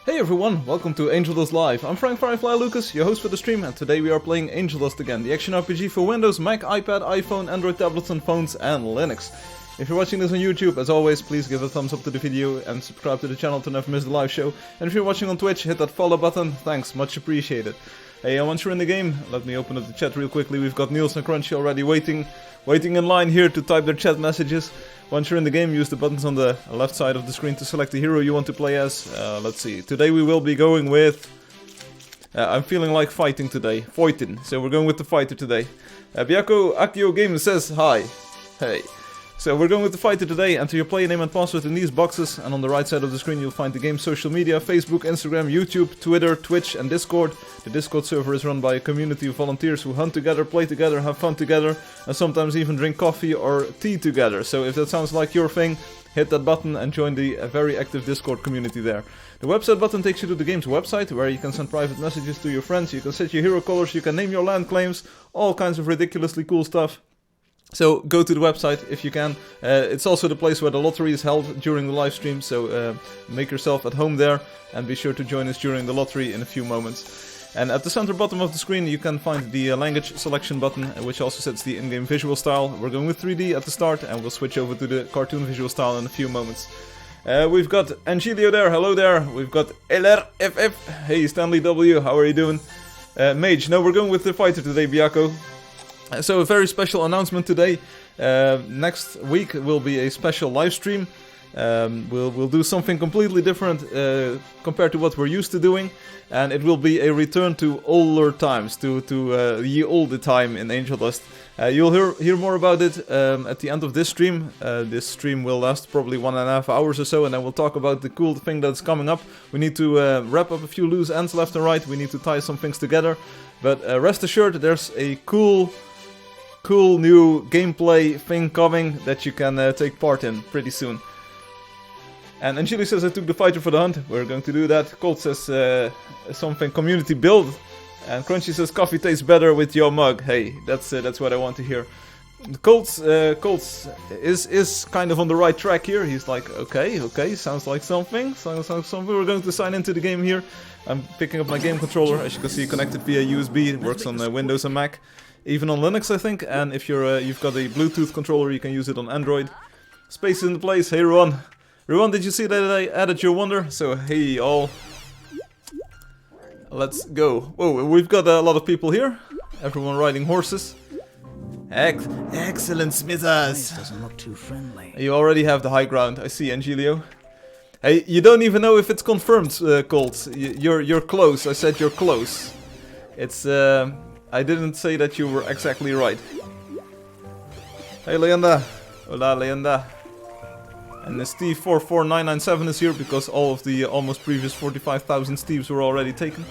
Hey everyone, welcome to Angeldust Live. I'm Firefly Lucas, your host for the stream, and today we are playing Angeldust again, the action RPG for Windows, Mac, iPad, iPhone, Android tablets and phones, and Linux. If you're watching this on YouTube, as always, please give a thumbs up to the video and subscribe to the channel to never miss the live show. And if you're watching on Twitch, hit that follow button, thanks, much appreciated. Hey, once you're in the game, let me open up the chat real quickly. We've got Niels and Crunchy already waiting in line here to type their chat messages. Once you're in the game, use the buttons on the left side of the screen to select the hero you want to play as. Let's see, today we will be going with... I'm feeling like fighting today, fighting, so we're going with the fighter today. Biako Akio Game says hi. Hey. So we're going with the fighter today, enter your player name and password in these boxes, and on the right side of the screen you'll find the game's social media, Facebook, Instagram, YouTube, Twitter, Twitch and Discord. The Discord server is run by a community of volunteers who hunt together, play together, have fun together, and sometimes even drink coffee or tea together. So if that sounds like your thing, hit that button and join the very active Discord community there. The website button takes you to the game's website, where you can send private messages to your friends, you can set your hero colors, you can name your land claims, all kinds of ridiculously cool stuff. So go to the website if you can. It's also the place where the lottery is held during the live stream, so make yourself at home there and be sure to join us during the lottery in a few moments. And at the center bottom of the screen you can find the language selection button, which also sets the in-game visual style. We're going with 3D at the start and we'll switch over to the cartoon visual style in a few moments. We've got Angelio there, hello there. We've got LRFF, hey Stanley W, how are you doing? Mage, no, we're going with the fighter today, Biako. So a very special announcement today. Next week will be a special live stream. We'll do something completely different compared to what we're used to doing, and it will be a return to older times, to the older time in Angeldust. You'll hear more about it at the end of this stream. This stream will last probably 1.5 hours or so, and then we'll talk about the cool thing that's coming up. We need to wrap up a few loose ends left and right. We need to tie some things together, but rest assured, there's a cool new gameplay thing coming that you can take part in pretty soon. And Angeli says I took the fighter for the hunt. We're going to do that. Colt says something community build. And Crunchy says coffee tastes better with your mug. Hey, that's what I want to hear. Colts is kind of on the right track here. He's like, okay, sounds like something. Sounds like something. We're going to sign into the game here. I'm picking up my game controller. As you can see, connected via USB. It works on Windows and Mac. Even on Linux, I think, and if you've got a Bluetooth controller, you can use it on Android. Space is in the place. Hey, Ruan. Ruan, did you see that I added your wonder? So, hey, all. Let's go. Whoa, we've got a lot of people here. Everyone riding horses. Excellent, Smithers. Doesn't look too friendly. You already have the high ground. I see, Angelio. Hey, you don't even know if it's confirmed, Colt. You're close. I said you're close. It's I didn't say that you were exactly right. Hey Leanda! Hola Leanda! And Steve44997 is here because all of the almost previous 45,000 Steves were already taken.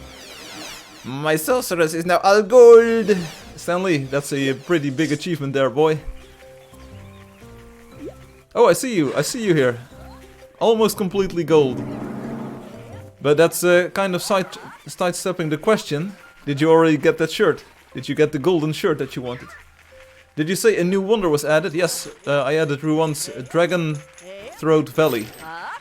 My sorceress is now all gold! Stanley, that's a pretty big achievement there, boy. Oh, I see you here. Almost completely gold. But that's kind of sidestepping the question. Did you already get that shirt? Did you get the golden shirt that you wanted? Did you say a new wonder was added? Yes, I added Ruan's Dragon Throat Valley.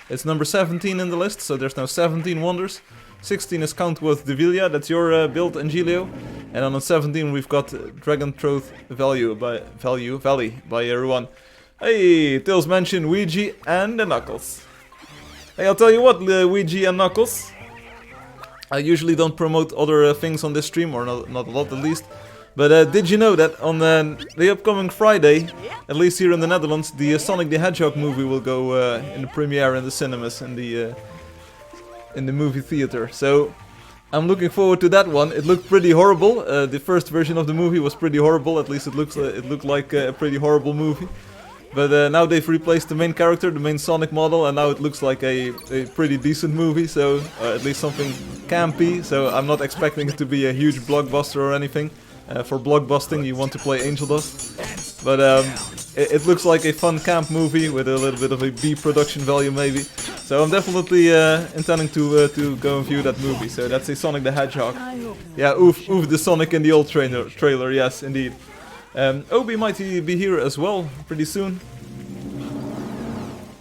It's number 17 in the list, so there's now 17 wonders. 16 is Countworth Devilia, that's your build, Angelio. And on 17 we've got Dragon Throat Valley by Ruan. Hey, Tails mentioned Ouija and the Knuckles. Hey, I'll tell you what, Ouija and Knuckles. I usually don't promote other things on this stream, or not a lot at least. But did you know that on the upcoming Friday, at least here in the Netherlands, the Sonic the Hedgehog movie will go in the premiere in the cinemas, in the movie theater. So I'm looking forward to that one. It looked pretty horrible. The first version of the movie was pretty horrible. At least it looked like a pretty horrible movie. But now they've replaced the main character, the main Sonic model, and now it looks like a pretty decent movie, so at least something campy, so I'm not expecting it to be a huge blockbuster or anything. For blockbusting you want to play Angeldust. But it looks like a fun camp movie with a little bit of a B production value maybe. So I'm definitely intending to go and view that movie, so that's a Sonic the Hedgehog. Yeah, oof, the Sonic in the old trailer, yes indeed. Obi might be here as well, pretty soon.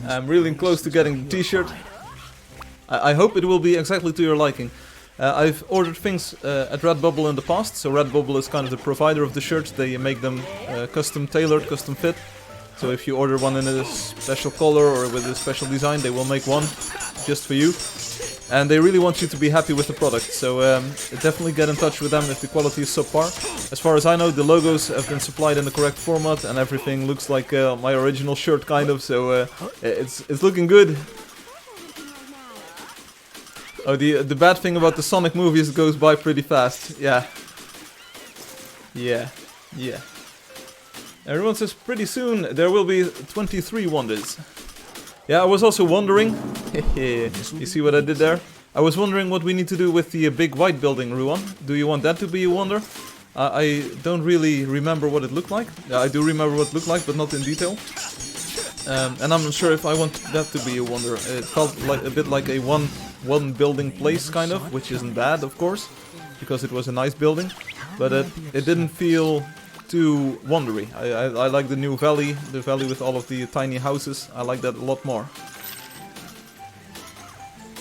I'm really close to getting the t-shirt. I hope it will be exactly to your liking. I've ordered things at Redbubble in the past, so Redbubble is kind of the provider of the shirts. They make them custom tailored, custom fit. So if you order one in a special color or with a special design, they will make one just for you. And they really want you to be happy with the product, so definitely get in touch with them if the quality is subpar. As far as I know, the logos have been supplied in the correct format and everything looks like my original shirt kind of, so it's looking good. Oh, the bad thing about the Sonic movie is it goes by pretty fast. Yeah. Everyone says pretty soon there will be 23 wonders. Yeah, I was also wondering. You see what I did there? I was wondering what we need to do with the big white building, Ruan. Do you want that to be a wonder? I don't really remember what it looked like. I do remember what it looked like, but not in detail. And I'm not sure if I want that to be a wonder. It felt like a bit like a one building place kind of, which isn't bad, of course, because it was a nice building, but it didn't feel too wondery. I like the new valley, the valley with all of the tiny houses. I like that a lot more.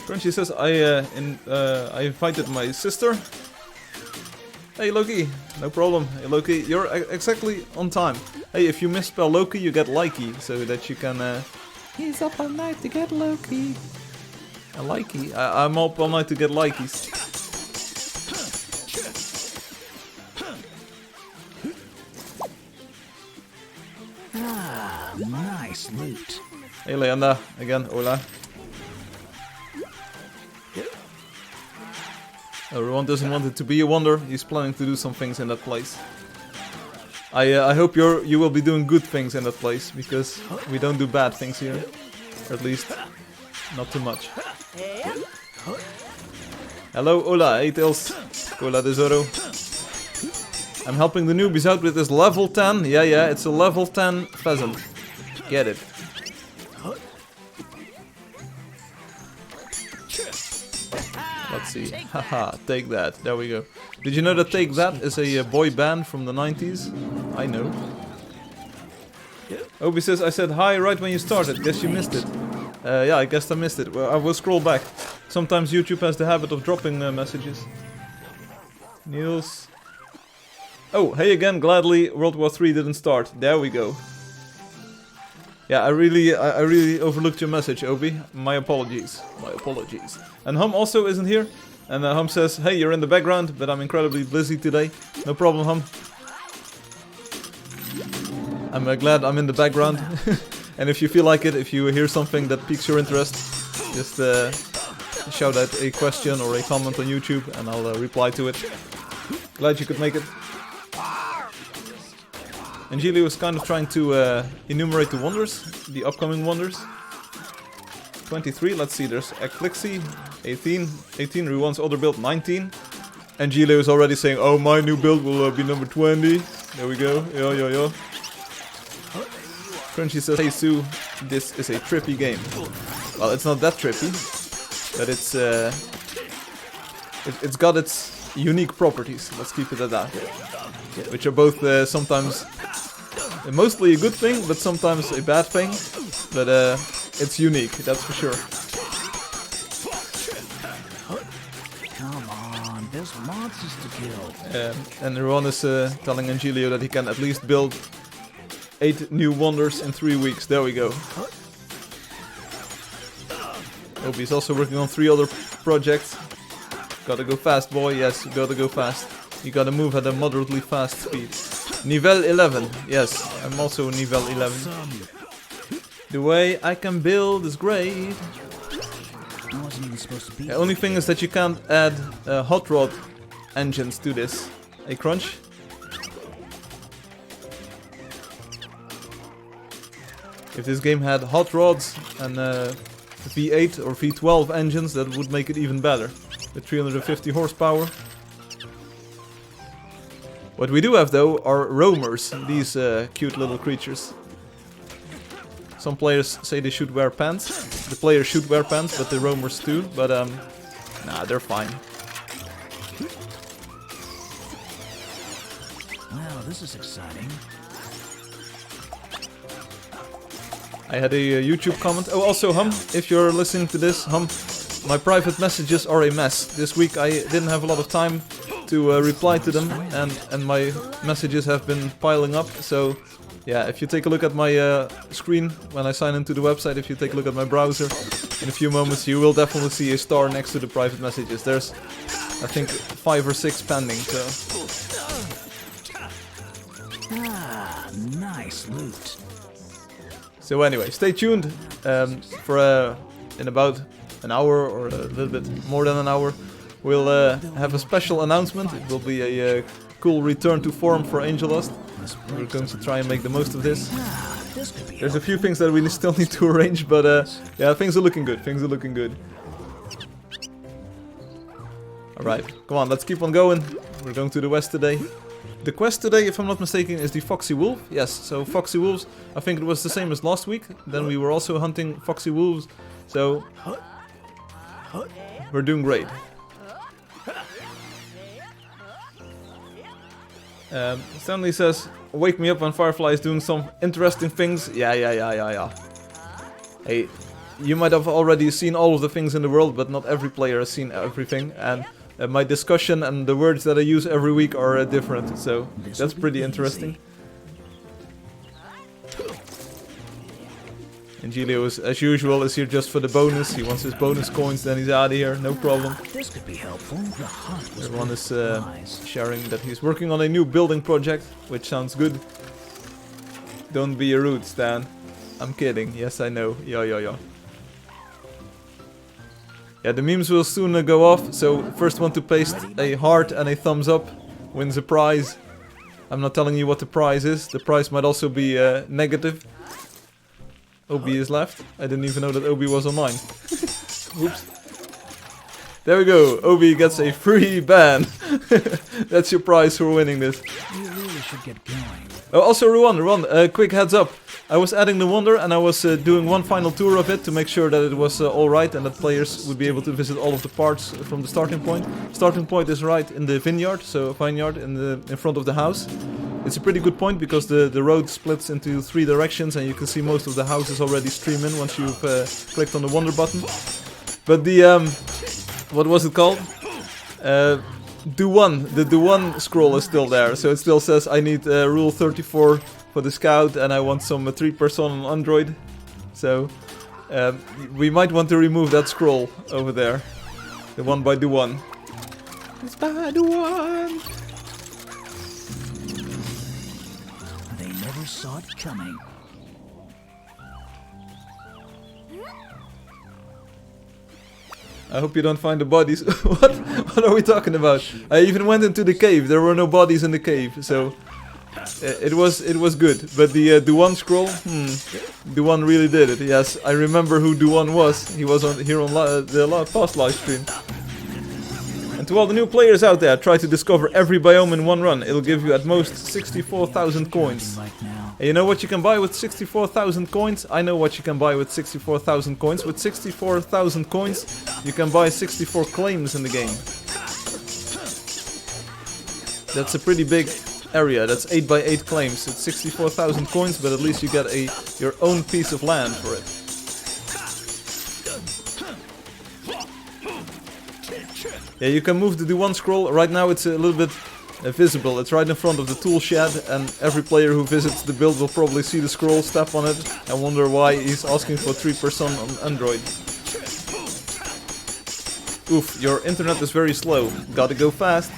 Crunchy says I invited my sister. Hey Loki, no problem. Hey Loki, you're exactly on time. Hey, if you misspell Loki, you get Likey, so that you can. He's up all night to get Loki. A Likey. I'm up all night to get Likeys. Ah, nice loot. Hey Leanda, again, hola. Everyone doesn't want it to be a wonder. He's planning to do some things in that place. I hope you will be doing good things in that place, because we don't do bad things here. Or at least, not too much. Hello, hola, hey Tails. Hola de Zoro. I'm helping the newbies out with this level 10. Yeah, it's a level 10 pheasant. Get it. Let's see. Haha, Take That. There we go. Did you know that Take That is a boy band from the 90s? I know. Obi says, I said hi right when you started. Guess you missed it. Yeah, I guess I missed it. Well, I will scroll back. Sometimes YouTube has the habit of dropping messages. Niels. Oh, hey again, gladly World War III didn't start. There we go. Yeah, I really overlooked your message, Obi. My apologies. And Hum also isn't here. And Hum says, hey, you're in the background, but I'm incredibly busy today. No problem, Hum. I'm glad I'm in the background. And if you feel like it, if you hear something that piques your interest, just shout out a question or a comment on YouTube and I'll reply to it. Glad you could make it. Angelia was kind of trying to enumerate the wonders, the upcoming wonders. 23, let's see, there's Eclixi, 18 Ruan's other build, 19. Angelia is already saying, oh, my new build will be number 20. There we go, yo. Crunchy says, hey Sue, this is a trippy game. Well, it's not that trippy, but it's got its unique properties, let's keep it at that. Which are both sometimes mostly a good thing, but sometimes a bad thing. But it's unique, that's for sure. Come on, there's monsters to kill. And Ron is telling Angelio that he can at least build 8 new wonders in 3 weeks. There we go. Obi's also working on 3 other projects. Gotta go fast, boy. Yes, you gotta go fast. You gotta move at a moderately fast speed. Nivel 11. Yes, I'm also Nivel 11. The way I can build is great. The only thing is that you can't add hot rod engines to this. Hey, Crunch? If this game had hot rods and V8 or V12 engines, that would make it even better. With 350 horsepower. What we do have though are roamers, these cute little creatures. Some players say they should wear pants. The players should wear pants, but the roamers too. But nah, they're fine. Wow, this is exciting. I had a YouTube comment. Oh, also Hum, if you're listening to this, Hum, my private messages are a mess. This week I didn't have a lot of time to reply to them, and my messages have been piling up. So yeah, if you take a look at my screen when I sign into the website, if you take a look at my browser, in a few moments you will definitely see a star next to the private messages. There's, I think, 5 or 6 pending. So. Ah, nice loot. So anyway, stay tuned for in about an hour or a little bit more than an hour. We'll have a special announcement. It will be a cool return to form for Angeldust. We're going to try and make the most of this. There's a few things that we still need to arrange, but yeah, things are looking good. Things are looking good. Alright, come on, let's keep on going. We're going to the west today. The quest today, if I'm not mistaken, is the Foxy Wolf. Yes, so Foxy Wolves, I think it was the same as last week. Then we were also hunting Foxy Wolves. So, we're doing great. Stanley says, wake me up when Firefly is doing some interesting things. Yeah. Hey, you might have already seen all of the things in the world, but not every player has seen everything. And my discussion and the words that I use every week are different, so that's pretty interesting. And Gilio, as usual, is here just for the bonus. He wants his bonus coins, then he's out of here, no problem. This could be helpful. Everyone is sharing that he's working on a new building project, which sounds good. Don't be a rude, Stan. I'm kidding. Yes, I know. Yeah. Yeah, the memes will soon go off, so first one to paste a heart and a thumbs up wins a prize. I'm not telling you what the prize is. The prize might also be negative. Obi is left. I didn't even know that Obi was online. Oops. There we go. Obi gets a free ban. That's your prize for winning this. You really should get going. Oh, also Ruan, quick heads up. I was adding the Wonder and I was doing one final tour of it to make sure that it was alright and that players would be able to visit all of the parts from the starting point. Starting point is right in the vineyard, so vineyard in front of the house. It's a pretty good point because the road splits into 3 directions and you can see most of the houses already stream in once you've clicked on the Wonder button. But the, what was it called? Do 1, the Do 1 scroll is still there, so it still says I need rule 34 for the scout and I want some 3-person on Android. So we might want to remove that scroll over there. The one by Do 1. It's by Do 1! They never saw it coming. I hope you don't find the bodies. What are we talking about? I even went into the cave. There were no bodies in the cave, so it was good. But the Do1 scroll, Do1 really did it. Yes, I remember who Do1 was. He was here on the past live stream. And to all the new players out there, try to discover every biome in one run. It'll give you at most 64,000 coins. And you know what you can buy with 64,000 coins? I know what you can buy with 64,000 coins. With 64,000 coins, you can buy 64 claims in the game. That's a pretty big area. That's 8 by 8 claims. It's 64,000 coins, but at least you get your own piece of land for it. Yeah, you can move the Do1 scroll. Right now it's a little bit visible. It's right in front of the tool shed, and every player who visits the build will probably see the scroll, step on it, and wonder why he's asking for 3% on Android. Oof, your internet is very slow. Gotta go fast.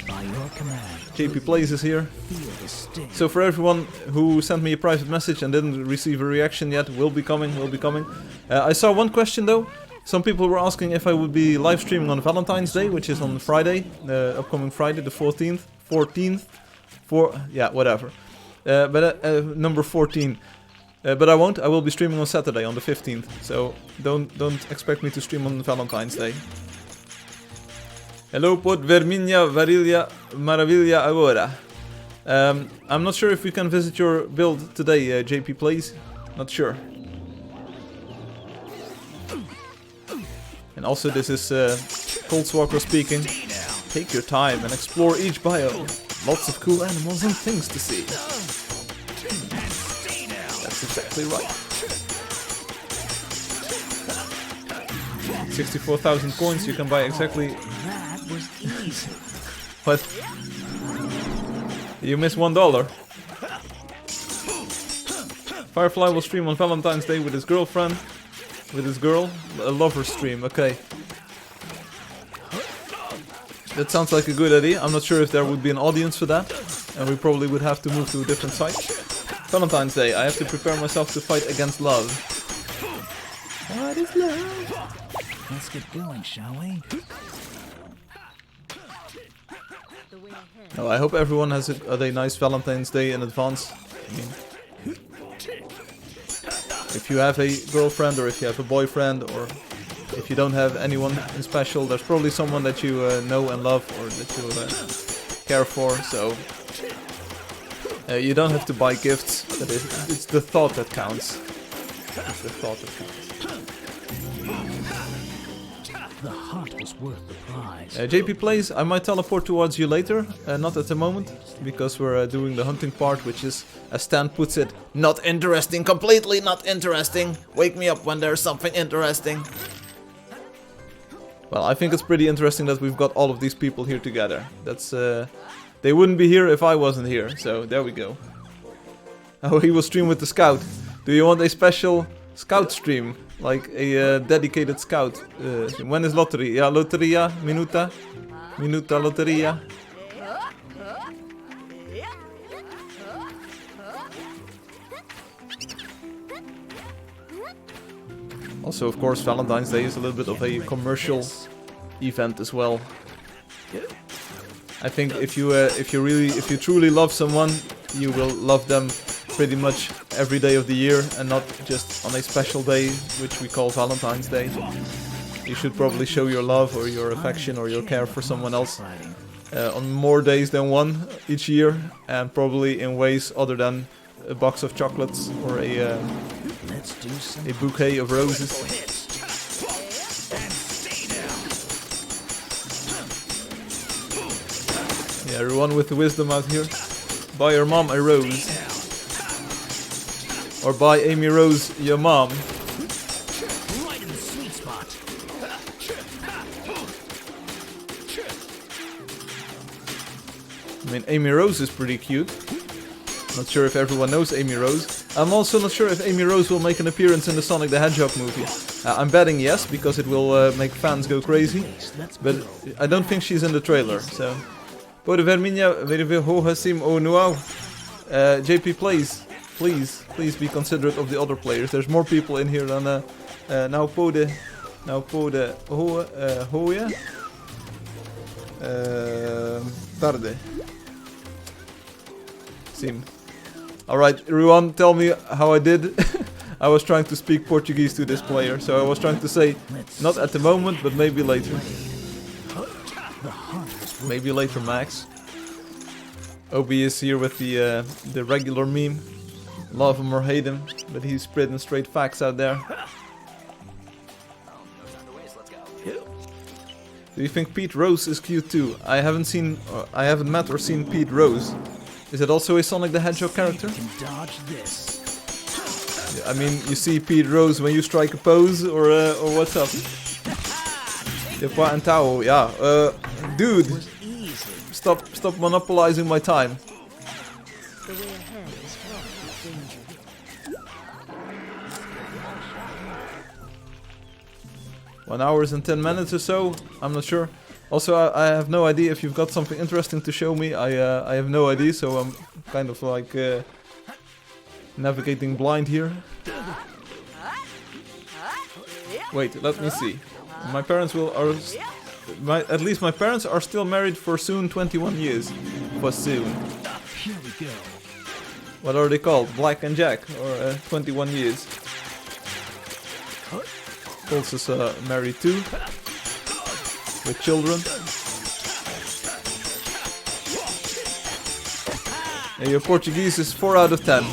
JP Plays is here. So for everyone who sent me a private message and didn't receive a reaction yet, will be coming. I saw one question though. Some people were asking if I would be live streaming on Valentine's Day, which is on Friday, upcoming Friday, the 14th. Yeah, whatever. Number 14. But I won't. I will be streaming on Saturday, on the 15th. So don't expect me to stream on Valentine's Day. Hello, Pot Verminha Varilha Maravilha Agora. I'm not sure if we can visit your build today, JP Plays. Not sure. And also this is Coldswalker speaking. Take your time and explore each biome. Lots of cool animals and things to see. That's exactly right. 64,000 coins, you can buy exactly... That was easy. What? You miss $1. Firefly will stream on Valentine's Day with his girlfriend. With his girl. A lover stream, okay. That sounds like a good idea. I'm not sure if there would be an audience for that. And we probably would have to move to a different site. Valentine's Day, I have to prepare myself to fight against love. What is love? Let's get going, shall we? Oh, I hope everyone has a nice Valentine's Day in advance. I mean, if you have a girlfriend or if you have a boyfriend or if you don't have anyone in special, there's probably someone that you know and love or that you care for, so you don't have to buy gifts, but it's the thought that counts. It's the thought that counts. The hunt was worth the prize. JP plays, I might teleport towards you later, not at the moment, because we're doing the hunting part, which is, as Stan puts it, not interesting, completely not interesting. Wake me up when there's something interesting. Well, I think it's pretty interesting that we've got all of these people here together. That's, they wouldn't be here if I wasn't here, so there we go. Oh, he will stream with the scout. Do you want a special scout stream? Like a dedicated scout. When is lottery? Ja, loteria, minuta. Minuta loteria. Also, of course, Valentine's Day is a little bit of a commercial event as well. I think if you truly love someone, you will love them pretty much every day of the year and not just on a special day, which we call Valentine's Day. You should probably show your love or your affection or your care for someone else on more days than one each year, and probably in ways other than a box of chocolates or a bouquet of roses. Yeah, everyone with the wisdom out here, buy your mom a rose. Or buy Amy Rose your mom. Right in the sweet spot. I mean, Amy Rose is pretty cute. Not sure if everyone knows Amy Rose. I'm also not sure if Amy Rose will make an appearance in the Sonic the Hedgehog movie. I'm betting yes, because it will make fans go crazy. But I don't think she's in the trailer, so... Pode ver minha... Ver Hasim ou Nuau. JP plays. Please be considerate of the other players. There's more people in here than now pode hoja tarde. Sim. Alright, everyone, tell me how I did. I was trying to speak Portuguese to this player, so I was trying to say not at the moment, but maybe later. Maybe later, Max. Obi is here with the regular meme. Love him or hate him, but he's spreading straight facts out there. Do you think Pete Rose is cute too? I haven't met or seen Pete Rose. Is it also a Sonic the Hedgehog character? I mean, you see Pete Rose when you strike a pose, or what's up? Yeah, dude, stop monopolizing my time. 1 hour and 10 minutes or so, I'm not sure. Also, I have no idea if you've got something interesting to show me. I have no idea, so I'm kind of like navigating blind here. Wait, let me see. My parents at least my parents are still married for soon 21 years. For soon. Here we go. What are they called? Black and Jack, or 21 years. Pulse is married too, with children. And your Portuguese is 4 out of 10.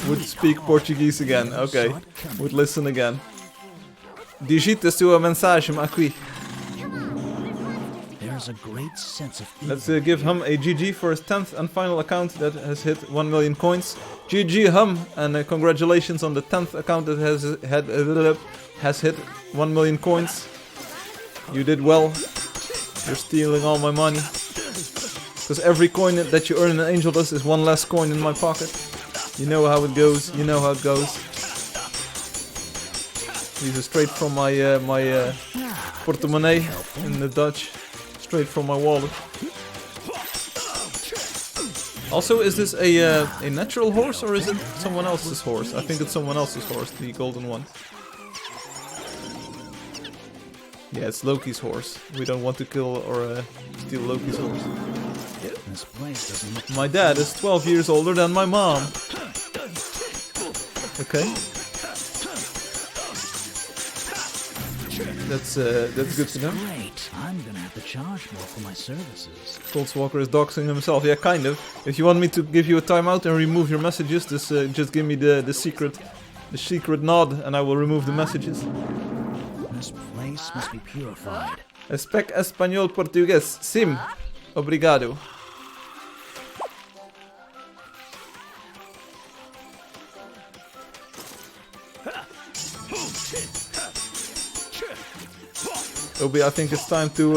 Would speak Portuguese again. Okay, would listen again. Digita sua mensagem aqui. There's a great sense of Let's give Hum a GG for his 10th and final account that has hit 1 million coins. GG Hum, and congratulations on the 10th account that has hit 1 million coins. You did well. You're stealing all my money. Because every coin that you earn in Angeldust is one less coin in my pocket. You know how it goes. You know how it goes. These are straight from my portemonnee in the Dutch. Straight from my wallet. Also, is this a natural horse or is it someone else's horse? I think it's someone else's horse, the golden one. Yeah, it's Loki's horse. We don't want to kill or steal Loki's horse. Yeah. My dad is 12 years older than my mom. Okay. That's good to know. Great. I'm gonna have to charge more for my services. Coltswalker is doxing himself. Yeah, kind of. If you want me to give you a timeout and remove your messages, just give me the secret nod, and I will remove the messages. This place must be purified. Speak español portugués. Sim. Obrigado. Obi, I think it's time to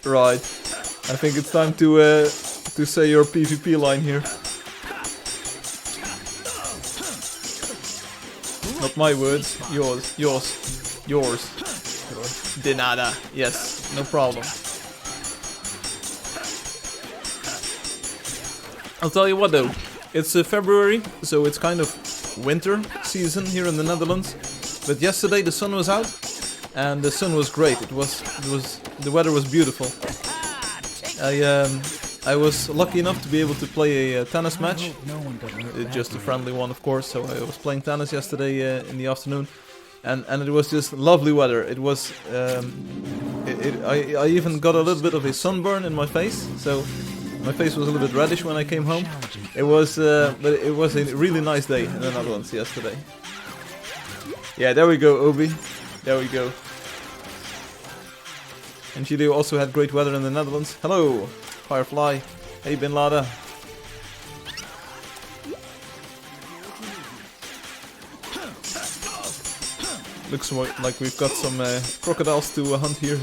right. I think it's time to say your PvP line here. Not my words, yours. De nada. Yes, no problem. I'll tell you what though, it's February, so it's kind of winter season here in the Netherlands. But yesterday the sun was out, and the sun was great. The weather was beautiful. I was lucky enough to be able to play a tennis match, just a friendly one, of course. So I was playing tennis yesterday in the afternoon, and it was just lovely weather. It was. I even got a little bit of a sunburn in my face, so my face was a little bit reddish when I came home. But it was a really nice day in the Netherlands yesterday. Yeah, there we go, Obi. There we go. And Gideon also had great weather in the Netherlands. Hello, Firefly. Hey, Bin Laden. Looks like we've got some crocodiles to hunt here.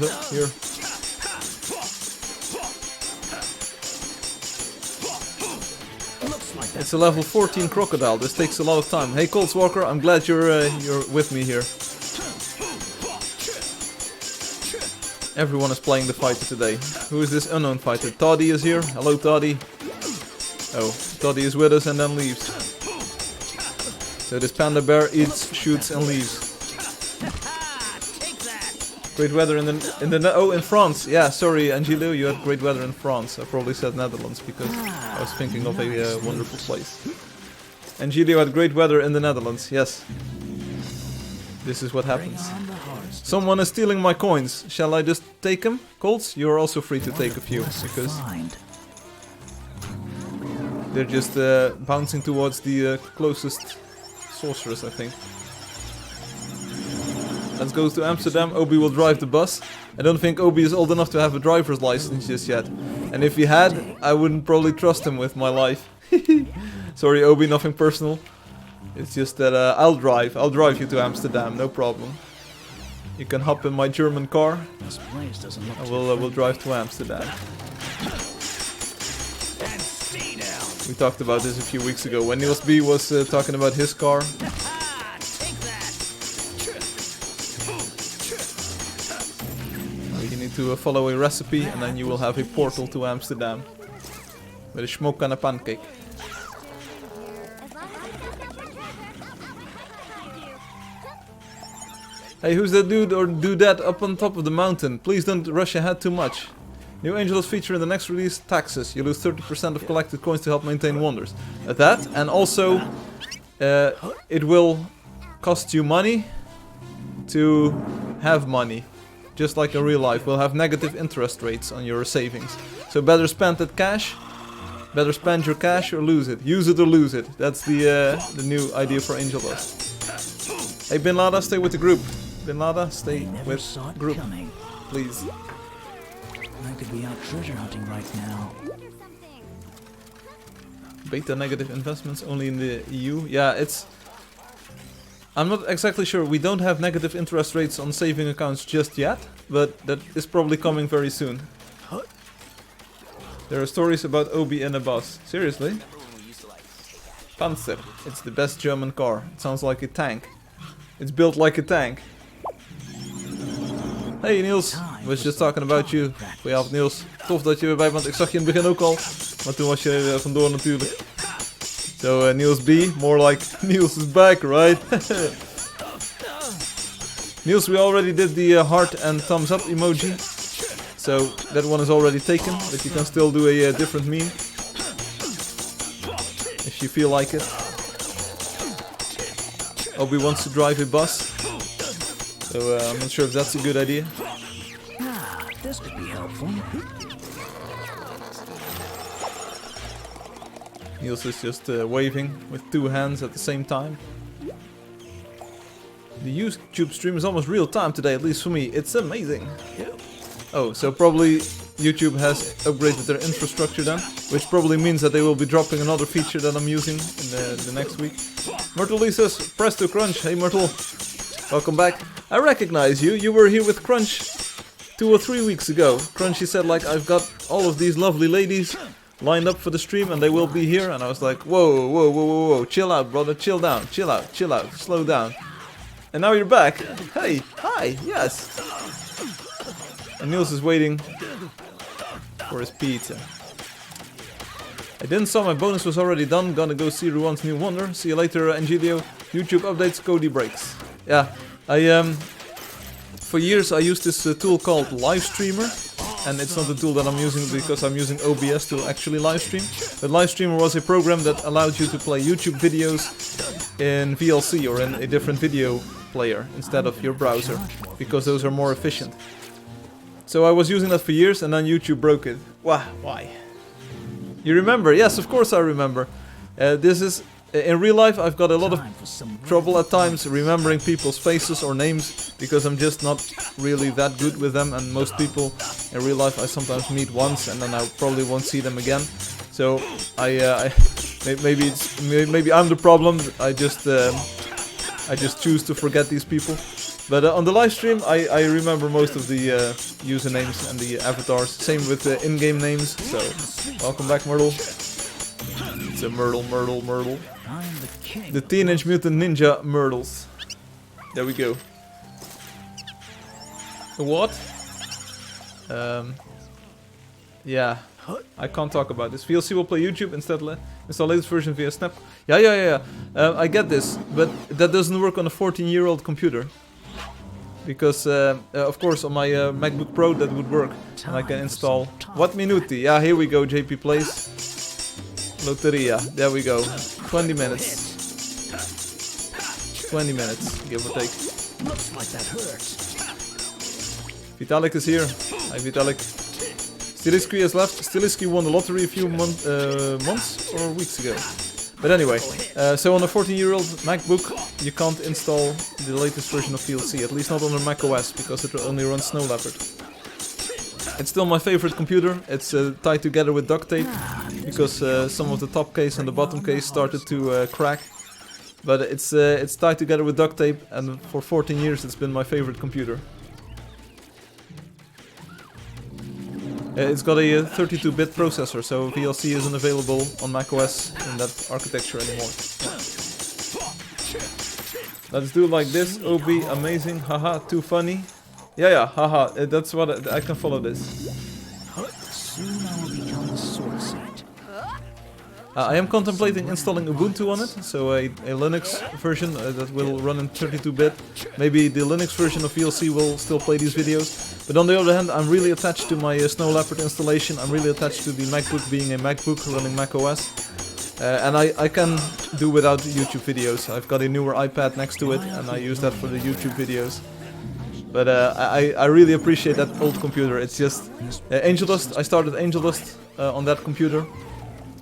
It's a level 14 crocodile. This takes a lot of time. Hey, Coltswalker, I'm glad you're with me here. Everyone is playing the fighter today. Who is this unknown fighter? Toddy is here. Hello, Toddy. Oh, Toddy is with us and then leaves. So this panda bear eats, shoots, and leaves. Great weather in France. Yeah, sorry, Angelo, you had great weather in France. I probably said Netherlands because I was thinking of a wonderful place. Angelo had great weather in the Netherlands. Yes. This is what happens. Someone is stealing my coins. Shall I just take them? Colts, you're also free to take a few because they're just bouncing towards the closest sorceress, I think. Let's go to Amsterdam. Obi will drive the bus. I don't think Obi is old enough to have a driver's license just yet. And if he had, I wouldn't probably trust him with my life. Sorry, Obi, nothing personal. It's just that I'll drive you to Amsterdam, no problem. You can hop in my German car. I will drive to Amsterdam. We talked about this a few weeks ago when Niels B was talking about his car. You need to follow a recipe and then you will have a portal to Amsterdam. With a smoke and a pancake. Hey, who's that dude or dudette up on top of the mountain? Please don't rush ahead too much. New Angeldust feature in the next release, taxes. You lose 30% of collected coins to help maintain wonders. That, and also it will cost you money to have money. Just like in real life, we'll have negative interest rates on your savings. So better spend that cash, better spend your cash or lose it. Use it or lose it. That's the new idea for Angeldust. Hey Bin Laden, stay with the group. Bin Laden, stay with group, please. I could be out treasure hunting right now. Beta negative investments only in the EU. Yeah, it's I'm not exactly sure. We don't have negative interest rates on saving accounts just yet, but that is probably coming very soon. There are stories about Obi and a bus. Seriously? Panzer. It's the best German car. It sounds like a tank. It's built like a tank. Hey Niels, was just talking about you. Goedenavond Niels. Tof dat je weer bij bent. Ik zag je in het begin ook al, maar toen was je vandoor natuurlijk. So Niels B, more like Niels is back, right? Niels, we already did the heart and thumbs up emoji. So that one is already taken, but you can still do a different meme. If you feel like it. Obi wants to drive a bus. So I'm not sure if that's a good idea. This could be helpful. Niels is just waving with two hands at the same time. The YouTube stream is almost real time today, at least for me. It's amazing. Oh, so probably YouTube has upgraded their infrastructure then, which probably means that they will be dropping another feature that I'm using in the next week. Myrtle Lee says, Presto Crunch. Hey Myrtle, welcome back. I recognize you. You were here with Crunch 2 or 3 weeks ago. Crunchy said like, I've got all of these lovely ladies lined up for the stream and they will be here. And I was like, whoa, whoa, whoa, whoa, whoa, chill out, brother, chill down, chill out, slow down. And now you're back. Hey, hi, yes. And Niels is waiting for his pizza. I didn't saw my bonus was already done. Gonna go see Ruan's New Wonder. See you later, Angelio. YouTube updates, Cody breaks. Yeah, for years I used this tool called Livestreamer. And it's not a tool that I'm using because I'm using OBS to actually livestream. But Livestreamer was a program that allowed you to play YouTube videos in VLC or in a different video player instead of your browser, because those are more efficient. So I was using that for years and then YouTube broke it. Why? You remember? Yes, of course I remember. This is... in real life I've got a lot of trouble at times remembering people's faces or names because I'm just not really that good with them, and most people in real life I sometimes meet once and then I probably won't see them again. So maybe I'm the problem. I just choose to forget these people. But on the live stream I remember most of the usernames and the avatars. Same with the in-game names. So welcome back, Myrtle. It's a Myrtle. The Teenage Mutant Ninja Myrtles. There we go. What? Yeah. I can't talk about this. VLC will play YouTube instead. Install latest version via Snap. Yeah. I get this, but that doesn't work on a 14-year-old computer. Because, of course, on my MacBook Pro that would work. And I can install... What minuti? Yeah, here we go, JP Plays. Loteria. There we go. 20 minutes. 20 minutes, give or take. Looks like that hurts. Vitalik is here. Hi, Vitalik. Stilisky has left. Stilisky won the lottery a few months or weeks ago. But anyway, so on a 14-year-old MacBook, you can't install the latest version of VLC, at least not on a macOS, because it only runs Snow Leopard. It's still my favorite computer. It's tied together with duct tape, because some of the top case and the bottom case started to crack. But it's tied together with duct tape, and for 14 years it's been my favorite computer. It's got a 32-bit processor, so VLC isn't available on macOS in that architecture anymore. Let's do it like this. OB, amazing, haha, too funny. Yeah, haha, that's what I can follow this. Soon I will become a sword saint. I am contemplating installing Ubuntu on it, so a Linux version that will run in 32-bit. Maybe the Linux version of VLC will still play these videos. But on the other hand, I'm really attached to my Snow Leopard installation. I'm really attached to the MacBook being a MacBook running macOS. And I can do without YouTube videos. I've got a newer iPad next to it, and I use that for the YouTube videos. But I really appreciate that old computer. It's just Angeldust. I started Angeldust on that computer,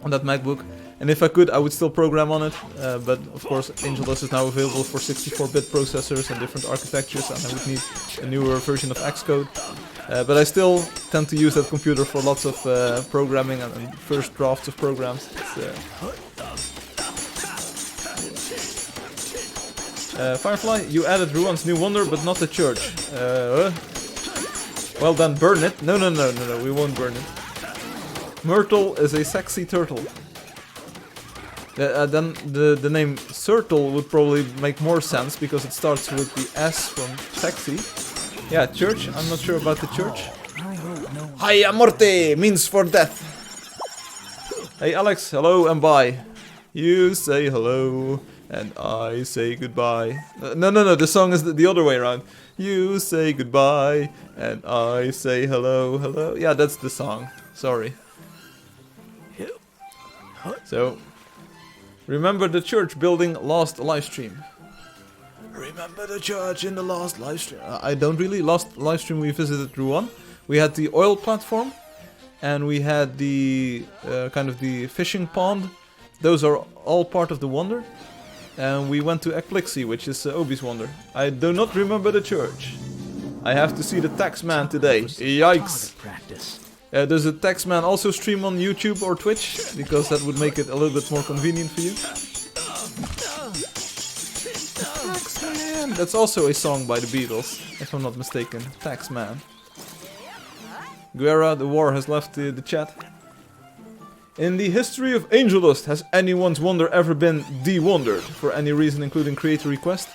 on that MacBook, and if I could I would still program on it, but of course Angeldust is now available for 64-bit processors and different architectures, and I would need a newer version of Xcode. But I still tend to use that computer for lots of programming and first drafts of programs. Firefly, you added Ruan's new wonder, but not the church. Well then, burn it. No, we won't burn it. Myrtle is a sexy turtle. Then the name Surtle would probably make more sense, because it starts with the S from sexy. Yeah, church. I'm not sure about the church. Hiya Morte means for death. Hey Alex, hello and bye. You say hello and I say goodbye. No, the song is the other way around. You say goodbye and I say hello, hello. Yeah, that's the song. Sorry. So, remember the church building last livestream. Remember the church in the last livestream. I don't really. Last livestream we visited Rouen. We had the oil platform, and we had the kind of the fishing pond. Those are all part of the wonder. And we went to Ekplixie, which is Obi's wonder. I do not remember the church. I have to see the taxman today. Yikes! Does the taxman also stream on YouTube or Twitch? Because that would make it a little bit more convenient for you. Taxman! That's also a song by the Beatles, if I'm not mistaken. Taxman. Guerra, the war has left the chat. In the history of Angeldust, has anyone's wonder ever been de-wondered for any reason, including creator request?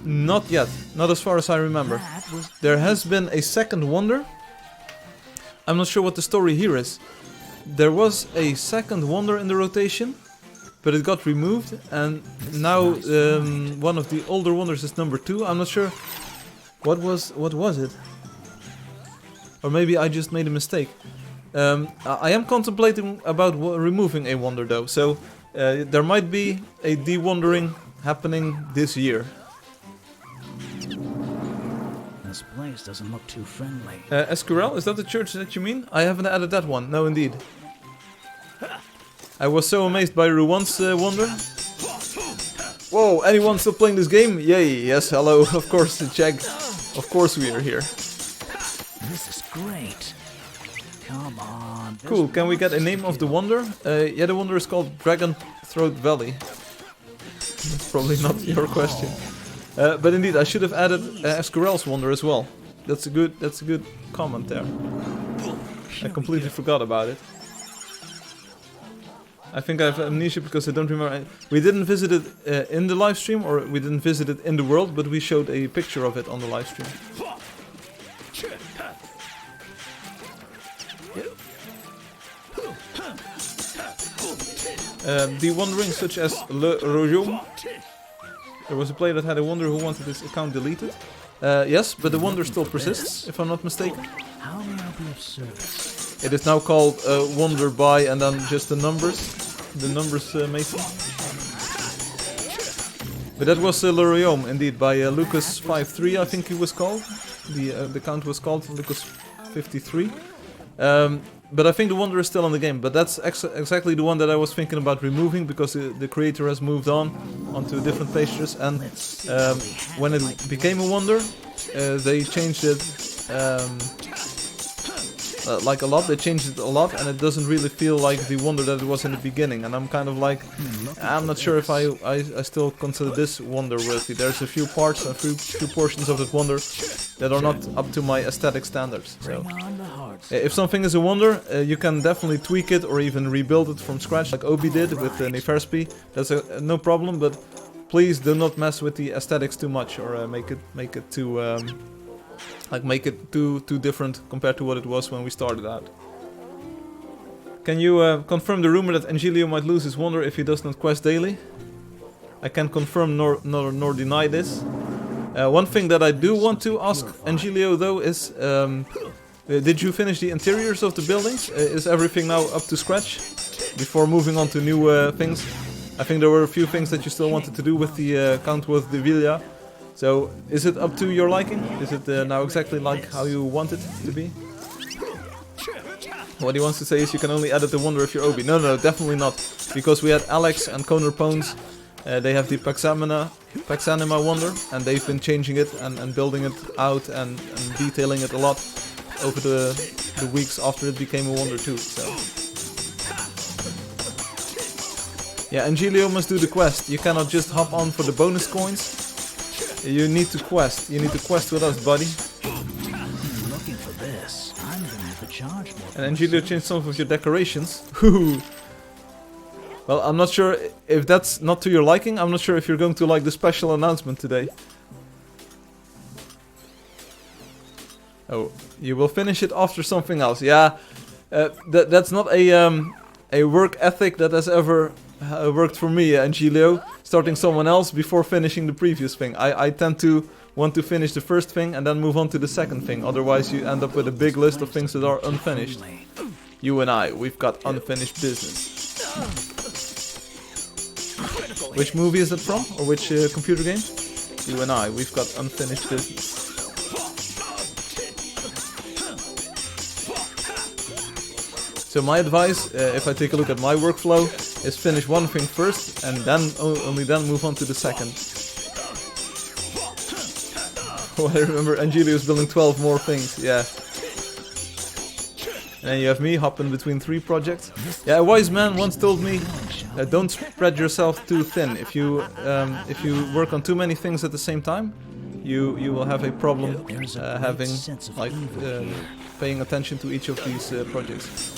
Not yet. Not as far as I remember. There has been a second wonder. I'm not sure what the story here is. There was a second wonder in the rotation, but it got removed, and now one of the older wonders is number 2. I'm not sure. What was it? Or maybe I just made a mistake. I am contemplating about removing a wonder though, so there might be a de-wondering happening this year. This place doesn't look too friendly. Escurel, is that the church that you mean? I haven't added that one, no indeed. I was so amazed by Ruan's wonder. Whoa, anyone still playing this game? Yay, yes, hello, of course, Jag. Of course we are here. This is great. Come on. Cool, can we get a name of the wonder? Yeah, the wonder is called Dragon Throat Valley. That's probably not your question. But indeed, I should have added Escurel's wonder as well. That's a good comment there. I completely forgot about it. I think I have amnesia because I don't remember. We didn't visit it in the live stream, or we didn't visit it in the world, but we showed a picture of it on the live stream. The wandering such as Le Royaume. There was a player that had a wonder who wanted his account deleted. Yes, but the wonder still persists, if I'm not mistaken. How may I be of service? It is now called Wonder by and then just the numbers. The numbers Mason. But that was Le Royaume, indeed, by Lucas53, I think he was called. The account was called Lucas53. But I think the wonder is still in the game. But that's exactly the one that I was thinking about removing, because the creator has moved on onto different pages. And when it became a wonder, they changed it like a lot. They changed it a lot, and it doesn't really feel like the wonder that it was in the beginning. And I'm kind of like, I'm not sure if I still consider this wonder worthy. There's a few parts, a few portions of that wonder that are not up to my aesthetic standards. So, if something is a wonder, you can definitely tweak it or even rebuild it from scratch, like Obi did with Neferspi. That's no problem, but please do not mess with the aesthetics too much, or make it too make it too different compared to what it was when we started out. Can you confirm the rumor that Angelio might lose his wonder if he does not quest daily? I can't confirm nor deny this. One thing that I do want to ask Angelio though is, did you finish the interiors of the buildings? Is everything now up to scratch before moving on to new things? I think there were a few things that you still wanted to do with the Countworth de Villa. So, is it up to your liking? Is it now exactly like how you want it to be? What he wants to say is you can only edit the wonder if you're Obi. No, definitely not. Because we had Alex and Conor Pones. They have the Paxanima wonder, and they've been changing it and building it out and detailing it a lot over the weeks after it became a wonder too. So, Yeah, Angelio must do the quest. You cannot just hop on for the bonus coins. You need to quest. You need to quest with us, buddy. Looking for this. I'm gonna have to charge more. And Angelio changed some of your decorations. Well, I'm not sure if that's not to your liking. I'm not sure if you're going to like the special announcement today. Oh, you will finish it after something else. Yeah, that's not a work ethic that has ever worked for me, Angelio. Starting someone else before finishing the previous thing. I tend to want to finish the first thing and then move on to the second thing. Otherwise you end up with a big list of things that are unfinished. You and I, we've got unfinished business. Which movie is that from? Or which computer game? You and I, we've got unfinished business. So my advice, if I take a look at my workflow, is finish one thing first and then only then move on to the second. Oh, I remember Angelio's building 12 more things, yeah. And then you have me hopping between 3 projects. Yeah, a wise man once told me, don't spread yourself too thin. If you work on too many things at the same time, you will have a problem paying attention to each of these projects.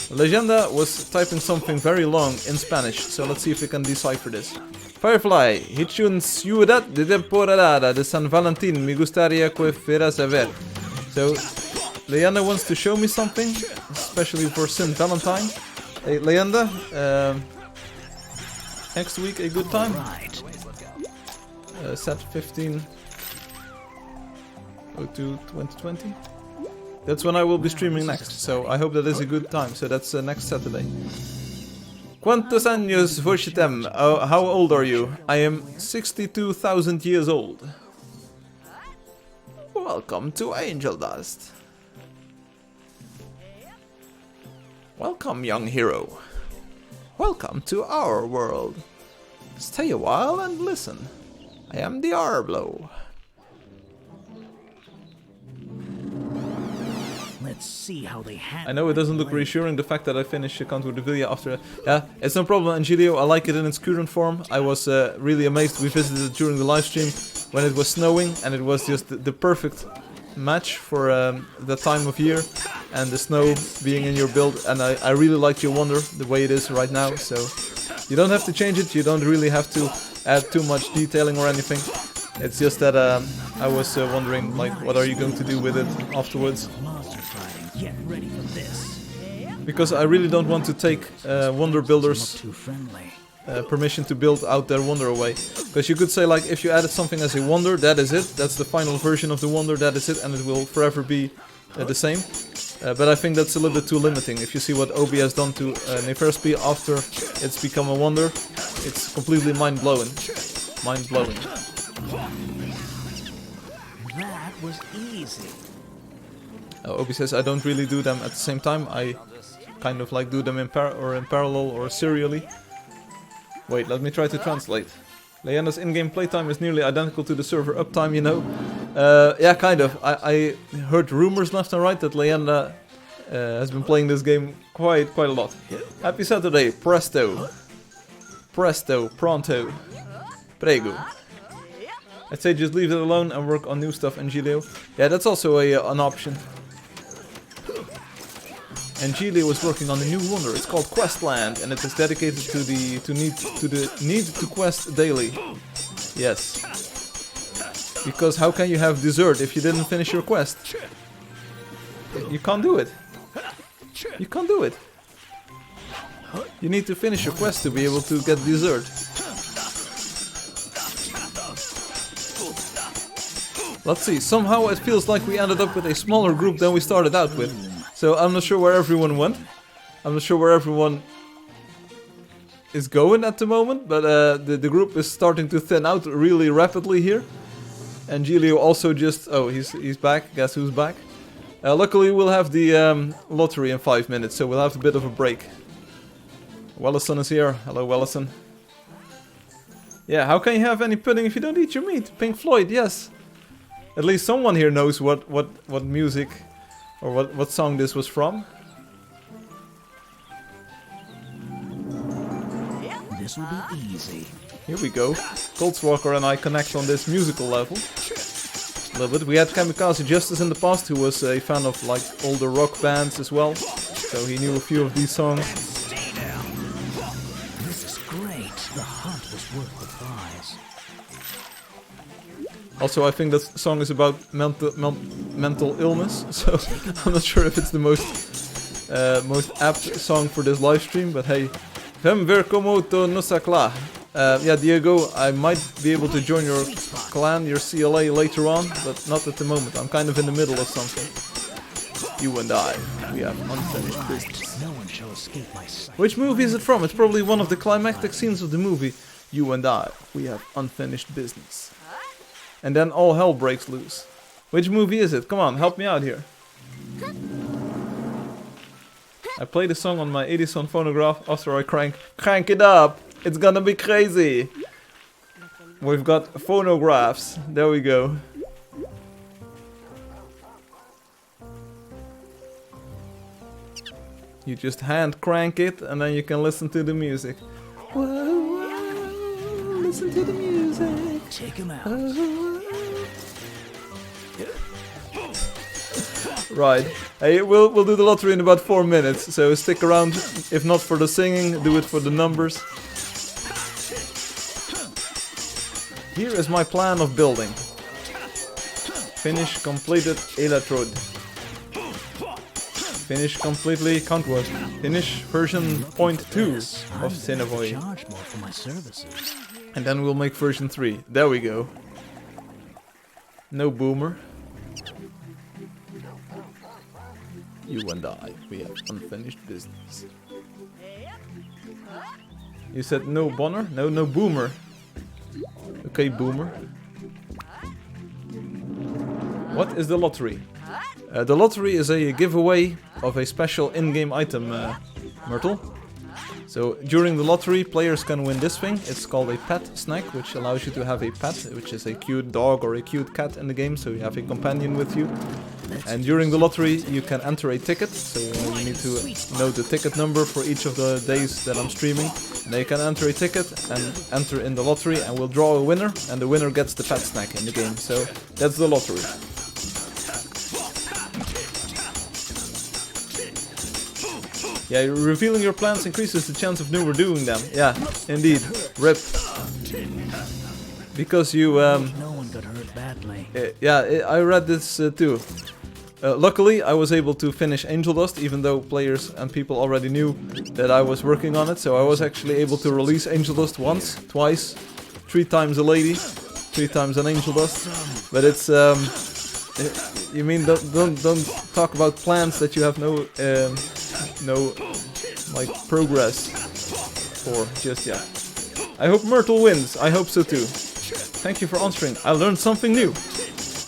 Legenda was typing something very long in Spanish, so let's see if we can decipher this. Firefly, hice un ciudad de temporada de San Valentín, me gustaría que fueras a ver. So, Leyenda wants to show me something, especially for St. Valentine. Hey, Leyenda, next week a good time? Set 15/02/2020. That's when I will be streaming next, so I hope that is a good time. So that's next Saturday. ¿Cuántos años vosotros? How old are you? I am 62,000 years old. Welcome to Angeldust. Welcome, young hero. Welcome to our world. Stay a while and listen. I am the Arblow. Let's see how they I know it doesn't look reassuring, the fact that I finished Count with the Villa after... Yeah, it's no problem, Angelio. I like it in its current form. I was really amazed. We visited it during the live stream when it was snowing, and it was just the perfect match for the time of year and the snow being in your build. And I really like your Wonder the way it is right now, so you don't have to change it. You don't really have to add too much detailing or anything. It's just that I was wondering, like, what are you going to do with it afterwards? Get ready for this. Because I really don't want to take Wonder Builders' permission to build out their Wonder away. Because you could say, like, if you added something as a Wonder, that is it. That's the final version of the Wonder, that is it, and it will forever be the same. But I think that's a little bit too limiting. If you see what Obi has done to Neferspi after it's become a Wonder, it's completely mind-blowing. Mind-blowing. That was easy. Obi says I don't really do them at the same time. I kind of like do them in parallel or serially. Wait, let me try to translate. Leyenda's in-game playtime is nearly identical to the server uptime, you know. Yeah, kind of. I heard rumors left and right that Leyenda has been playing this game quite a lot. Happy Saturday, presto. Presto, pronto. Prego. I'd say just leave it alone and work on new stuff, Angelio. Yeah, that's also an option. Angelio is working on a new wonder. It's called Questland, and it is dedicated to the need to quest daily. Yes. Because how can you have dessert if you didn't finish your quest? You can't do it. You can't do it. You need to finish your quest to be able to get dessert. Let's see, somehow it feels like we ended up with a smaller group than we started out with. So I'm not sure where everyone went. I'm not sure where everyone is going at the moment, but the group is starting to thin out really rapidly here. Angelio also just... Oh, he's back. Guess who's back? Luckily we'll have the lottery in 5 minutes, so we'll have a bit of a break. Wellison is here. Hello, Wellison. Yeah, how can you have any pudding if you don't eat your meat? Pink Floyd, yes. At least someone here knows what music or what song this was from. This This will be easy. Here we go. Goldswalker and I connect on this musical level. A little bit. We had Kamikaze Justice in the past, who was a fan of like older rock bands as well. So he knew a few of these songs. This is great. The hunt was worth the prize. Also, I think that song is about mental illness, so I'm not sure if it's the most apt song for this live stream, but hey. Vem ver como to nosakla. Yeah, Diego, I might be able to join your clan, your CLA later on, but not at the moment. I'm kind of in the middle of something. You and I, we have unfinished business. No one shall escape my sight. Which movie is it from? It's probably one of the climactic scenes of the movie. You and I, we have unfinished business. And then all hell breaks loose. Which movie is it? Come on, help me out here. I play the song on my Edison phonograph after I crank it up. It's gonna be crazy. We've got phonographs. There we go. You just hand crank it and then you can listen to the music. Whoa, whoa, listen to the music. Take him out. Right. Hey, we'll do the lottery in about 4 minutes, so stick around. If not for the singing, do it for the numbers. Here is my plan of building. Finish completed electrode. Finish completely count what? Finish version 0.2 of Cinevoy. Charge more for my services. And then we'll make version 3. There we go. No boomer. You and I, we have unfinished business. You said no Bonner? No, no boomer. Okay, boomer. What is the lottery? The lottery is a giveaway of a special in-game item, Myrtle. So during the lottery, players can win this thing. It's called a pet snack, which allows you to have a pet, which is a cute dog or a cute cat in the game, so you have a companion with you. And during the lottery, you can enter a ticket, so you need to know the ticket number for each of the days that I'm streaming. And then you can enter a ticket and enter in the lottery, and we'll draw a winner, and the winner gets the pet snack in the game. So that's the lottery. Yeah, revealing your plans increases the chance of newer doing them. Yeah, indeed. RIP. Because you, No one got hurt badly. yeah, I read this too. Luckily, I was able to finish Angeldust, even though players and people already knew that I was working on it. So I was actually able to release Angeldust once, twice, 3 times a lady, 3 times an Angeldust. But it's, you mean don't talk about plans that you have no like progress for just yet. I hope Myrtle wins. I hope so too. Thank you for answering. I learned something new.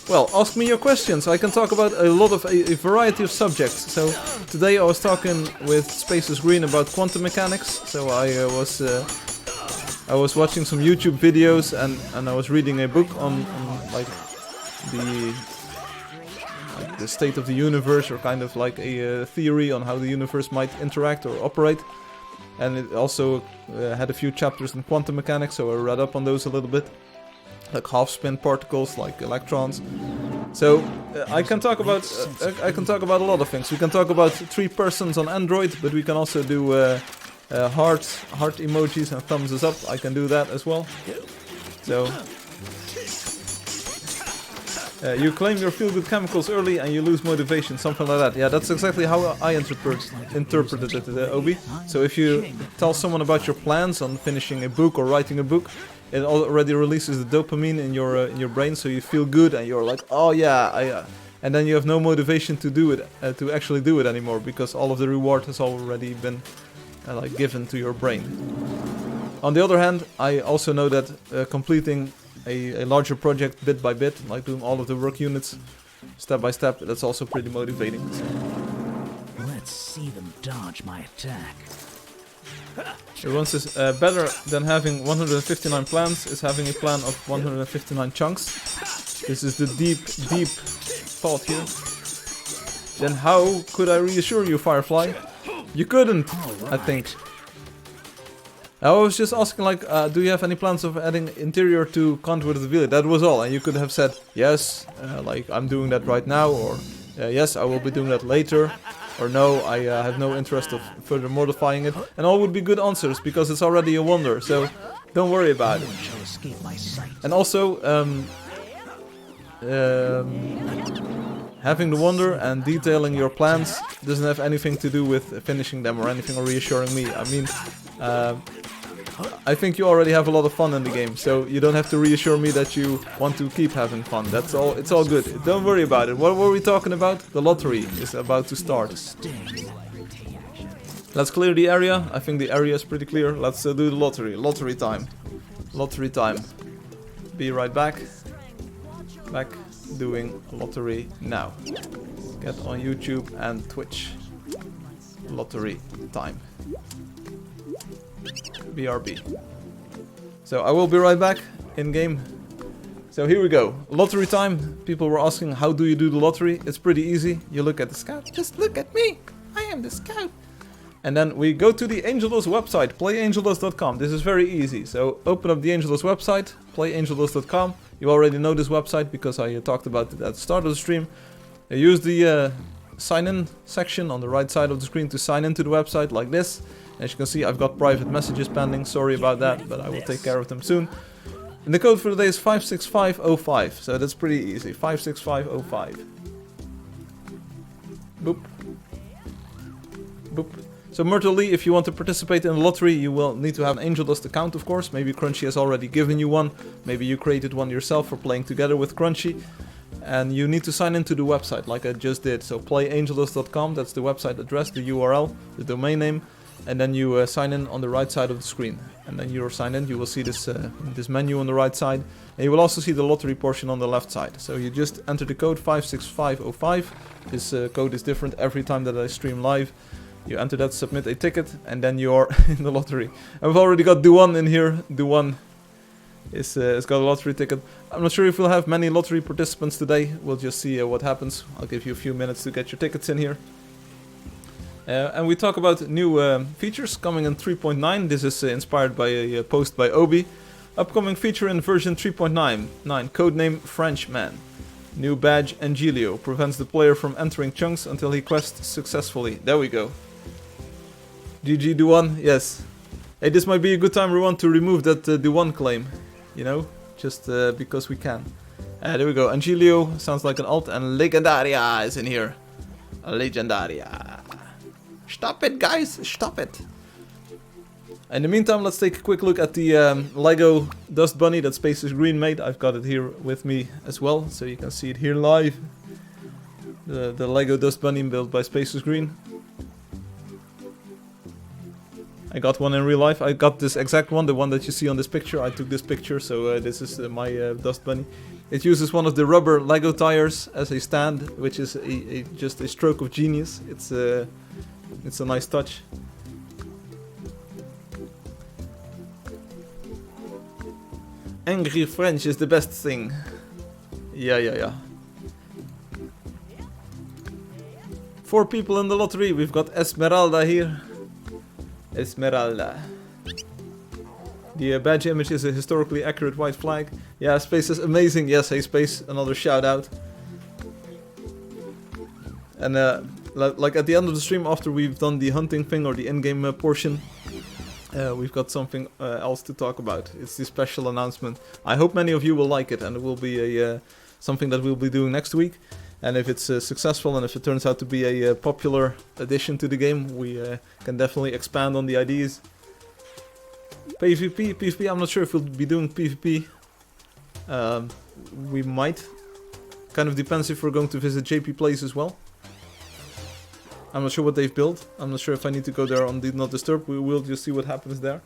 Well, ask me your questions. I can talk about a lot of a variety of subjects. So today I was talking with Spaces Green about quantum mechanics. So I was watching some YouTube videos and I was reading a book on like the state of the universe, or kind of like a theory on how the universe might interact or operate. And it also had a few chapters in quantum mechanics, so I read up on those a little bit. Like half-spin particles, like electrons. So I can talk about a lot of things. We can talk about 3 persons on Android, but we can also do heart emojis and thumbs up. I can do that as well. So you claim your feel-good chemicals early and you lose motivation, something like that. Yeah, that's exactly how I interpreted it, Obi. So if you tell someone about your plans on finishing a book or writing a book, it already releases the dopamine in your brain, so you feel good and you're like, oh yeah, and then you have no motivation to do it, to actually do it anymore, because all of the reward has already been like given to your brain. On the other hand, I also know that completing a larger project bit by bit, like doing all of the work units step by step, that's also pretty motivating. So. Let's see them dodge my attack. Everyone says better than having 159 plans is having a plan of 159 chunks. This is the deep thought here. Then how could I reassure you, Firefly? You couldn't, I think. I was just asking, like, do you have any plans of adding interior to Contour of the Village? That was all, and you could have said, yes, like, I'm doing that right now, or yes, I will be doing that later, or no, I have no interest of further modifying it, and all would be good answers, because it's already a wonder, so don't worry about it. Shall escape my sight. And also, having the wonder and detailing your plans doesn't have anything to do with finishing them or anything, or reassuring me. I mean, I think you already have a lot of fun in the game, so you don't have to reassure me that you want to keep having fun. That's all. It's all good. Don't worry about it. What were we talking about? The lottery is about to start. Let's clear the area. I think the area is pretty clear. Let's do the lottery. Lottery time. Lottery time. Be right back. Back doing lottery now. Get on YouTube and Twitch. Lottery time. BRB. So I will be right back in game. So here we go. Lottery time. People were asking, how do you do the lottery? It's pretty easy. You look at the scout. Just look at me. I am the scout. And then we go to the Angeldust website, playangeldust.com. This is very easy. So open up the Angeldust website, playangeldust.com. You already know this website because I talked about it at the start of the stream. Use the sign in section on the right side of the screen to sign into the website like this. As you can see, I've got private messages pending. Sorry about that, but I will take care of them soon. And the code for today is 56505. So that's pretty easy. 56505. Boop. Boop. So Myrtle Lee, if you want to participate in the lottery, you will need to have an Angeldust account, of course. Maybe Crunchy has already given you one. Maybe you created one yourself for playing together with Crunchy. And you need to sign into the website, like I just did. So playangeldust.com, that's the website address, the URL, the domain name. And then you sign in on the right side of the screen. And then you're signed in, you will see this this menu on the right side. And you will also see the lottery portion on the left side. So you just enter the code 56505. This code is different every time that I stream live. You enter that, submit a ticket, and then you're in the lottery. And we've already got Duan in here. Duan has got a lottery ticket. I'm not sure if we'll have many lottery participants today. We'll just see what happens. I'll give you a few minutes to get your tickets in here. And we talk about new features coming in 3.9. This is inspired by a post by Obi. Upcoming feature in version 3.9, codename Frenchman. New badge Angelio prevents the player from entering chunks until he quests successfully. There we go. GG Duan, yes. Hey, this might be a good time, everyone, to remove that Duan claim. You know, just because we can. There we go. Angelio sounds like an alt, and Legendaria is in here. Legendaria. Stop it, guys! Stop it! In the meantime, let's take a quick look at the Lego Dust Bunny that Spaces Green made. I've got it here with me as well, so you can see it here live. The Lego Dust Bunny built by Spaces Green. I got one in real life. I got this exact one, the one that you see on this picture. I took this picture, so this is my Dust Bunny. It uses one of the rubber Lego tires as a stand, which is just a stroke of genius. It's a nice touch. Angry French is the best thing. Yeah. 4 people in the lottery. We've got Esmeralda here. Esmeralda. The badge image is a historically accurate white flag. Yeah, Space is amazing. Yes, hey Space, another shout out. And like at the end of the stream, after we've done the hunting thing or the in-game portion, we've got something else to talk about. It's the special announcement. I hope many of you will like it, and it will be a something that we'll be doing next week. And if it's successful, and if it turns out to be a popular addition to the game, we can definitely expand on the ideas. PvP, I'm not sure if we'll be doing PvP. We might. Kind of depends if we're going to visit JP Place as well. I'm not sure what they've built. I'm not sure if I need to go there on Did Not Disturb. We will just see what happens there.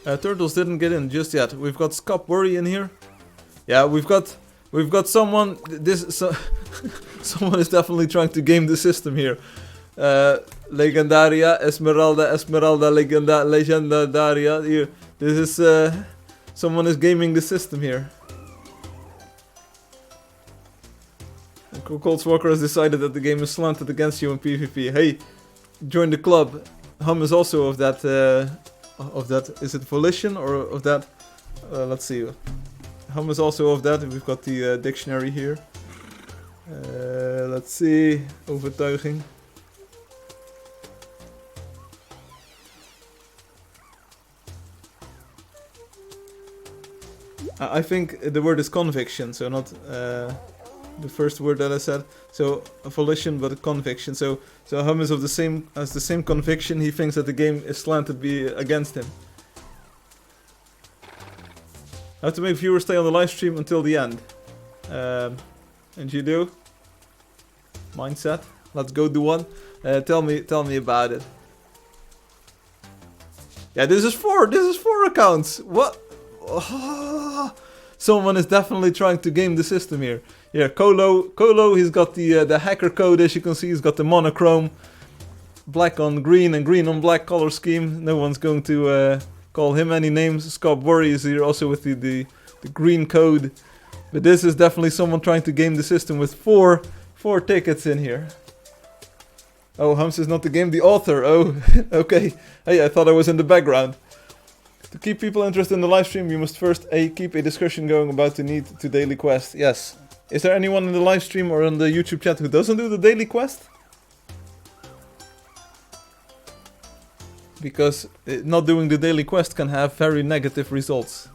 Turtles didn't get in just yet. We've got Scop Worry in here. Yeah, we've got someone. Someone is definitely trying to game the system here. Legendaria, Esmeralda, Legendaria. Here, this is someone is gaming the system here. Cold Walker has decided that the game is slanted against you in PvP. Hey, join the club. Hum is also of that. Is it volition or of that? Let's see. Hum is also of that. We've got the dictionary here. Let's see. Overtuiging. I think the word is conviction, so not the first word that I said. So volition, but a conviction. So Hum is of the same conviction. He thinks that the game is slanted be against him. How to make viewers stay on the live stream until the end. And you do? Mindset. Let's go do one. Tell me about it. Yeah, this is 4 accounts. What? Oh, someone is definitely trying to game the system here. Yeah, Colo, he's got the hacker code, as you can see. He's got the monochrome, black on green and green on black color scheme. No one's going to call him any names. Scott Worry is here also with the green code. But this is definitely someone trying to game the system with four tickets in here. Oh, Hums is not the game, the author. Oh, okay. Hey, I thought I was in the background. To keep people interested in the live stream, you must first keep a discussion going about the need to daily quest. Yes. Is there anyone in the live stream or on the YouTube chat who doesn't do the daily quest? Because not doing the daily quest can have very negative results.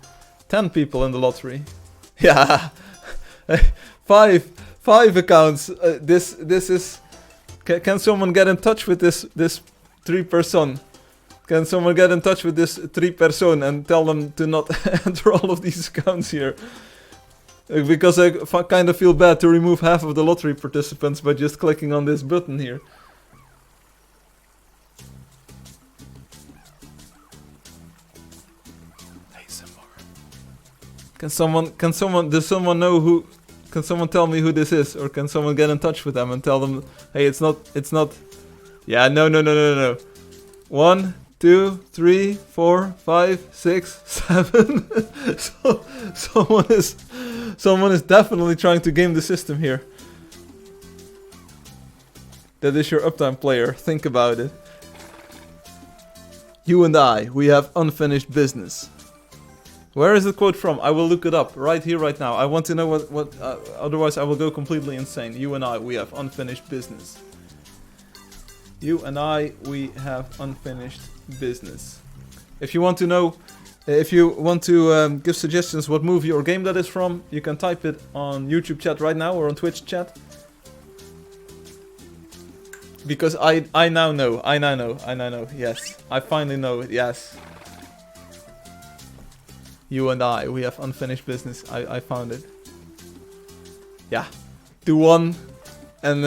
10 people in the lottery. Yeah. 5 accounts. This is... Can someone get in touch with this 3 person? Can someone get in touch with this 3 person and tell them to not enter all of these accounts here? Because I kind of feel bad to remove half of the lottery participants by just clicking on this button here. Can someone know who? Can someone tell me who this is, or can someone get in touch with them and tell them, hey, it's not. Yeah, no. 1, 2, 3, 4, 5, 6, 7. So, someone is definitely trying to game the system here. That is your uptime player. Think about it. You and I, we have unfinished business. Where is the quote from? I will look it up right here, right now. I want to know what otherwise I will go completely insane. You and I, we have unfinished business. You and I, we have unfinished business. If you want to know, if you want to give suggestions what movie or game that is from, you can type it on YouTube chat right now or on Twitch chat. Because I now know. Yes, I finally know it. Yes. You and I, we have unfinished business. I found it. Yeah. Do one. And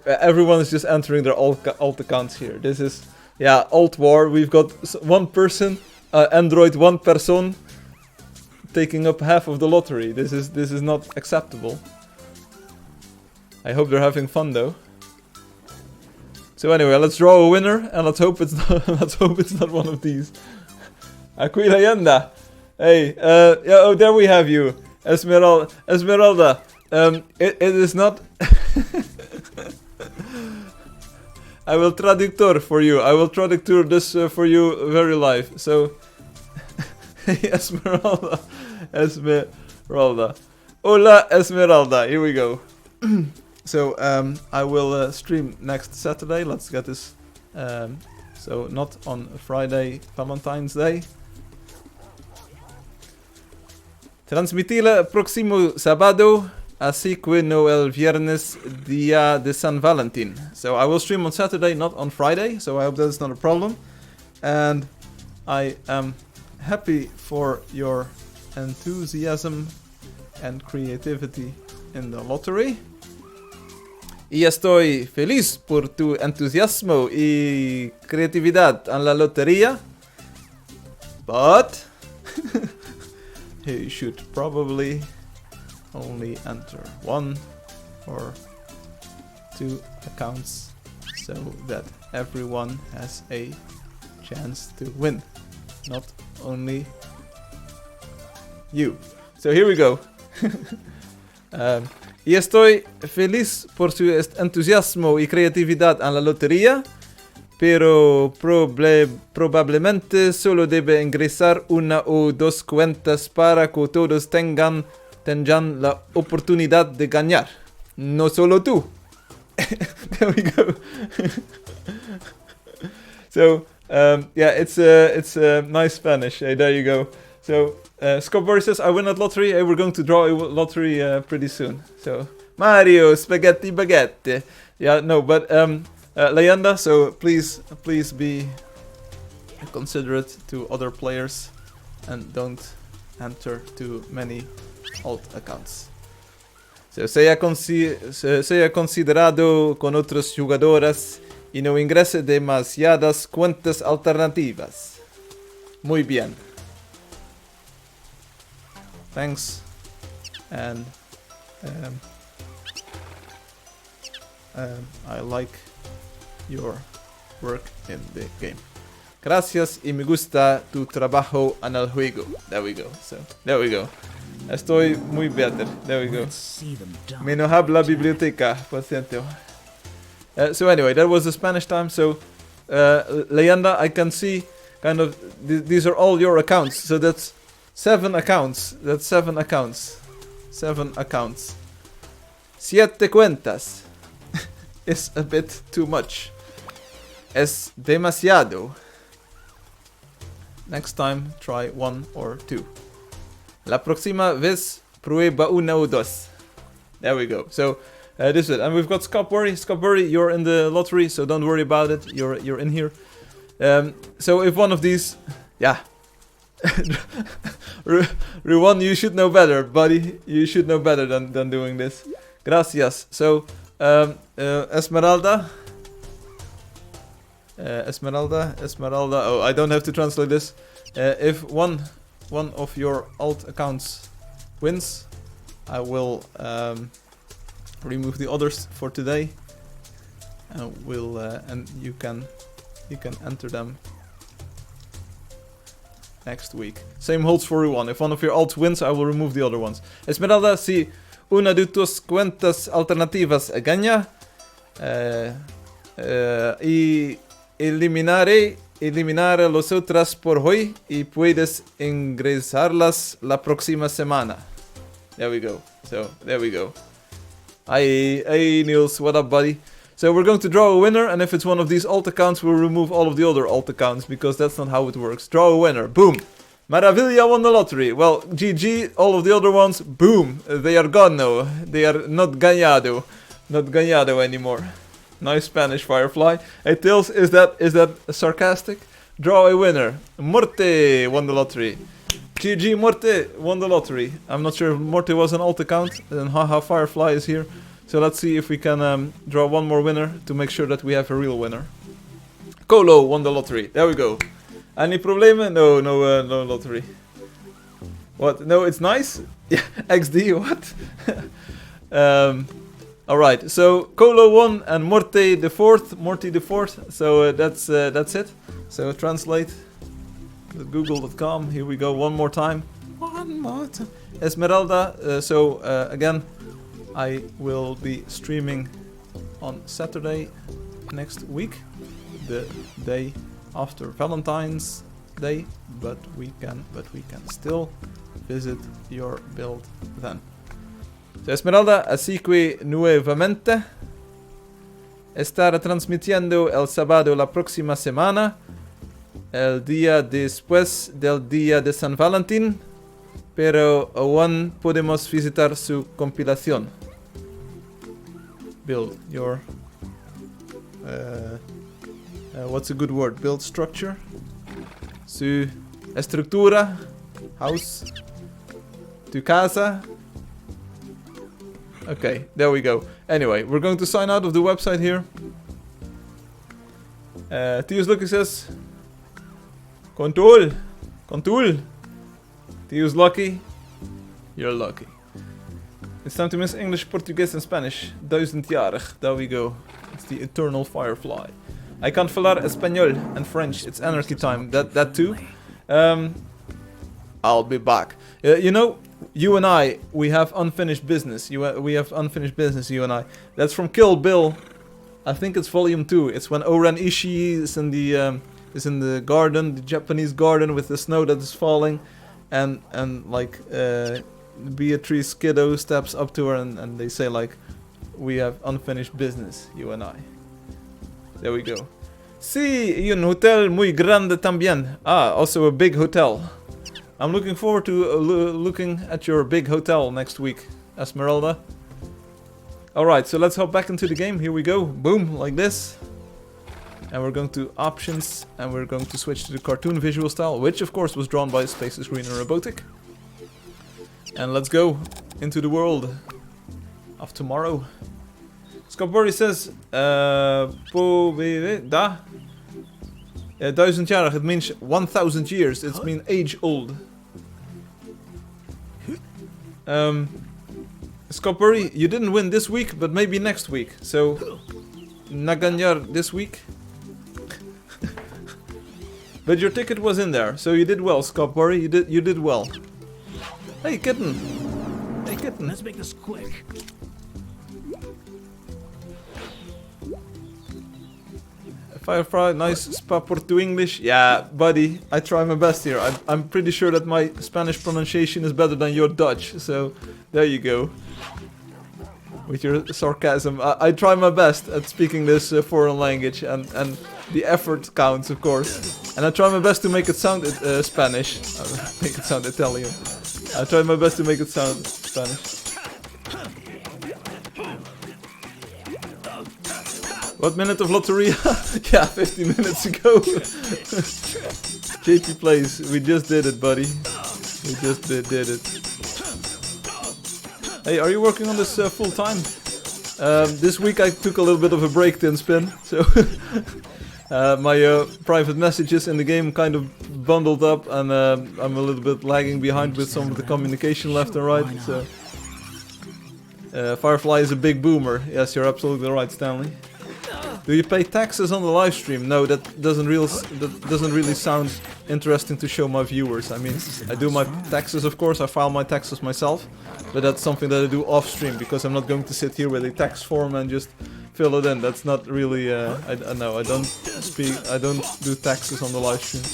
everyone is just entering their alt accounts here. This is, yeah, alt war. We've got one person, Android one person, taking up half of the lottery. This is not acceptable. I hope they're having fun though. So anyway, let's draw a winner and let's hope it's not one of these. Aquilayenda. Hey, yeah, oh, there we have you, Esmeralda. It is not. I will traductor for you. I will traductor this for you very live. So, Esmeralda. Hola, Esmeralda. Here we go. So, I will stream next Saturday. Let's get this. So, not on Friday, Valentine's Day. Transmitirla próximo sábado, así que no el viernes, día de San Valentín. So I will stream on Saturday, not on Friday, so I hope that's not a problem. And I am happy for your enthusiasm and creativity in the lottery. Y estoy feliz por tu entusiasmo y creatividad en la lotería. But... you should probably only enter 1 or 2 accounts so that everyone has a chance to win, not only you. So here we go. Y estoy feliz por su entusiasmo y creatividad en la lotería. pero probablemente solo debe ingresar una o dos cuentas para que todos tengan la oportunidad de ganar. No solo tú. There we go. So, yeah, it's nice Spanish. Hey, there you go. So, Scott Boris says, I win at lottery. Hey, we're going to draw a lottery pretty soon. So, Mario, spaghetti baguette. Yeah, no, but Leyenda, so please be considerate to other players and don't enter too many alt accounts. So, sea considerado con otros jugadores y no ingrese demasiadas cuentas alternativas. Muy bien. Thanks. And I like your work in the game. Gracias y me gusta tu trabajo en el juego. There we go. So, there we go. Estoy muy better. There we go. Me no habla biblioteca, por cierto. So anyway, that was the Spanish time. So, Leyenda, I can see kind of these are all your accounts. So that's 7 accounts. That's 7 accounts. 7 accounts. 7 cuentas. Is a bit too much. Es demasiado. Next time, try 1 or 2. La próxima vez, prueba 1 o 2. There we go. So, this is it. And we've got Scott Burry. Scott Burry, you're in the lottery, so don't worry about it. You're in here. So if one of these... Yeah. Ruwan, you should know better, buddy. You should know better than doing this. Gracias. So, Esmeralda. Esmeralda. Oh, I don't have to translate this. If one of your alt accounts wins, I will remove the others for today, and and you can enter them next week. Same holds for Ruwan. If one of your alts wins, I will remove the other ones. Esmeralda, si una de tus cuentas alternativas gana, y eliminaré las otras por hoy y puedes ingresarlas la próxima semana. There we go. So, there we go. Hey Niels, what up, buddy? So we're going to draw a winner, and if it's one of these alt accounts, we'll remove all of the other alt accounts, because that's not how it works. Draw a winner. Boom. Maravilla won the lottery. Well, GG, all of the other ones, boom. They are gone now. They are not ganado. Not ganado anymore. Nice Spanish, Firefly. Hey Tails, is that sarcastic? Draw a winner. Morte won the lottery. GG, Morte won the lottery. I'm not sure if Morte was an alt account, and haha, Firefly is here. So let's see if we can draw one more winner to make sure that we have a real winner. Colo won the lottery. There we go. Any problemen? No lottery. What? No, it's nice? Yeah, XD, what? Alright, so Colo won and Morty the fourth. So that's it. So translate google.com. Here we go one more time. Esmeralda. Again, I will be streaming on Saturday next week, the day after Valentine's Day, but we can still visit your build then. So Esmeralda, así que nuevamente estará transmitiendo el sábado la próxima semana, el día después del día de San Valentín, pero aún podemos visitar su compilación. Build your what's a good word? Build structure. Su estructura, house, tu casa. Okay, there we go. Anyway, we're going to sign out of the website here. Tius Lucky says, Control. Tius Lucky, you're lucky. It's time to miss English, Portuguese and Spanish. 1000-jarig. There we go. It's the eternal Firefly. I can't falar Espanol and French. It's anarchy time. That too. I'll be back. You know, you and I, we have unfinished business. We have unfinished business, you and I. That's from Kill Bill. I think it's volume 2. It's when Oren Ishii is in the garden, the Japanese garden with the snow that is falling, and like Beatrice Kiddo steps up to her and they say like, we have unfinished business, you and I. There we go. Sí, y un hotel muy grande también. Ah, also a big hotel. I'm looking forward to looking at your big hotel next week, Esmeralda. Alright, so let's hop back into the game. Here we go. Boom, like this. And we're going to options, and we're going to switch to the cartoon visual style, which of course was drawn by Space is Green and Robotic. And let's go into the world of tomorrow. Scott says, da. 1000-jarig, it means 1000 years. It means age old. Scott Burry, you didn't win this week, but maybe next week. So, Naganyar this week. But your ticket was in there, so you did well, Scott Burry. You did well. Hey, kitten. Hey, kitten. Let's make this quick. Firefly, nice spa portu English. Yeah, buddy, I try my best here. I'm pretty sure that my Spanish pronunciation is better than your Dutch, so there you go. With your sarcasm, I try my best at speaking this foreign language, and the effort counts, of course. And I try my best to make it sound Spanish. Make it sound Italian. I try my best to make it sound Spanish. What minute of Lotteria? Yeah, 15 minutes ago. JP plays. We just did it, buddy. We just did it. Hey, are you working on this full time? This week I took a little bit of a break, Tin Spin. So my private messages in the game kind of bundled up, and I'm a little bit lagging behind with some of the communication left and right. So Firefly is a big boomer. Yes, you're absolutely right, Stanley. Do you pay taxes on the live stream? No, that doesn't really sound interesting to show my viewers. I mean, I do my taxes, of course. I file my taxes myself, but that's something that I do off stream because I'm not going to sit here with a tax form and just fill it in. That's not really. I don't do taxes on the live stream.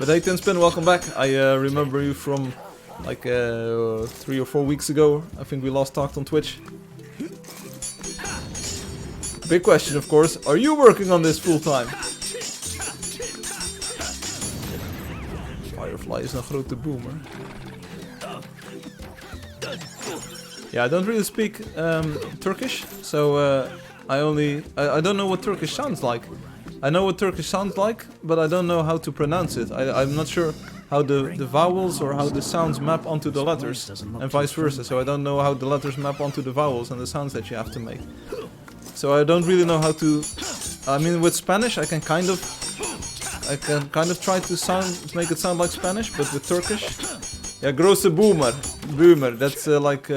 But hey, Tinspin, welcome back. I remember you from like 3 or 4 weeks ago. I think we last talked on Twitch. Big question, of course. Are you working on this full time? Firefly is een grote boomer. Yeah, I don't really speak Turkish, so I don't know what Turkish sounds like. I know what Turkish sounds like, but I don't know how to pronounce it. I'm not sure how the vowels or how the sounds map onto the letters, and vice versa. So I don't know how the letters map onto the vowels and the sounds that you have to make. So I don't really know how to. I mean, with Spanish, I can kind of try to make it sound like Spanish, but with Turkish, ja, große boomer. That's like.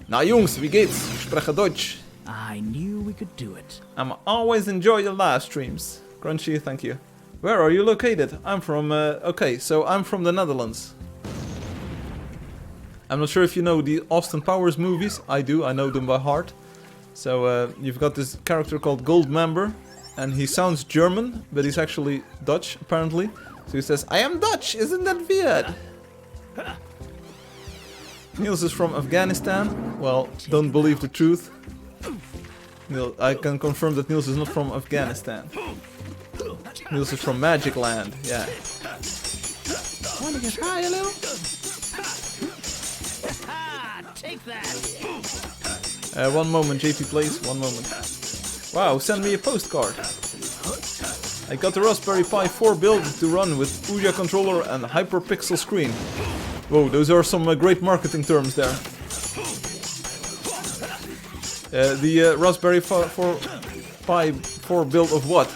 Na Jungs, wie geht's? Ich spreche Deutsch. I knew we could do it. I'm always enjoy your live streams. Crunchy, thank you. Where are you located? I'm from, okay, so I'm from the Netherlands. I'm not sure if you know the Austin Powers movies. I do, I know them by heart. So you've got this character called Goldmember, and he sounds German, but he's actually Dutch, apparently. So he says, I am Dutch, isn't that weird? Niels is from Afghanistan. Well, don't believe the truth. I can confirm that Niels is not from Afghanistan. Niels is from Magic Land, yeah. Wanna get high a little? Take that. One moment, JP plays, one moment. Wow, send me a postcard. I got the Raspberry Pi 4 build to run with Ouya controller and hyperpixel screen. Whoa, those are some great marketing terms there. The Raspberry Pi 4 build of what?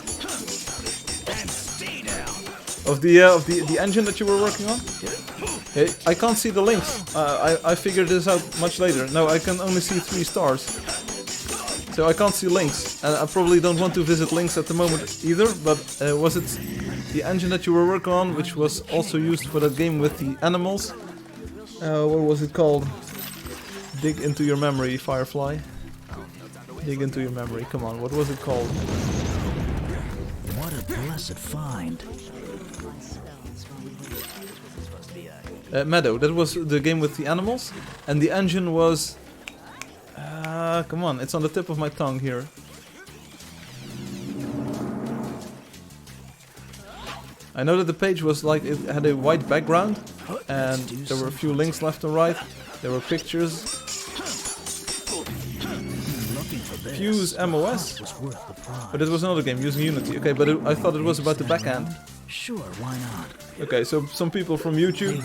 Of the engine that you were working on? Hey, I can't see the links. I figured this out much later. No, I can only see 3 stars. So I can't see links. And I probably don't want to visit links at the moment either. But was it the engine that you were working on, which was also used for that game with the animals? What was it called? Dig into your memory, Firefly. Dig into your memory. Come on, what was it called? What a blessed find. Meadow. That was the game with the animals. And the engine was... come on, it's on the tip of my tongue here. I know that the page was like, it had a white background. And there were a few links left and right. There were pictures. Fuse MOS? But it was another game using Unity. Okay, but I thought it was about the backend. Sure, why not? Okay, so some people from YouTube.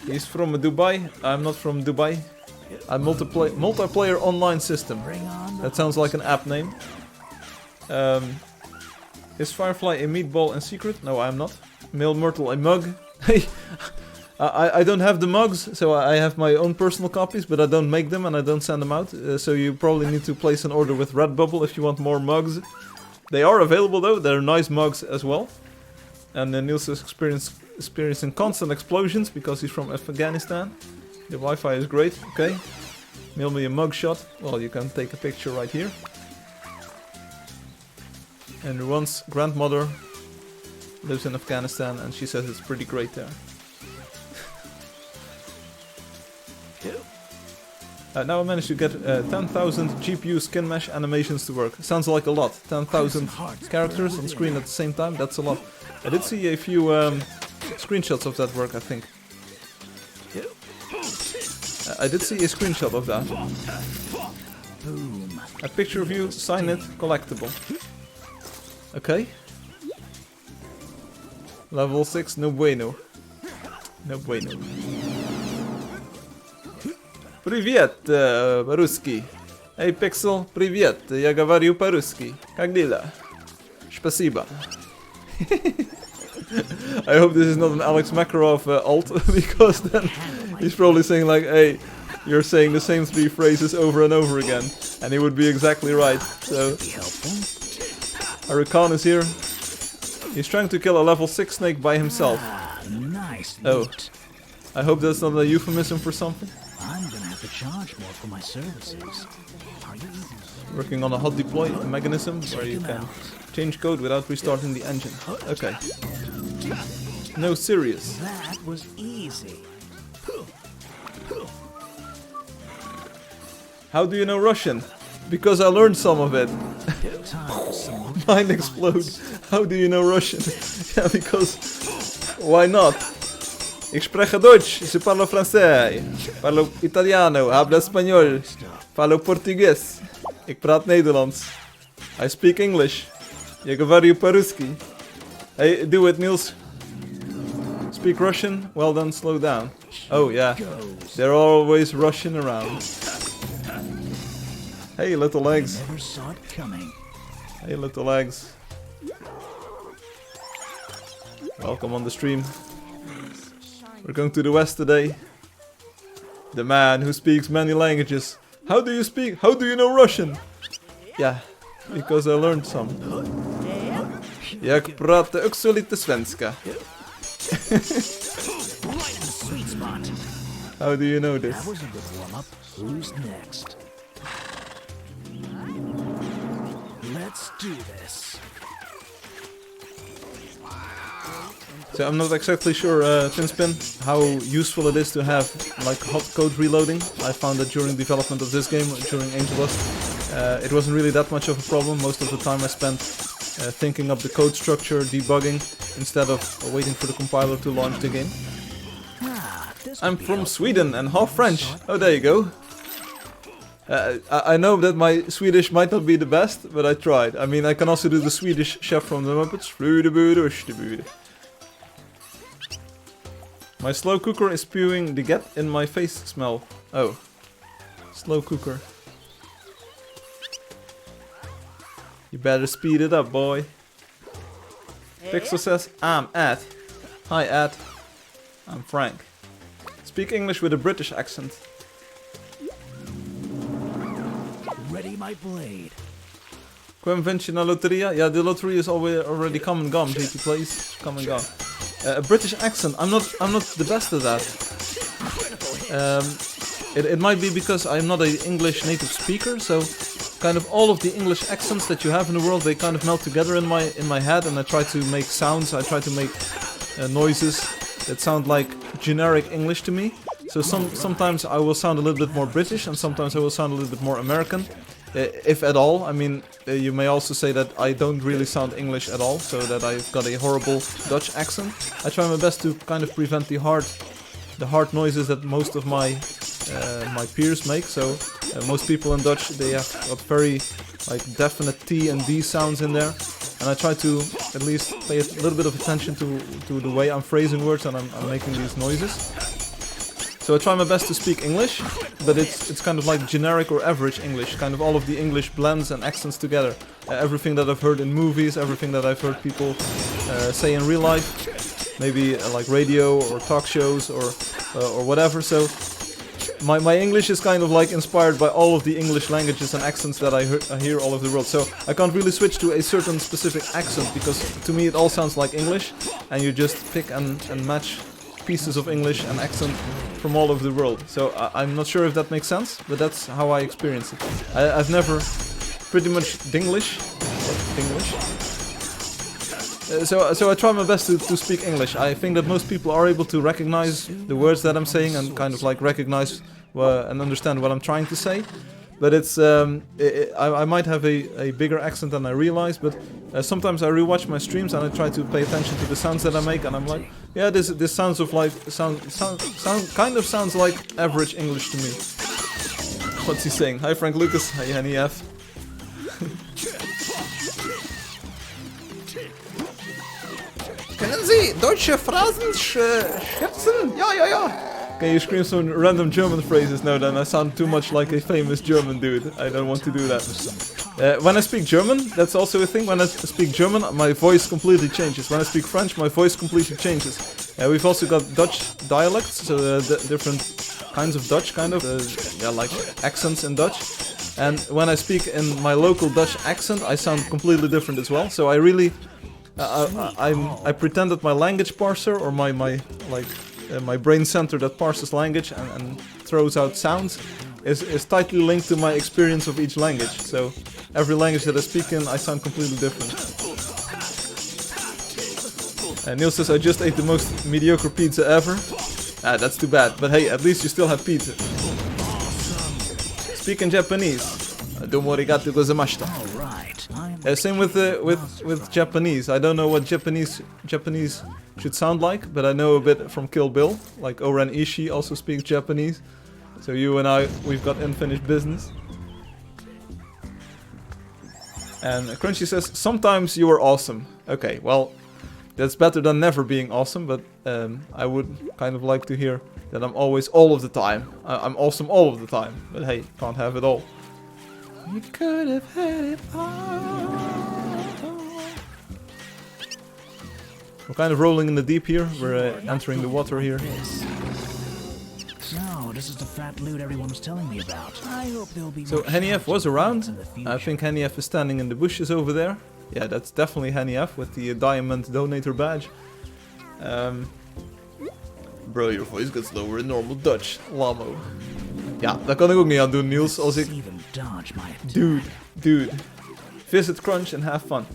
He's from Dubai. I'm not from Dubai. A multiplayer online system. That sounds like an app name. Is Firefly a meatball in secret? No, I'm not. Male Myrtle a mug. Hey, I don't have the mugs, so I have my own personal copies, but I don't make them and I don't send them out. So you probably need to place an order with Redbubble if you want more mugs. They are available though, they're nice mugs as well. And Niels is experiencing constant explosions because he's from Afghanistan. The Wi-Fi is great, okay. Mail me a mugshot. Well, you can take a picture right here. And Ruan's grandmother lives in Afghanistan and she says it's pretty great there. Now I managed to get 10,000 GPU skin mesh animations to work. Sounds like a lot. 10,000 characters on screen at the same time, that's a lot. I did see a few screenshots of that work, I think. I did see a screenshot of that. Boom. A picture of you, sign it, collectible. Okay. Level 6, no bueno. No bueno. Привет, по-русски. Hey Pixel, привет, я говорю по-русски. Как дела? Спасибо. I hope this is not an Alex Makarov alt, because then he's probably saying like, hey, you're saying the same 3 phrases over and over again. And he would be exactly right, so... Huracan is here. He's trying to kill a level 6 snake by himself. Nice. Oh. I hope that's not a euphemism for something. I'm gonna have to charge more for my services. Are you Working on a hot deploy mechanism where you can change code without restarting the engine. Okay. No, serious. That was easy. How do you know Russian? Because I learned some of it. Mind explode. How do you know Russian? Yeah, because why not? Ik spreche Deutsch, je parlo francês, parlo italiano, hablo español, parlo português, ik praat Nederlands. I speak English. Я говорю по-русски. Hey, do it, Niels. Speak Russian? Well then, slow down. Oh yeah, they're always Russian around. Hey, little legs. Never saw it coming. Hey, little legs. Welcome on the stream. We're going to the West today. The man who speaks many languages. How do you speak? How do you know Russian? Yeah, because I learned some. Jak praat ook zo lite svenska. How do you know this? That was a good warm-up. Who's next? Let's do this. So I'm not exactly sure, Tinspin, how useful it is to have like hot code reloading. I found that during development of this game, during Angeldust, it wasn't really that much of a problem. Most of the time I spent thinking up the code structure, debugging, instead of waiting for the compiler to launch the game. I'm from Sweden and half French. Oh, there you go. I know that my Swedish might not be the best, but I tried. I mean, I can also do the Swedish chef from the Muppets. My slow cooker is spewing the get in my face smell. Oh. Slow cooker. You better speed it up, boy. Pixel says, I'm Ed. Hi, Ed. I'm Frank. Speak English with a British accent. Ready my blade. Quem vent je naar loteria? Yeah, the lottery is already come and gone. JT plays, come and gone. A British accent. I'm not the best at that. it might be because I'm not an English native speaker, so kind of all of the English accents that you have in the world, they kind of melt together in my head, and I try to make sounds, I try to make noises that sound like generic English to me. So sometimes I will sound a little bit more British, and sometimes I will sound a little bit more American, if at all. I mean, you may also say that I don't really sound English at all, so that I've got a horrible Dutch accent. I try my best to kind of prevent the hard noises that most of my peers make. So most people in Dutch, they have got very like definite T and D sounds in there, and I try to at least pay a little bit of attention to the way I'm phrasing words and I'm making these noises. So I try my best to speak English, but it's kind of like generic or average English, kind of all of the English blends and accents together. Everything that I've heard in movies, everything that I've heard people say in real life, maybe like radio or talk shows or whatever. So my English is kind of like inspired by all of the English languages and accents that I hear all over the world. So I can't really switch to a certain specific accent, because to me it all sounds like English, and you just pick and match pieces of English and accent from all over the world. So I'm not sure if that makes sense, but that's how I experience it. I've never pretty much Dinglish. So I try my best to speak English. I think that most people are able to recognize the words that I'm saying and kind of like recognize and understand what I'm trying to say. But it's I might have a bigger accent than I realize, but sometimes I rewatch my streams and I try to pay attention to the sounds that I make, and I'm like, yeah, this sounds sounds like average English to me. What's he saying? Hi Frank Lucas, hi Henny F. Können Sie deutsche Phrasen schätzen? Ja. Can you scream some random German phrases? No, then I sound too much like a famous German dude. I don't want to do that. When I speak German, that's also a thing. When I speak German, my voice completely changes. When I speak French, my voice completely changes. We've also got Dutch dialects, so different kinds of Dutch, kind of, like accents in Dutch. And when I speak in my local Dutch accent, I sound completely different as well. So I really, I pretend that my language parser or my brain center that parses language and throws out sounds is tightly linked to my experience of each language. So every language that I speak in, I sound completely different. Neil says, I just ate the most mediocre pizza ever. That's too bad, but hey, at least you still have pizza. Speak in Japanese. Domo arigato gozaimasu. Same with Japanese. I don't know what Japanese should sound like, but I know a bit from Kill Bill. Like Oren Ishii also speaks Japanese. So you and I, we've got unfinished business. And Crunchy says, sometimes you are awesome. Okay, well, that's better than never being awesome, but I would kind of like to hear that I'm always all of the time. I'm awesome all of the time, but hey, can't have it all. We could have had it all. We're kind of rolling in the deep here. We're entering the water here. So, this is the fat loot everyone was telling me about. I hope there'll be. So Henny F was around. I think Henny F is standing in the bushes over there. Yeah, that's definitely Henny F with the diamond donator badge. Bro, your voice gets lower in normal Dutch. Lamo. Ja, daar kan ik ook niet aan doen, Niels, als ik... Dude. Visit Crunch and have fun.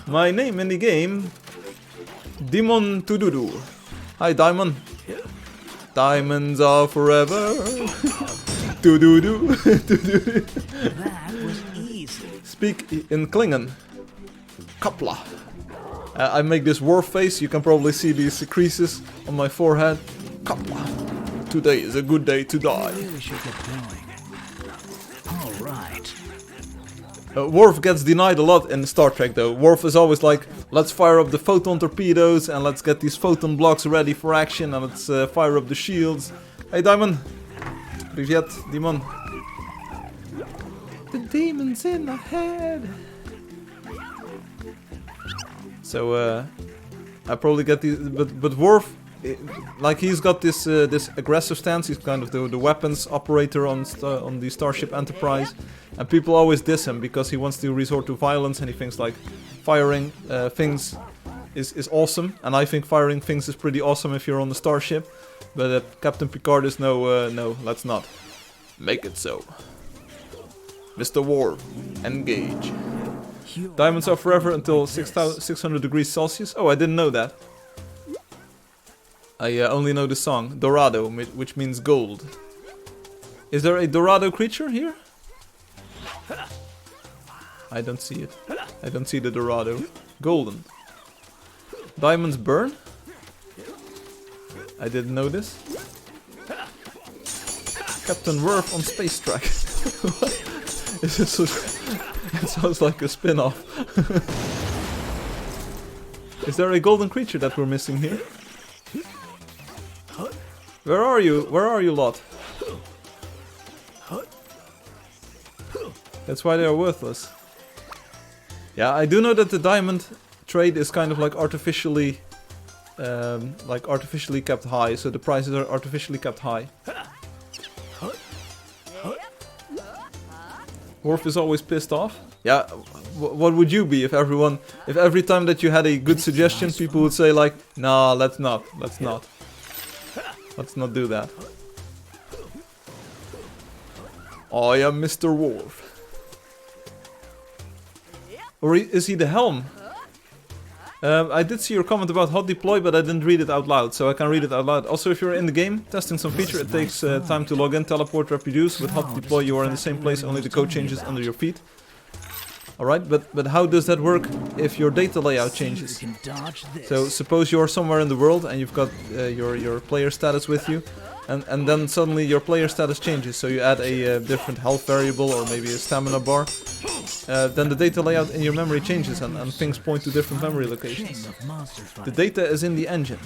My name in the game... Demon Tududu. Hi, Diamond. Diamonds are forever. Tududu. That was easy. Speak in Klingon. Kapla. I make this war face. You can probably see these creases on my forehead. Kapla. Today is a good day to die. Really should get going. All right. Worf gets denied a lot in Star Trek though. Worf is always like, let's fire up the photon torpedoes and let's get these photon blocks ready for action and let's fire up the shields. Hey Diamond. Привет, Demon. The demon's in my head. So I probably get these, but Worf, like he's got this this aggressive stance. He's kind of the weapons operator on the Starship Enterprise, and people always diss him because he wants to resort to violence and he thinks like firing things is awesome, and I think firing things is pretty awesome if you're on the starship. But Captain Picard is no, let's not. Make it so. Mr. War, engage. Diamonds are forever until 600 degrees Celsius. Oh, I didn't know that. I only know the song, Dorado, which means gold. Is there a Dorado creature here? I don't see it. I don't see the Dorado. Golden. Diamonds burn? I didn't know this. Captain Worf on Space Track. It sounds like a spin-off. Is there a golden creature that we're missing here? Where are you? Where are you, lot? That's why they are worthless. Yeah, I do know that the diamond trade is kind of like artificially kept high, so the prices are artificially kept high. Worf is always pissed off. Yeah, what would you be if every time that you had a good suggestion, people would say like, nah, let's not do that. I am Mr. Worf. Or is he the helm? I did see your comment about hot deploy, but I didn't read it out loud, so I can read it out loud. Also, if you're in the game, testing some feature, it takes time to log in, teleport, reproduce. With hot deploy, you are in the same place, only the code changes under your feet. Alright, but how does that work if your data layout changes? So, suppose you're somewhere in the world and you've got your player status with you, and then suddenly your player status changes, so you add a different health variable or maybe a stamina bar. Then the data layout in your memory changes and things point to different memory locations. The data is in the engine.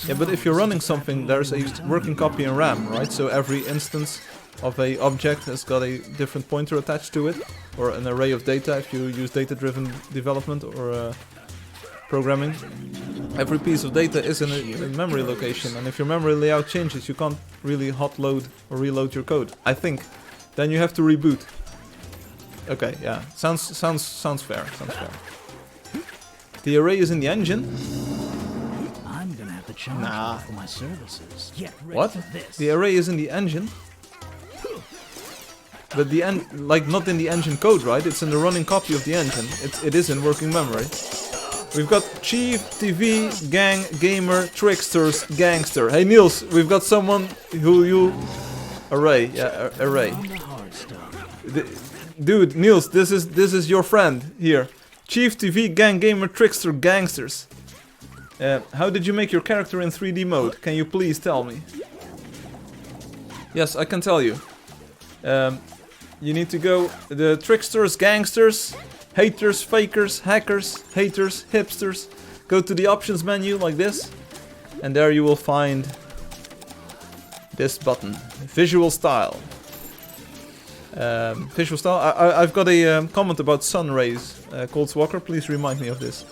Yeah, but if you're running something, there's a working copy in RAM, right? So every instance of a object has got a different pointer attached to it, or an array of data if you use data-driven development or programming. Every piece of data is in a memory location, and if your memory layout changes, you can't really hot load or reload your code, I think. Then you have to reboot. Okay, yeah, sounds fair. Sounds fair. The array is in the engine. I'm gonna have to charge for my services. What? The array is in the engine. But the not in the engine code, right? It's in the running copy of the engine. It is in working memory. We've got Chief, TV, Gang, Gamer, Tricksters, Gangster. Hey Niels, we've got someone who you... Array, yeah, array. Dude, Niels, this is your friend here. Chief, TV, Gang, Gamer, Trickster, Gangsters. How did you make your character in 3D mode? Can you please tell me? Yes, I can tell you. You need to go the Tricksters, Gangsters, Haters, Fakers, Hackers, Haters, Hipsters. Go to the options menu like this, and there you will find this button, Visual Style. Visual Style. I've got a comment about sun rays. Cold Walker, please remind me of this.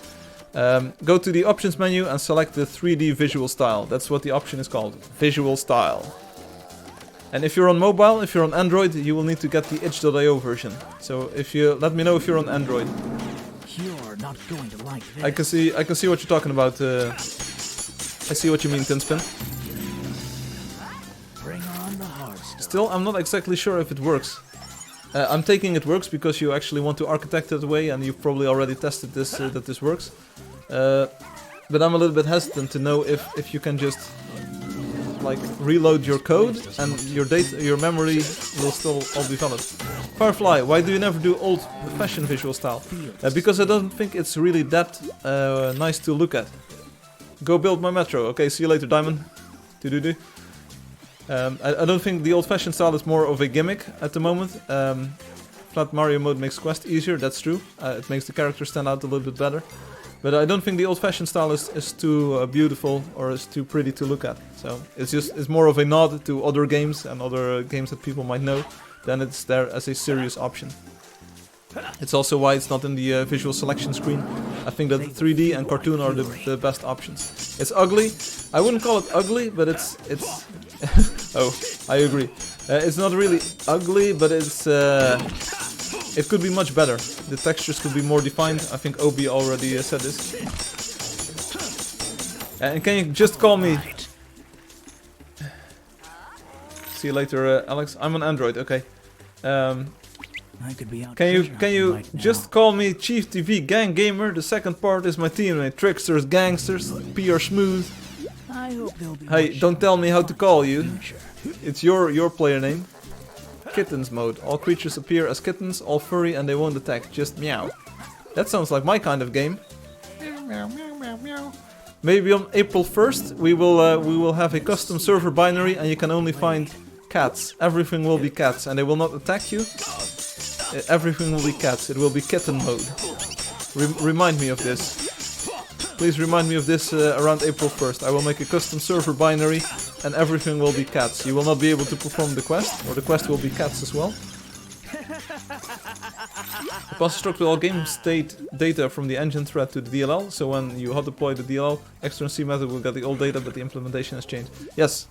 Go to the options menu and select the 3D Visual Style. That's what the option is called, Visual Style. And if you're on mobile, if you're on Android, you will need to get the itch.io version. So if you let me know if you're on Android. You're not going to like this. I can see what you're talking about. I see what you mean, Tinspin. Bring on the hard stuff. Still, I'm not exactly sure if it works. I'm taking it works because you actually want to architect it away, and you've probably already tested this that this works. But I'm a little bit hesitant to know if you can just like reload your code and your memory will still all be valid. Firefly, why do you never do old-fashioned Visual Style? Because I don't think it's really that nice to look at. Go build my metro. Okay, see you later, Diamond. Do. I don't think the old-fashioned style is more of a gimmick at the moment. Flat Mario mode makes quest easier, that's true. It makes the character stand out a little bit better. But I don't think the old-fashioned style is too beautiful or is too pretty to look at. So it's more of a nod to other games and other games that people might know than it's there as a serious option. It's also why it's not in the visual selection screen. I think that 3D and cartoon are the best options. It's ugly. I wouldn't call it ugly, but it's oh, I agree. It's not really ugly, but it's it could be much better. The textures could be more defined. I think Obi already said this. And can you just call me See you later, Alex. I'm on Android. Okay. I could be out Can treasure you hunting right now. just call me Chief TV Gang Gamer? The second part is my teammate. Tricksters, Gangsters, PR Smooth. I hope they'll be Hey, more don't tell me how to call you. future. It's your player name. Kittens mode. All creatures appear as kittens, all furry, and they won't attack. Just meow. That sounds like my kind of game. Maybe on April 1st we will have a custom server binary, and you can only find cats. Everything will be cats, and they will not attack you. Everything will be cats. It will be kitten mode. Remind me of this. Please remind me of this around April 1st. I will make a custom server binary, and everything will be cats. You will not be able to perform the quest, or the quest will be cats as well. The pass struct will all game state data from the engine thread to the DLL, so when you hot deploy the DLL, external C method will get the old data, but the implementation has changed. Yes.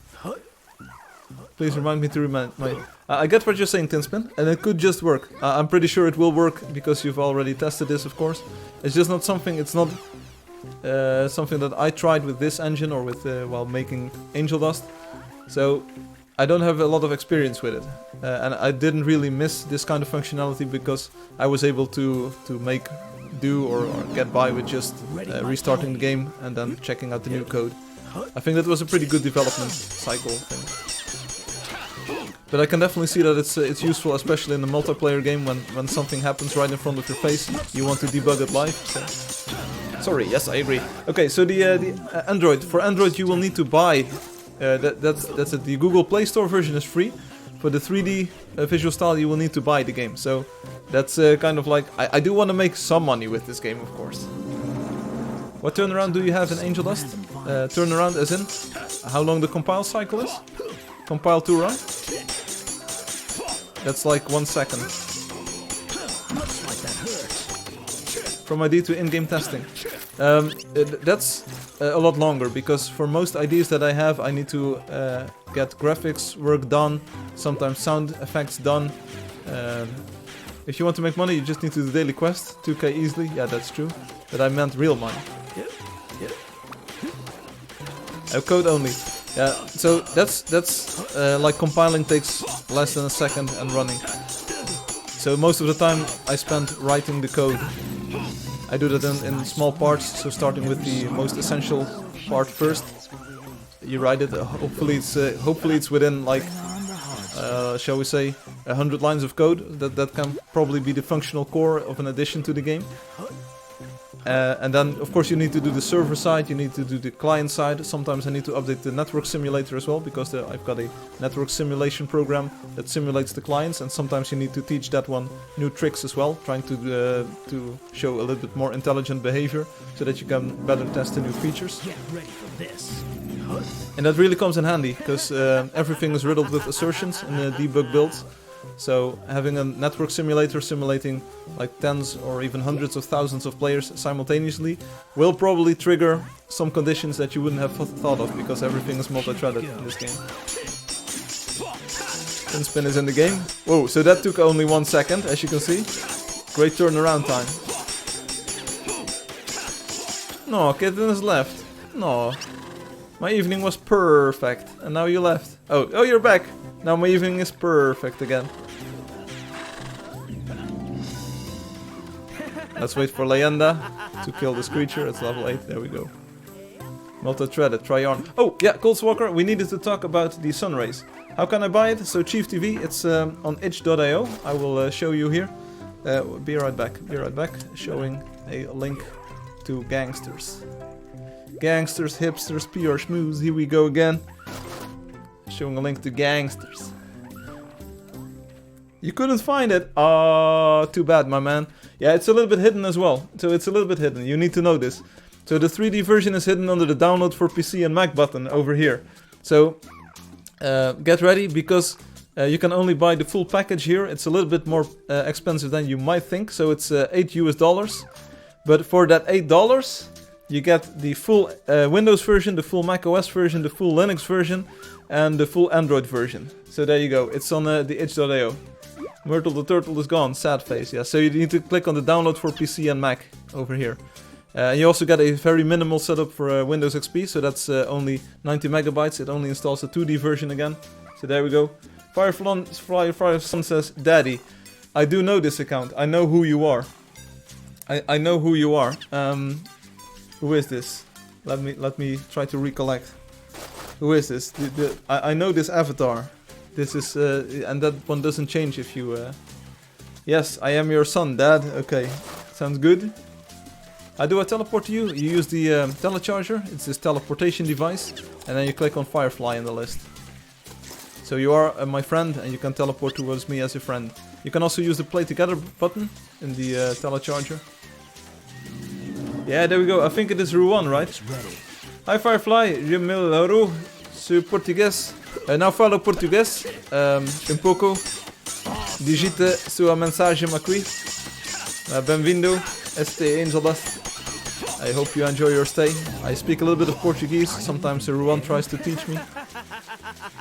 Please remind me to remind my... I get what you're saying, Tinspin, and it could just work. I'm pretty sure it will work, because you've already tested this, of course. It's just not something, it's not something that I tried with this engine, or with, while making Angeldust. So, I don't have a lot of experience with it. And I didn't really miss this kind of functionality, because I was able to make do or get by with just restarting the game and then checking out the new code. I think that was a pretty good development cycle thing. But I can definitely see that it's useful, especially in a multiplayer game, when something happens right in front of your face, you want to debug it live. So. Sorry, yes, I agree. Okay, so the Android. For Android, you will need to buy. That's it. The Google Play Store version is free. For the 3D visual style, you will need to buy the game. So that's kind of like I do want to make some money with this game, of course. What turnaround do you have in Angeldust? Turnaround as in how long the compile cycle is? Compile to run? That's like 1 second. From ID to in-game testing. That's a lot longer, because for most IDs that I have, I need to get graphics work done, sometimes sound effects done. If you want to make money, you just need to do the daily quest, 2k easily. Yeah, that's true. But I meant real money. Code only. Yeah, so that's like compiling takes less than a second and running. So most of the time I spend writing the code. I do that in small parts, so starting with the most essential part first. You write it, hopefully it's within like, shall we say, 100 lines of code. That can probably be the functional core of an addition to the game. And then, of course, you need to do the server side, you need to do the client side. Sometimes I need to update the network simulator as well, because I've got a network simulation program that simulates the clients, and sometimes you need to teach that one new tricks as well, trying to show a little bit more intelligent behavior, so that you can better test the new features. Get ready for this. And that really comes in handy, because everything is riddled with assertions in the debug builds. So having a network simulator simulating like tens or even hundreds of thousands of players simultaneously will probably trigger some conditions that you wouldn't have thought of, because everything is multi-threaded in this game. Spin is in the game. Whoa, so that took only 1 second, as you can see. Great turnaround time. No, kitten has left. No. My evening was perfect, and now you left. Oh, you're back. Now my evening is perfect again. Let's wait for Leyenda to kill this creature. It's level 8. There we go. Multi-threaded, try on. Oh, yeah, Coldswalker, we needed to talk about the sun rays. How can I buy it? So Chief TV, it's on itch.io. I will show you here. Be right back. Showing a link to Gangsters. Gangsters, hipsters, PR schmooze. Here we go again. Showing a link to Gangsters. You couldn't find it? Oh, too bad, my man. Yeah, it's a little bit hidden as well. So it's a little bit hidden. You need to know this. So the 3D version is hidden under the download for PC and Mac button over here. So get ready, because you can only buy the full package here. It's a little bit more expensive than you might think. So it's $8 US. But for that $8, you get the full Windows version, the full Mac OS version, the full Linux version, and the full Android version. So there you go. It's on the itch.io. Myrtle the turtle is gone. Sad face. Yeah. So you need to click on the download for PC and Mac over here. You also get a very minimal setup for Windows XP. So that's only 90 megabytes. It only installs the 2D version again. So there we go. Firefly Sun says, Daddy, I do know this account. I know who you are. I know who you are. Who is this? Let me try to recollect. Who is this? I know this avatar. This is and that one doesn't change if you. Yes, I am your son, Dad. Okay, sounds good. Do I teleport to you? You use the telecharger. It's this teleportation device, and then you click on Firefly in the list. So you are my friend, and you can teleport towards me as a friend. You can also use the play together button in the telecharger. Yeah, there we go. I think it is Ruan, right? Hi Firefly, eu me lembro su português. Não falo português, pouco. Digita sua mensagem aqui. Bem-vindo, este Angeldust. I hope you enjoy your stay. I speak a little bit of Portuguese. Sometimes Ruan tries to teach me.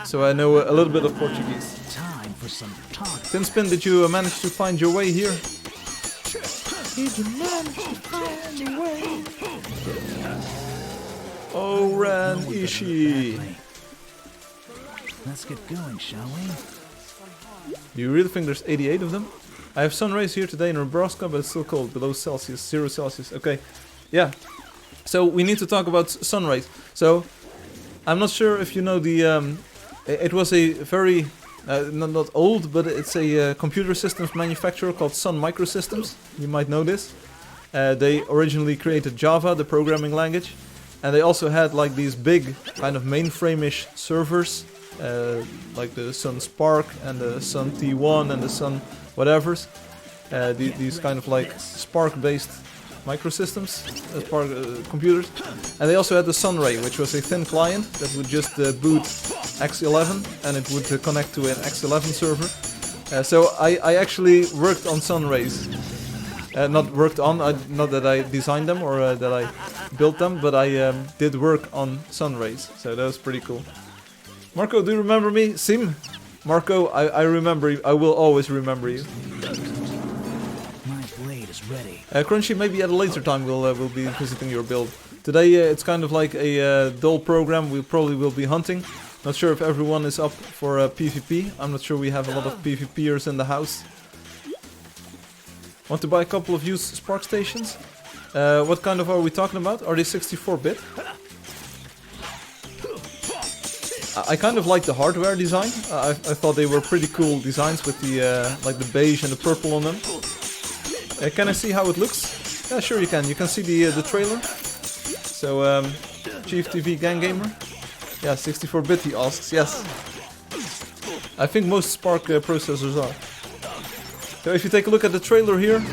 So I know a little bit of Portuguese. Time for some talk. Tinspin, did you manage to find your way here? Did you manage to find your way? Oh, Ran Ishii. Let's get going, shall we? Do you really think there's 88 of them? I have sun rays here today in Nebraska, but it's still cold, below Celsius, 0 Celsius. Okay, yeah. So we need to talk about sun rays. So I'm not sure if you know the. It was a very not old, but it's a computer systems manufacturer called Sun Microsystems. You might know this. They originally created Java, the programming language, and they also had like these big kind of mainframe-ish servers, like the Sun Spark and the Sun T1 and the Sun whatevers. These kind of like Spark-based microsystems, Spark computers. And they also had the Sunray, which was a thin client that would just boot X11 and it would connect to an X11 server. So I actually worked on Sunrays. Not worked on, not that I designed them or that I built them, but I did work on Sunrays. So that was pretty cool. Marco, do you remember me? Sim? Marco, I remember you. I will always remember you. My blade is ready. Crunchy, maybe at a later time we'll be visiting your build. Today it's kind of like a dull program. We probably will be hunting. Not sure if everyone is up for PvP. I'm not sure we have a lot of PvPers in the house. Want to buy a couple of used Spark stations? What kind of are we talking about? Are they 64-bit? I kind of like the hardware design. I thought they were pretty cool designs with the like the beige and the purple on them. Can I see how it looks? Yeah, sure you can. You can see the trailer. So, Chief TV Gang Gamer. Yeah, 64-bit he asks. Yes. I think most Spark processors are. So if you take a look at the trailer here,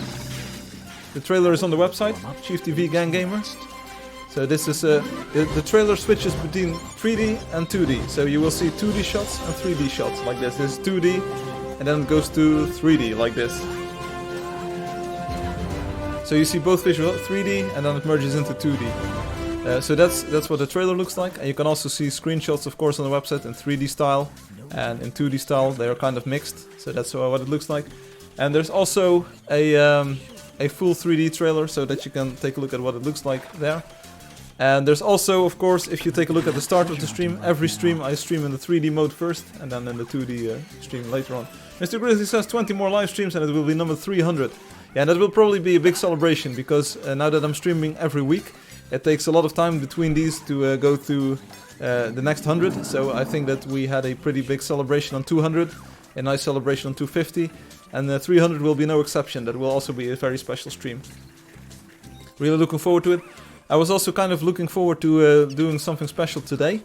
the trailer is on the website, Chief TV Gang Gamer. So this is the trailer switches between 3D and 2D. So you will see 2D shots and 3D shots like this. This is 2D and then it goes to 3D like this. So you see both visual 3D and then it merges into 2D. So that's what the trailer looks like. And you can also see screenshots, of course, on the website in 3D style and in 2D style. They are kind of mixed. So that's what it looks like. And there's also a full 3D trailer so that you can take a look at what it looks like there. And there's also, of course, if you take a look at the start of the stream, every stream I stream in the 3D mode first and then in the 2D stream later on. Mr. Grizzly says 20 more live streams and it will be number 300. Yeah, and that will probably be a big celebration because now that I'm streaming every week, it takes a lot of time between these to go through the next 100. So I think that we had a pretty big celebration on 200, a nice celebration on 250, and 300 will be no exception. That will also be a very special stream. Really looking forward to it. I was also kind of looking forward to doing something special today.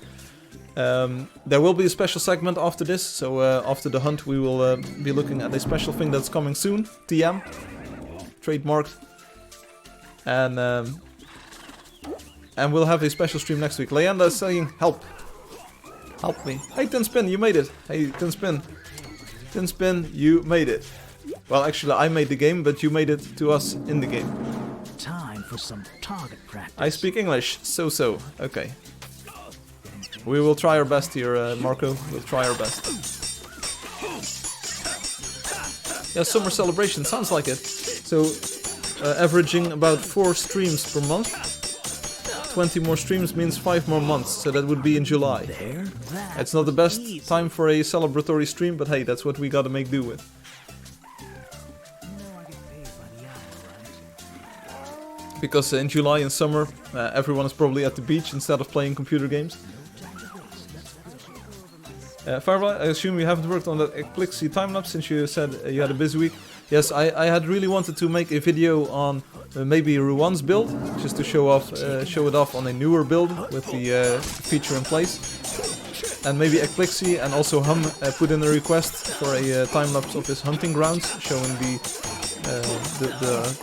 There will be a special segment after this, so after the hunt we will be looking at a special thing that's coming soon, TM, trademarked, and we'll have a special stream next week. Leanda is saying, help me. Hey Tinspin, you made it. Hey Tinspin, you made it. Well, actually I made the game, but you made it to us in the game. Time for some target practice. I speak English, so. Okay. We will try our best here, Marco. We'll try our best. Yeah, summer celebration, sounds like it. So, averaging about 4 streams per month. 20 more streams means 5 more months, so that would be in July. There, that's It's not the best easy. time for a celebratory stream, but hey, that's what we gotta make do with. Because in July and summer, everyone is probably at the beach instead of playing computer games. Firefly, I assume you haven't worked on that Eclipsy time-lapse since you said you had a busy week. Yes, I had really wanted to make a video on maybe Ruan's build, just to show it off on a newer build with the feature in place. And maybe Eclipsy and also Hum put in a request for a time-lapse of his hunting grounds, showing the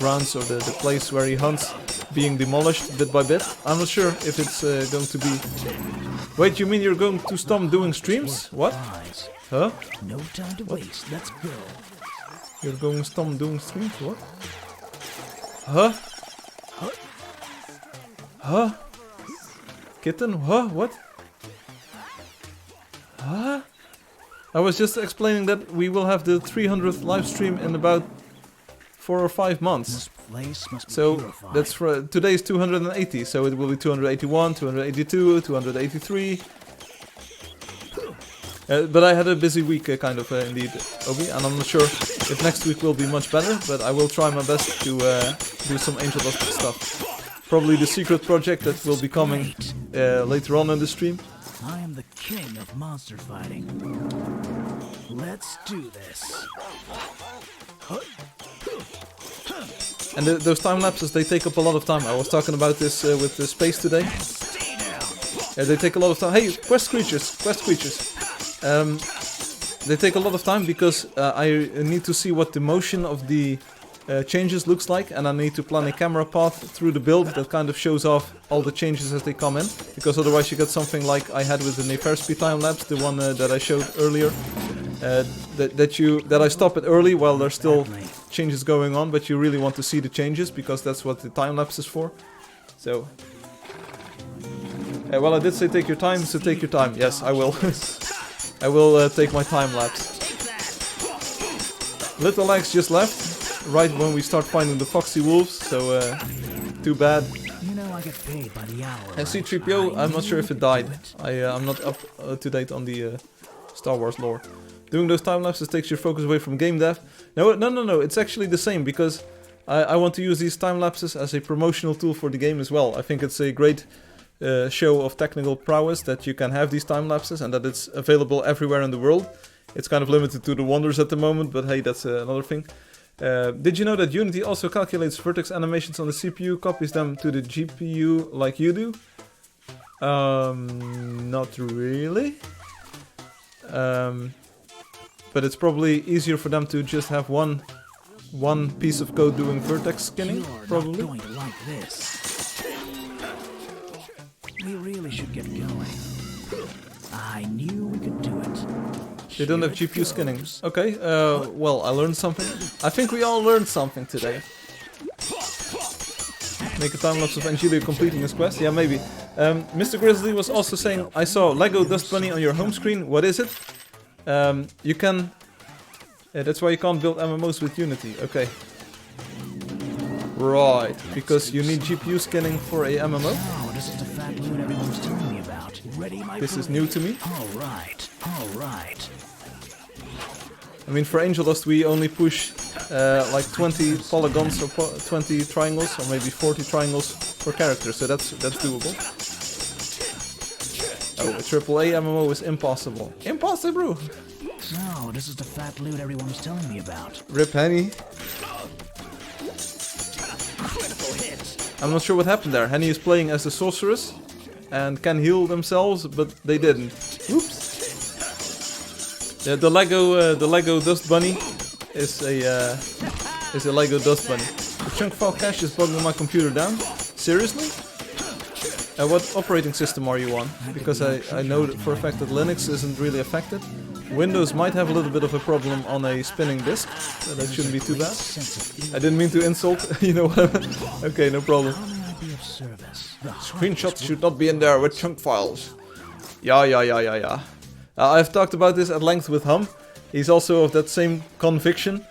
grounds or the place where he hunts being demolished bit by bit. I'm not sure if it's going to be... Wait, you mean you're going to stop doing streams? What? Huh? No time to waste. Let's go. You're going to stop doing streams? What? Huh? Huh? Kitten? Huh? What? Huh? I was just explaining that we will have the 300th live stream in about 4 or 5 months. This place must be So purified. that's for today's 280, so it will be 281, 282, 283. But I had a busy week, kind of indeed, Obi, and I'm not sure if next week will be much better, but I will try my best to do some Angeldust stuff. Probably the secret project that will be coming later on in the stream. I am the king of monster fighting. Let's do this. And those time lapses, they take up a lot of time. I was talking about this with the space today. They take a lot of time. Hey, quest creatures. They take a lot of time because I need to see what the motion of the changes looks like, and I need to plan a camera path through the build that kind of shows off all the changes as they come in, because otherwise you get something like I had with the Nefarsby time lapse, the one that I showed earlier. That I stop it early while there's still changes going on, but you really want to see the changes because that's what the time lapse is for. So, well, I did say take your time, so take your time. Yes, I will. I will take my time lapse. Little Legs just left right when we start finding the foxy wolves, so too bad. You know I get paid by the hour. And C-3PO, I'm not sure if it died. I'm not up to date on the Star Wars lore. Doing those time lapses takes your focus away from game dev. No, it's actually the same, because I want to use these time lapses as a promotional tool for the game as well. I think it's a great show of technical prowess that you can have these time lapses and that it's available everywhere in the world. It's kind of limited to the wonders at the moment, but hey, that's another thing. Did you know that Unity also calculates vertex animations on the CPU, copies them to the GPU like you do? Not really. But it's probably easier for them to just have one piece of code doing vertex skinning, You're probably. not going to like this. We really should get going. I knew we could do it. They don't have GPU skinning. Okay, well, I learned something. I think we all learned something today. Make a time-lapse of Angelia completing his quest? Yeah, maybe. Mr. Grizzly was also saying, I saw Lego Dust Bunny on your home screen. What is it? You can... that's why you can't build MMOs with Unity. Okay. Right, because you need GPU skinning for a MMO. Oh, this is the fat loot everyone's telling me about. Ready, my This is friend? new to me. All right. I mean, for Angeldust we only push like 20 polygons or 20 triangles, or maybe 40 triangles per character, so that's doable. Oh, a AAA MMO is impossible. Impossible! No, this is the fat loot everyone's telling me about. Rip Henny. I'm not sure what happened there. Henny is playing as a sorceress and can heal themselves, but they didn't. Oops. Yeah, the Lego Dust Bunny is a Lego Dust Bunny. The chunk file cache is bogging my computer down. Seriously? What operating system are you on? Because I know for a fact that Linux isn't really affected. Windows might have a little bit of a problem on a spinning disk. So that shouldn't be too bad. I didn't mean to insult, you know what I mean? Okay, no problem. How may I be of service? Screenshots should not be in there with chunk files. Yeah. I've talked about this at length with Hum. He's also of that same conviction.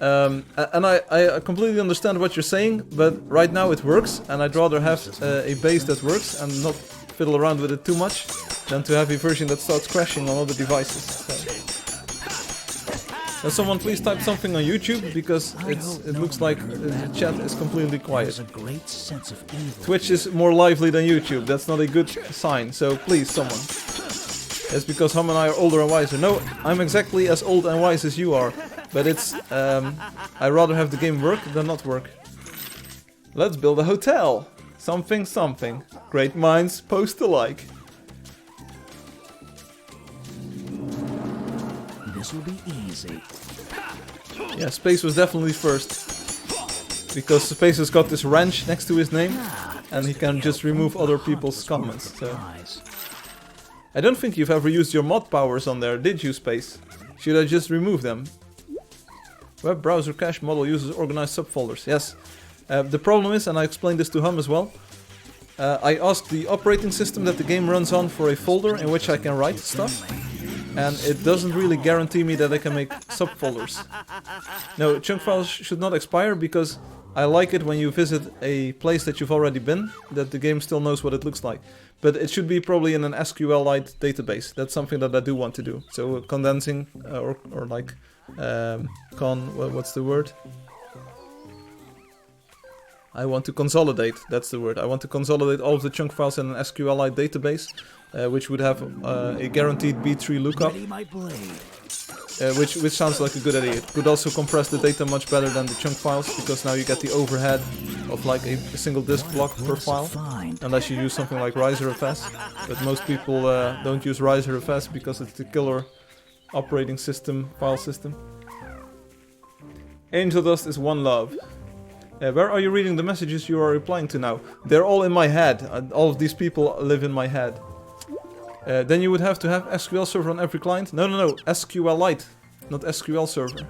And I completely understand what you're saying, but right now it works, and I'd rather have a base that works and not fiddle around with it too much than to have a version that starts crashing on other devices. So. Can someone please type something on YouTube, because it looks like the chat is completely quiet. Twitch is more lively than YouTube, that's not a good sign, so please someone. It's because Hum and I are older and wiser. No, I'm exactly as old and wise as you are, but it's, I'd rather have the game work than not work. Let's build a hotel! Something something. Great minds post alike. This will be easy. Yeah, Space was definitely first. Because Space has got this wrench next to his name, and he can just remove other people's comments. So. I don't think you've ever used your mod powers on there, did you, Space? Should I just remove them? Web browser cache model uses organized subfolders. Yes. The problem is, and I explained this to Hum as well, I asked the operating system that the game runs on for a folder in which I can write stuff. And it doesn't really guarantee me that I can make subfolders. No, chunk files should not expire, because I like it when you visit a place that you've already been, that the game still knows what it looks like. But it should be probably in an SQLite database. That's something that I do want to do. So condensing, or like, what's the word? I want to consolidate, that's the word. I want to consolidate all of the chunk files in an SQLite database, which would have a guaranteed B3 lookup, which sounds like a good idea. It could also compress the data much better than the chunk files, because now you get the overhead of like a single disk block per file, unless you use something like RiserFS. But most people don't use RiserFS because it's the killer operating system, file system. Angeldust is one love. Where are you reading the messages you are replying to now? They're all in my head. All of these people live in my head. Then you would have to have SQL server on every client. No, SQLite, not SQL server.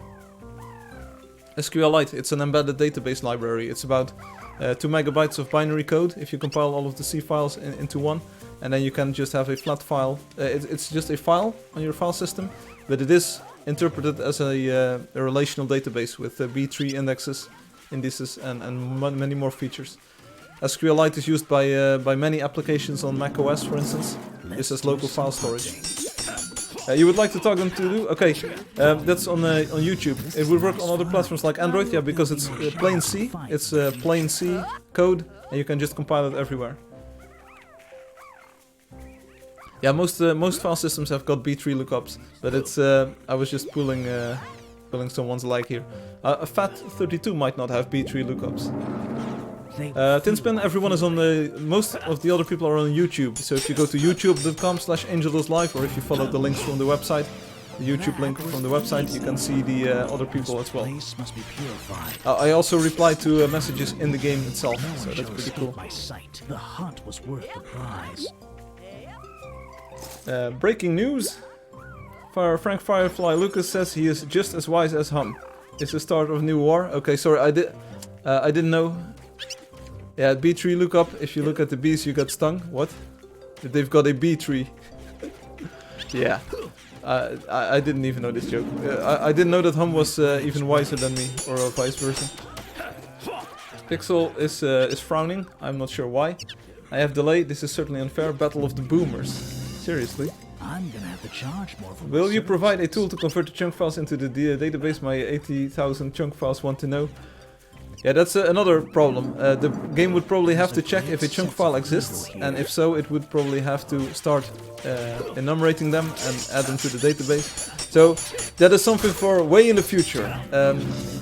SQLite, it's an embedded database library. It's about 2 megabytes of binary code if you compile all of the C files into one. And then you can just have a flat file. It's just a file on your file system, but it is interpreted as a relational database with B3 indexes, indices, and many more features. SQLite is used by many applications on macOS, for instance. This is local file storage. You would like to talk them to do? Okay, that's on YouTube. It would work on other platforms like Android, yeah, because it's plain C. It's plain C code, and you can just compile it everywhere. Yeah, most file systems have got B3 lookups, but it's I was just pulling someone's leg here. A FAT32 might not have B3 lookups. Tinspin, everyone is on most of the other people are on YouTube, so if you go to youtube.com/angeldustlive, or if you follow the links from the website, the YouTube link from the website, you can see the other people as well. I also reply to messages in the game itself, so that's pretty cool. The hunt was worth the prize. Breaking news! Frank Firefly Lucas says he is just as wise as Hum. It's the start of new war. Okay, sorry, I didn't know. Yeah, B3 lookup. If you look at the bees, you get stung. What? They've got a B3. Yeah, I didn't even know this joke. I didn't know that Hum was even wiser than me, or vice versa. Pixel is frowning. I'm not sure why. I have delay. This is certainly unfair. Battle of the boomers. Seriously. I'm gonna have to charge more for Will you provide a tool to convert the chunk files into the database? My 80,000 chunk files want to know. Yeah, that's another problem. The game would probably have to check if a chunk file exists, and if so, it would probably have to start enumerating them and add them to the database. So that is something for way in the future.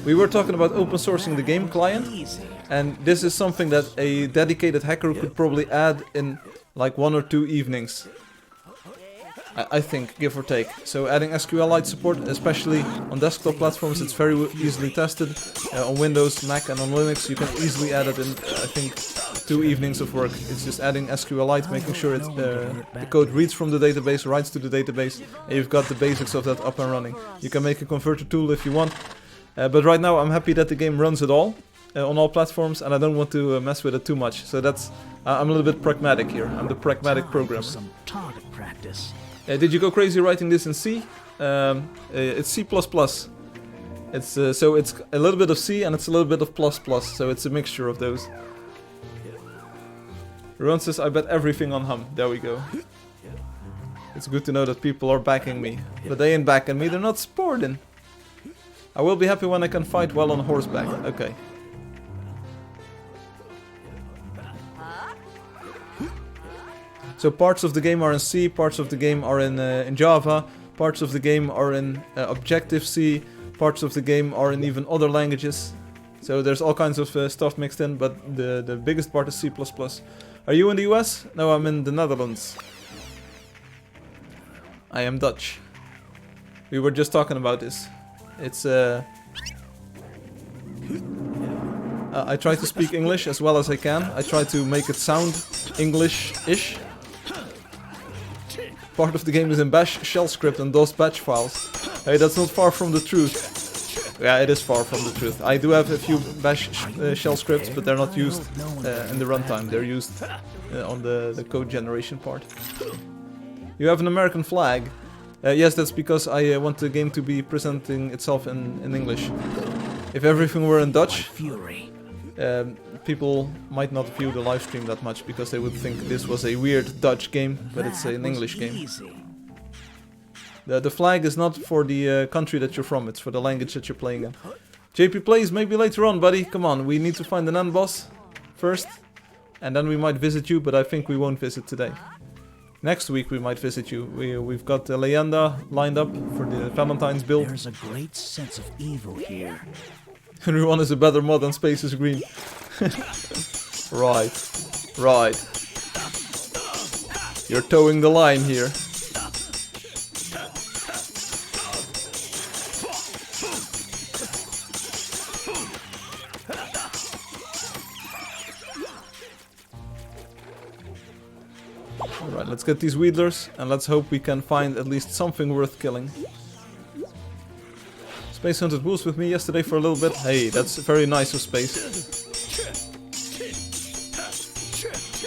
We were talking about open sourcing the game client, and this is something that a dedicated hacker could probably add in like 1 or 2 evenings. I think, give or take. So adding SQLite support, especially on desktop platforms, it's very easily tested. On Windows, Mac and on Linux, you can easily add it in, I think, 2 evenings of work. It's just adding SQLite, making sure the code reads from the database, writes to the database, and you've got the basics of that up and running. You can make a converter tool if you want, but right now I'm happy that the game runs it all, on all platforms, and I don't want to mess with it too much. So that's, I'm a little bit pragmatic here. I'm the pragmatic programmer. Some target practice. Did you go crazy writing this in C? It's C++. It's so it's a little bit of C and it's a little bit of plus plus, so it's a mixture of those. Ron says, I bet everything on hum. There we go. It's good to know that people are backing me. But they ain't backing me, they're not sporting. I will be happy when I can fight well on horseback. Okay. So parts of the game are in C, parts of the game are in Java, parts of the game are in Objective-C, parts of the game are in even other languages. So there's all kinds of stuff mixed in, but the biggest part is C++. Are you in the US? No, I'm in the Netherlands. I am Dutch. We were just talking about this. It's I try to speak English as well as I can. I try to make it sound English-ish. Part of the game is in Bash shell script and DOS batch files. Hey, that's not far from the truth. Yeah, it is far from the truth. I do have a few Bash shell scripts, but they're not used in the runtime. They're used on the code generation part. You have an American flag. Yes, that's because I want the game to be presenting itself in English. If everything were in Dutch, people might not view the live stream that much because they would think this was a weird Dutch game, but it's an English game. The flag is not for the country that you're from, it's for the language that you're playing in. JP plays maybe later on, buddy. Come on, we need to find an end boss first, and then we might visit you, but I think we won't visit today. Next week we might visit you. We've got the Leyenda lined up for the Valentine's build. There's a great sense of evil here. Everyone is a better mod than Space is Green. Right. You're towing the line here. Alright, let's get these Wheedlers and let's hope we can find at least something worth killing. Space hunted wolves with me yesterday for a little bit. Hey, that's very nice of Space.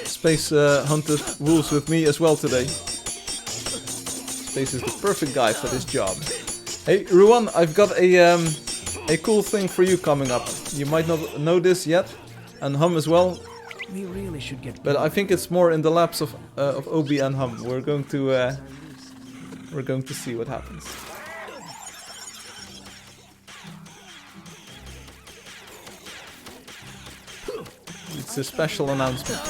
Space hunted wolves with me as well today. Space is the perfect guy for this job. Hey, Ruan, I've got a cool thing for you coming up. You might not know this yet, and Hum as well. We really should get. But I think it's more in the laps of Obi and Hum. We're going to see what happens. It's a special announcement.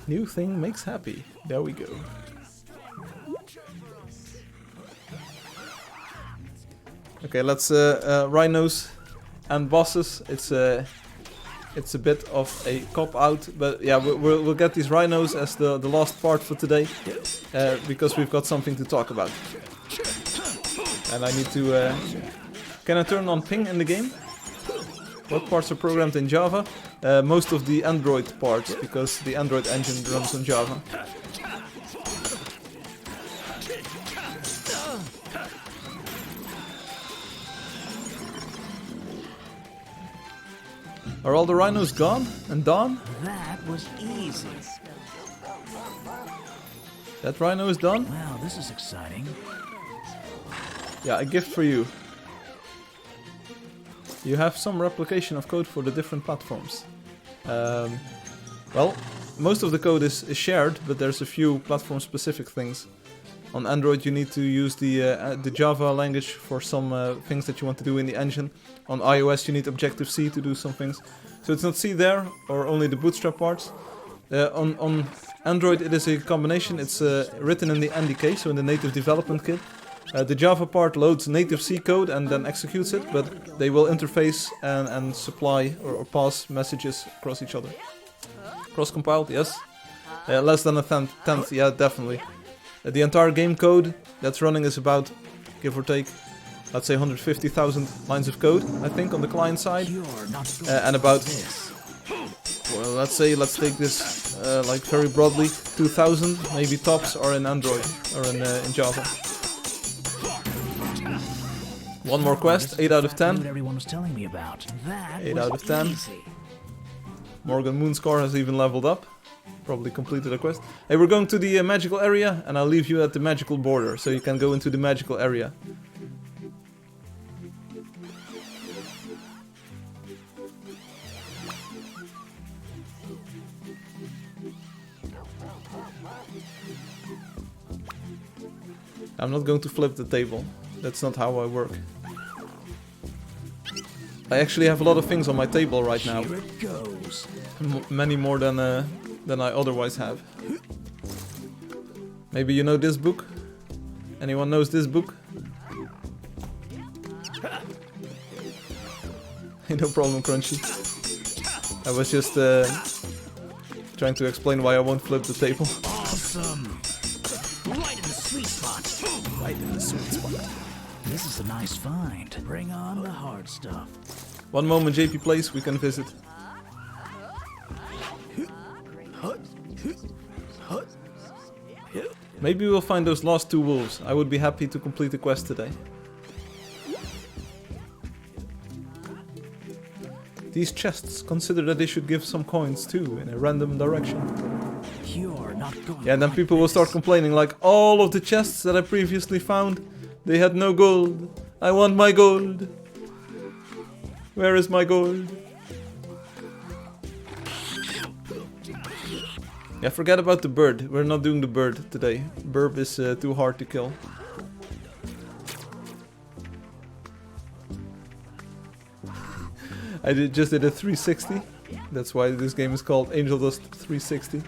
New thing makes happy. There we go. Okay, let's rhinos and bosses. It's a bit of a cop out, but yeah, we'll get these rhinos as the last part for today, because we've got something to talk about. And I need to... can I turn on ping in the game? What parts are programmed in Java? Most of the Android parts, because the Android engine runs on Java. Are all the rhinos gone and done? That was easy. That rhino is done? Wow, this is exciting. Yeah, a gift for you. You have some replication of code for the different platforms. Well, most of the code is shared, but there's a few platform-specific things. On Android you need to use the Java language for some things that you want to do in the engine. On iOS you need Objective-C to do some things. So it's not C there, or only the bootstrap parts. On Android it is a combination. It's written in the NDK, so in the native development kit. The Java part loads native C code and then executes it, but they will interface and supply or pass messages across each other. Cross-compiled, yes. Less than a tenth, yeah, definitely. The entire game code that's running is about, give or take, let's say 150,000 lines of code, I think, on the client side. And about, well, let's take this like very broadly, 2,000 maybe tops are in Android or in Java. One more quest, 8 out of 10. Everyone was telling me about. 8 out of 10. Morgan Moonscar has even leveled up. Probably completed a quest. Hey, we're going to the magical area, and I'll leave you at the magical border, so you can go into the magical area. I'm not going to flip the table. That's not how I work. I actually have a lot of things on my table right now. Here it goes. Many more than I otherwise have. Maybe you know this book? Anyone knows this book? No problem, Crunchy. I was just trying to explain why I won't flip the table. Awesome. Right in the sweet spot. Right in the sweet spot. This is a nice find. Bring on the hard stuff. One moment, JP Place, we can visit. Maybe we'll find those last 2 wolves. I would be happy to complete the quest today. These chests, consider that they should give some coins too, in a random direction. You're not going. Yeah, and then people will start complaining like, all of the chests that I previously found, they had no gold. I want my gold. Where is my gold? Yeah, forget about the bird. We're not doing the bird today. Burb is too hard to kill. I just did a 360. That's why this game is called Angeldust 360.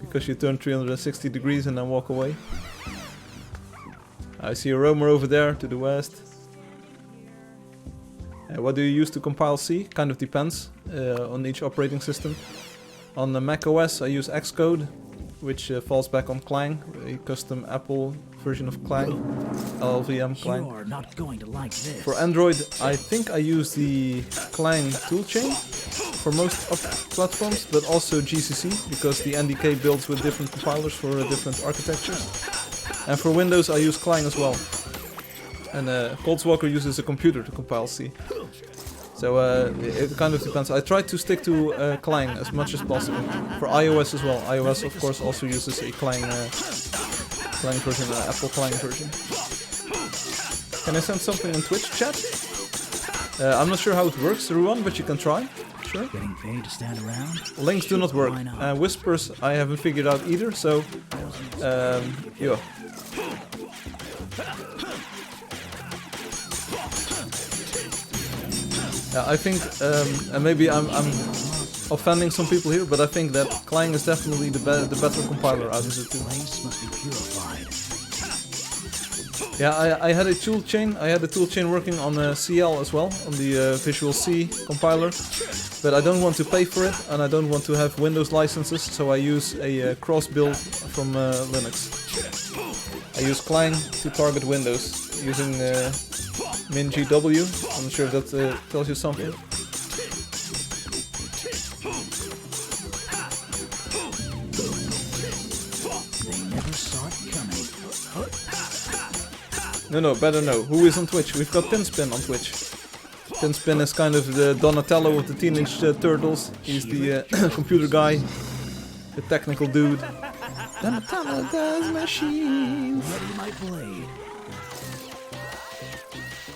Because you turn 360 degrees and then walk away. I see a roamer over there to the west. What do you use to compile C? Kind of depends on each operating system. On the Mac OS I use Xcode, which falls back on Clang, a custom Apple version of Clang, LLVM Clang. You're not going to like this. For Android, I think I use the Clang toolchain for most of platforms, but also GCC, because the NDK builds with different compilers for different architectures. And for Windows I use Clang as well. And Coldswalker uses a computer to compile C. So it kind of depends. I try to stick to Clang as much as possible. For iOS as well. iOS of course also uses a Clang version, Apple Clang version. Can I send something in Twitch chat? I'm not sure how it works, Ruan, but you can try. Sure. Getting paid to stand around? Links do not work. Whispers I haven't figured out either, so yeah. I think, and maybe I'm offending some people here, but I think that Clang is definitely the better compiler out of the two. Yeah, I had a tool chain. I had a tool chain working on CL as well, on the Visual C compiler, but I don't want to pay for it, and I don't want to have Windows licenses, so I use a cross build from Linux. I use Clang to target Windows using MinGW. I'm not sure if that tells you something. No, better no. Who is on Twitch? We've got Tinspin on Twitch. Tinspin is kind of the Donatello of the Teenage Turtles. He's the computer guy, the technical dude. Donatello does machines.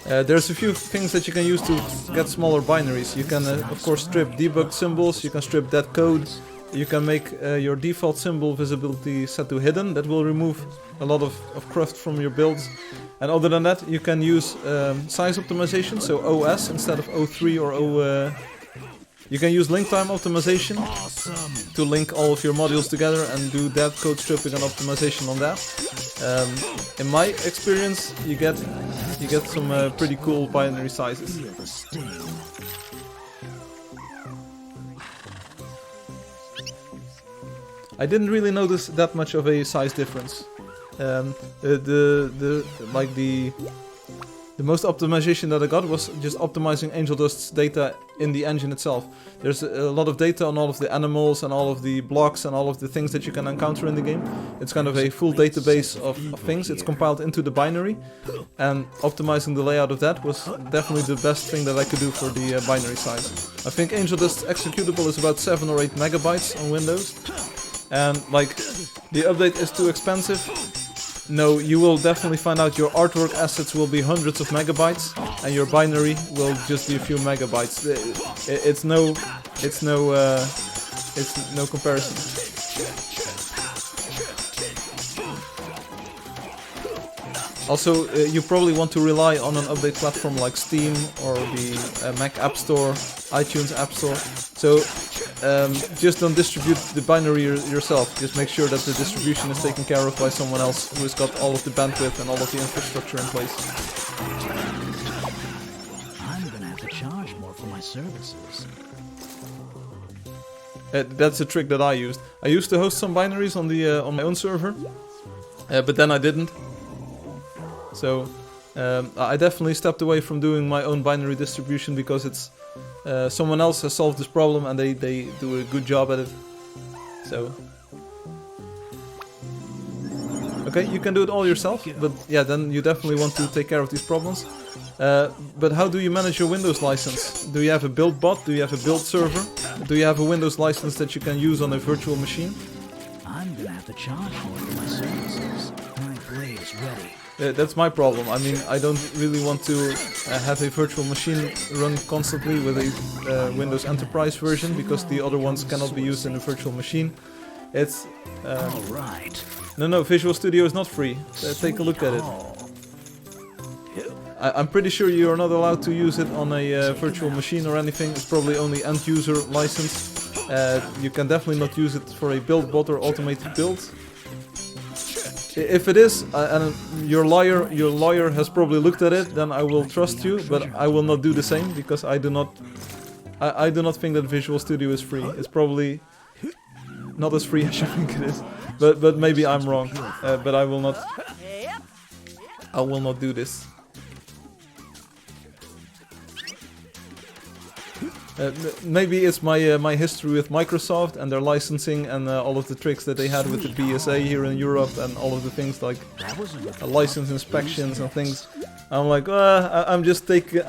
There's a few things that you can use to get smaller binaries. You can, of course, strip debug symbols, you can strip dead code, you can make your default symbol visibility set to hidden. That will remove a lot of cruft from your builds. And other than that, you can use size optimization, so OS instead of O3 or O... You can use link time optimization to link all of your modules together and do dead code stripping and optimization on that. In my experience, you get some pretty cool binary sizes. I didn't really notice that much of a size difference. The most optimization that I got was just optimizing Angeldust's data in the engine itself. There's a lot of data on all of the animals and all of the blocks and all of the things that you can encounter in the game. It's kind of a full database of things. It's compiled into the binary, and optimizing the layout of that was definitely the best thing that I could do for the binary size. I think Angeldust's executable is about 7 or 8 megabytes on Windows, and like, the update is too expensive. No, you will definitely find out your artwork assets will be hundreds of megabytes, and your binary will just be a few megabytes. It's no comparison. Also, you probably want to rely on an update platform like Steam or the Mac App Store, iTunes App Store. So just don't distribute the binary yourself. Just make sure that the distribution is taken care of by someone else who has got all of the bandwidth and all of the infrastructure in place. I'm gonna have to charge more for my services. That's a trick that I used. I used to host some binaries on the on my own server, but then I didn't. So I definitely stepped away from doing my own binary distribution because it's someone else has solved this problem and they do a good job at it. So okay, you can do it all yourself, but yeah, then you definitely want to take care of these problems. But how do you manage your Windows license? Do you have a build bot? Do you have a build server? Do you have a Windows license that you can use on a virtual machine? I'm gonna have to charge more for my services. My blade is ready. That's my problem. I mean, I don't really want to have a virtual machine run constantly with a Windows Enterprise version, because the other ones cannot be used in a virtual machine. It's... Alright. No, Visual Studio is not free. Take a look at it. I'm pretty sure you are not allowed to use it on a virtual machine or anything. It's probably only end-user license. You can definitely not use it for a build bot or automated build. If it is, and your lawyer has probably looked at it, then I will trust you, but I will not do the same, because I do not think that Visual Studio is free. It's probably not as free as you think it is, but maybe I'm wrong. But I will not do this. Maybe it's my history with Microsoft and their licensing and all of the tricks that they had with the BSA here in Europe and all of the things like license inspections and things. I'm like, I'm just taking...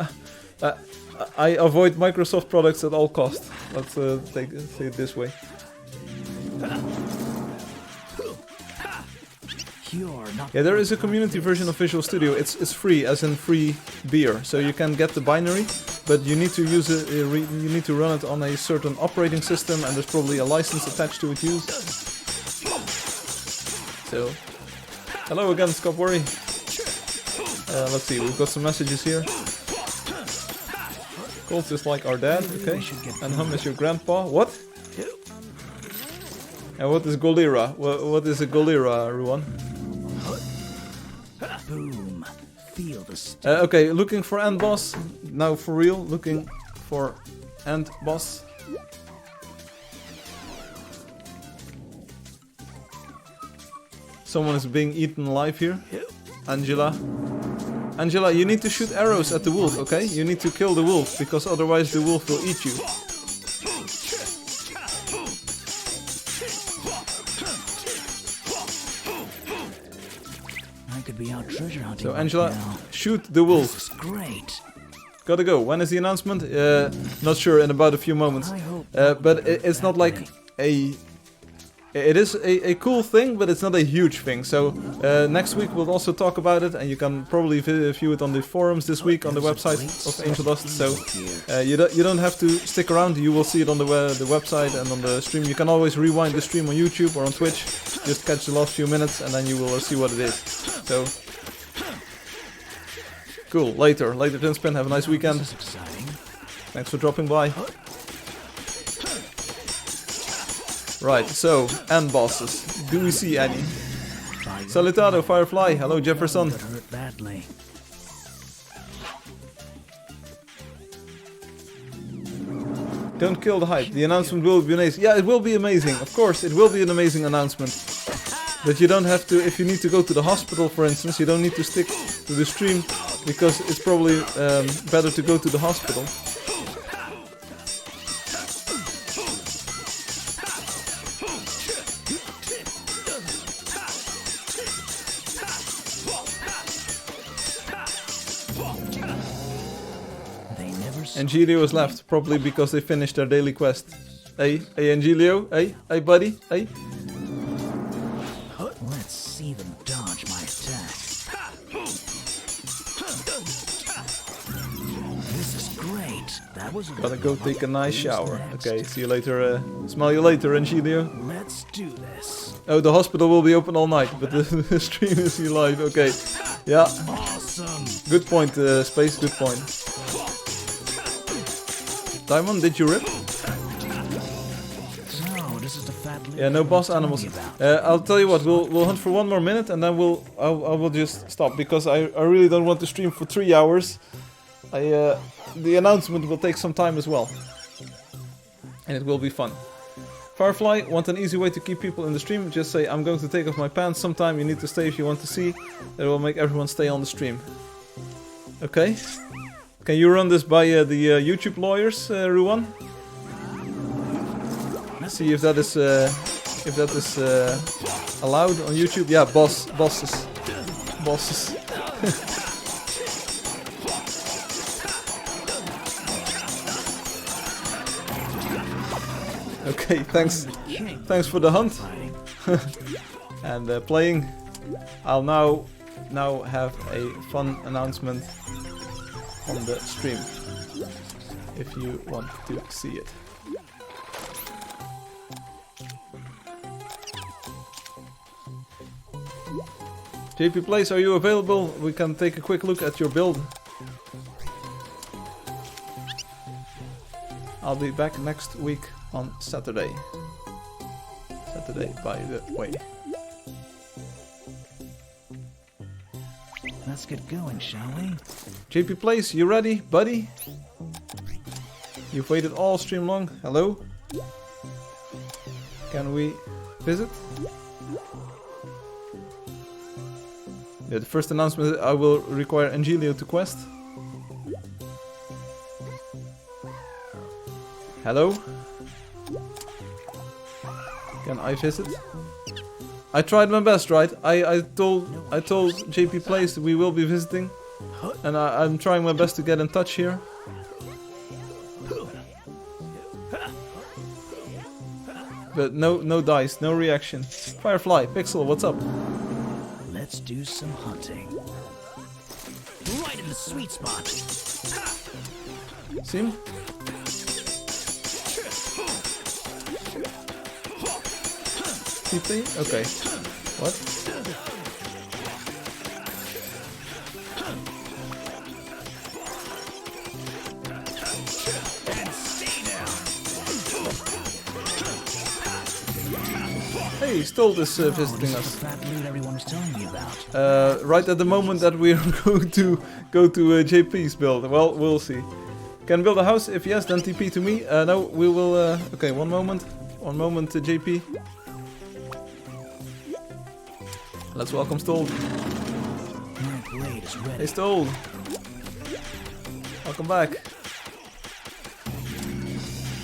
I avoid Microsoft products at all costs. Let's say it this way. Yeah, there is a community version of Visual Studio. It's free, as in free beer. So you can get the binary, but you need to use it. You need to run it on a certain operating system, and there's probably a license attached to it used. So, hello again, Scott Worry. Let's see, we've got some messages here. Colt is like our dad, okay. And Hum is your grandpa. What? And what is Golira? What is a Golira, Ruan? Boom. Feel the okay, looking for end boss. Now for real, looking for end boss. Someone is being eaten alive here. Angela. Angela, you need to shoot arrows at the wolf, okay? You need to kill the wolf, because otherwise the wolf will eat you. Be out treasure hunting. So Angela, shoot the wolf. This is great. Gotta go. When is the announcement? Not sure. In about a few moments. But it's not like a. It is a cool thing, but it's not a huge thing. So next week we'll also talk about it, and you can probably view it on the forums this week on the website of Angeldust. So you don't have to stick around. You will see it on the website and on the stream. You can always rewind the stream on YouTube or on Twitch. Just catch the last few minutes, and then you will see what it is. So cool. Later, Tinspin. Have a nice weekend. Thanks for dropping by. Right, so, end bosses. Do we see any? Salutado, Firefly. Hello, Jefferson. Don't kill the hype. The announcement will be amazing. Yeah, it will be amazing. Of course, it will be an amazing announcement. But you don't have to, if you need to go to the hospital, for instance, you don't need to stick to the stream because it's probably better to go to the hospital. Angelio is left, probably because they finished their daily quest. Hey, Angelio, hey, buddy, hey. Let's see them dodge my attack. This is great. That was Gotta go take a nice shower. Okay, see you later. Smell you later, Angelio. Let's do this. Oh, the hospital will be open all night, but the stream is here live. Okay, yeah. Awesome. Good point, Space. Good point. Diamond, did you rip? No, this is the fat Yeah, no boss animals. I'll tell you what. We'll hunt for 1 more minute, and then I will just stop because I really don't want to stream for 3 hours. The announcement will take some time as well, and it will be fun. Firefly, want an easy way to keep people in the stream? Just say I'm going to take off my pants sometime. You need to stay if you want to see. That will make everyone stay on the stream. Okay. Can you run this by the YouTube lawyers, Ruan? See if that is allowed on YouTube. Yeah, bosses. Okay, thanks for the hunt and playing. I'll now have a fun announcement on the stream, if you want to see it. JP Plays, are you available? We can take a quick look at your build. I'll be back next week on Saturday. Saturday, by the way. Let's get going, shall we? JP Plays, you ready, buddy? You've waited all stream long. Hello? Can we visit? Yeah, the first announcement is I will require Angelio to quest. Hello? Can I visit? I tried my best, right? I told JP Plays that we will be visiting, and I'm trying my best to get in touch here. But no dice, no reaction. Firefly, Pixel, what's up? Let's do some hunting. Right in the sweet spot. See? TP? Okay. What? Hey, Stolt is visiting us. Right at the moment that we're going to go to JP's build. Well, we'll see. Can build a house? If yes, then TP to me. No, we will. Okay, one moment. One moment, JP. Let's welcome Stolt. Hey, Stolt. Welcome back.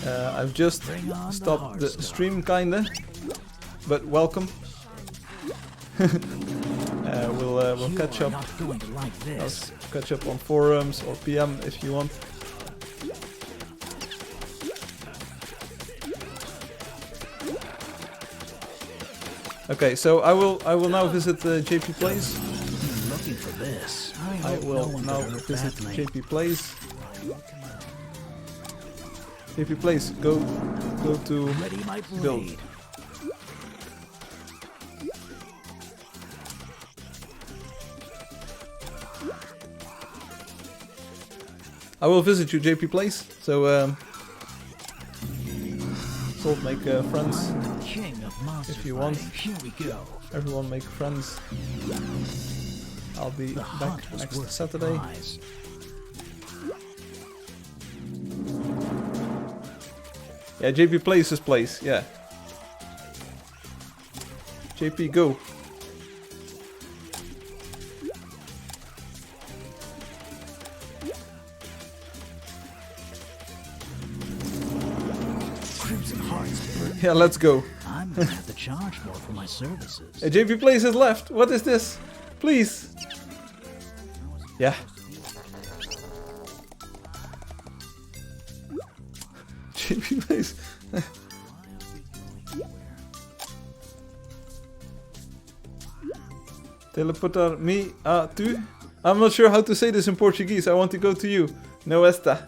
I've just stopped the stream, kinda. But welcome. We'll catch up. Let's catch up on forums or PM if you want. Okay, so I will now visit JP Plays. Looking for this. I will now visit JP Plays. JP Plays, go to build. I will visit you, JP Plays. So, Salt, make friends if you want. Everyone make friends. I'll be back next Saturday. Yeah, JP Plays his place. Yeah. JP, go. expert. Yeah, let's go. I'm gonna have to charge more for my services. Hey, JP Plays has left. What is this? Please. Yeah. JP Plays. Teleportar me a tu. I'm not sure how to say this in Portuguese. I want to go to you. No esta.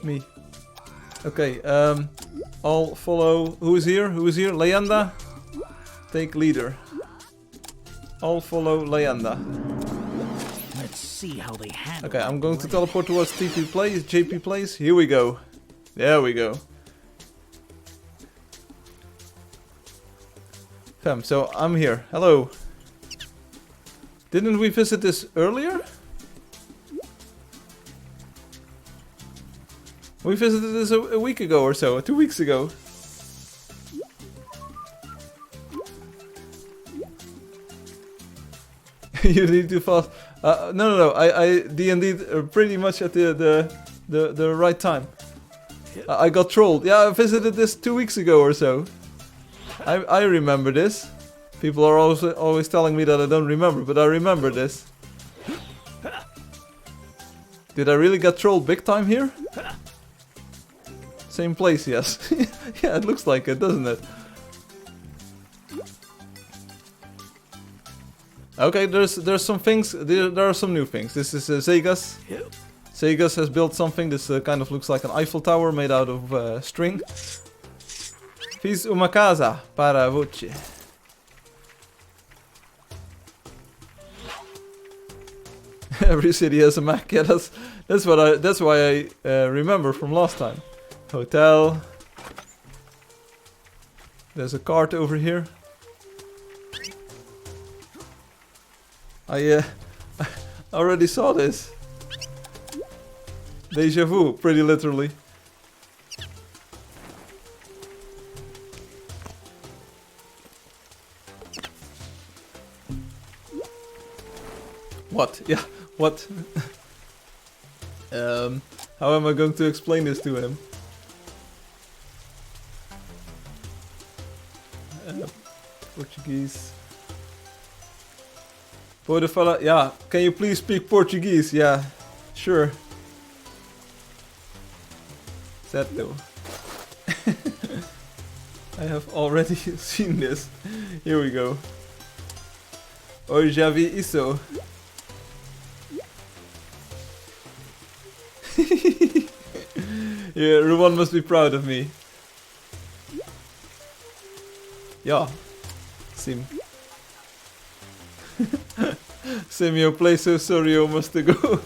Me. Okay, I'll follow. Who is here? Who is here? Leyenda. Take leader. I'll follow Leyenda. Let's see how they handle. Okay, I'm going to teleport towards JP Plays. Here we go. There we go. Fam, so I'm here. Hello. Didn't we visit this earlier? We visited this a week ago or so, 2 weeks ago. You need to fast. No. I D&D'd pretty much at the right time. I got trolled. Yeah, I visited this 2 weeks ago or so. I remember this. People are always telling me that I don't remember, but I remember this. Did I really get trolled big time here? Same place, yes. Yeah, it looks like it, doesn't it? Okay, there's some things. There are some new things. This is Segas. Segas has built something. This kind of looks like an Eiffel Tower made out of string. Fiz uma casa para você. Every city has a Mac. Yeah, that's why I remember from last time. Hotel. There's a cart over here. I already saw this. Deja vu, pretty literally. What? Yeah, what? How am I going to explain this to him? Portuguese. Pode falar, yeah, can you please speak Portuguese? Yeah, sure. Certo. I have already seen this. Here we go. Oi, já vi isso. Yeah, Ruwan must be proud of me. Yeah. Sim. Simio play so sorry I must go.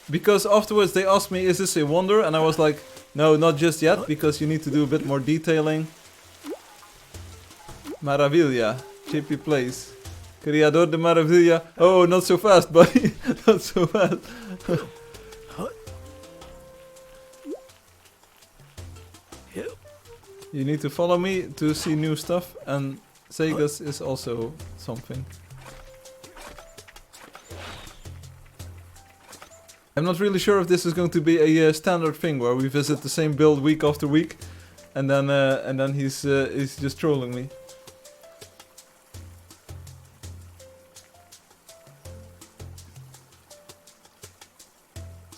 Because afterwards they asked me, is this a wonder? And I was like, no, not just yet, because you need to do a bit more detailing. Maravilla. JP plays. Criador de Maravilla. Oh, not so fast, buddy. Not so fast. You need to follow me to see new stuff, and Segas is also something. I'm not really sure if this is going to be a standard thing where we visit the same build week after week, and then he's just trolling me.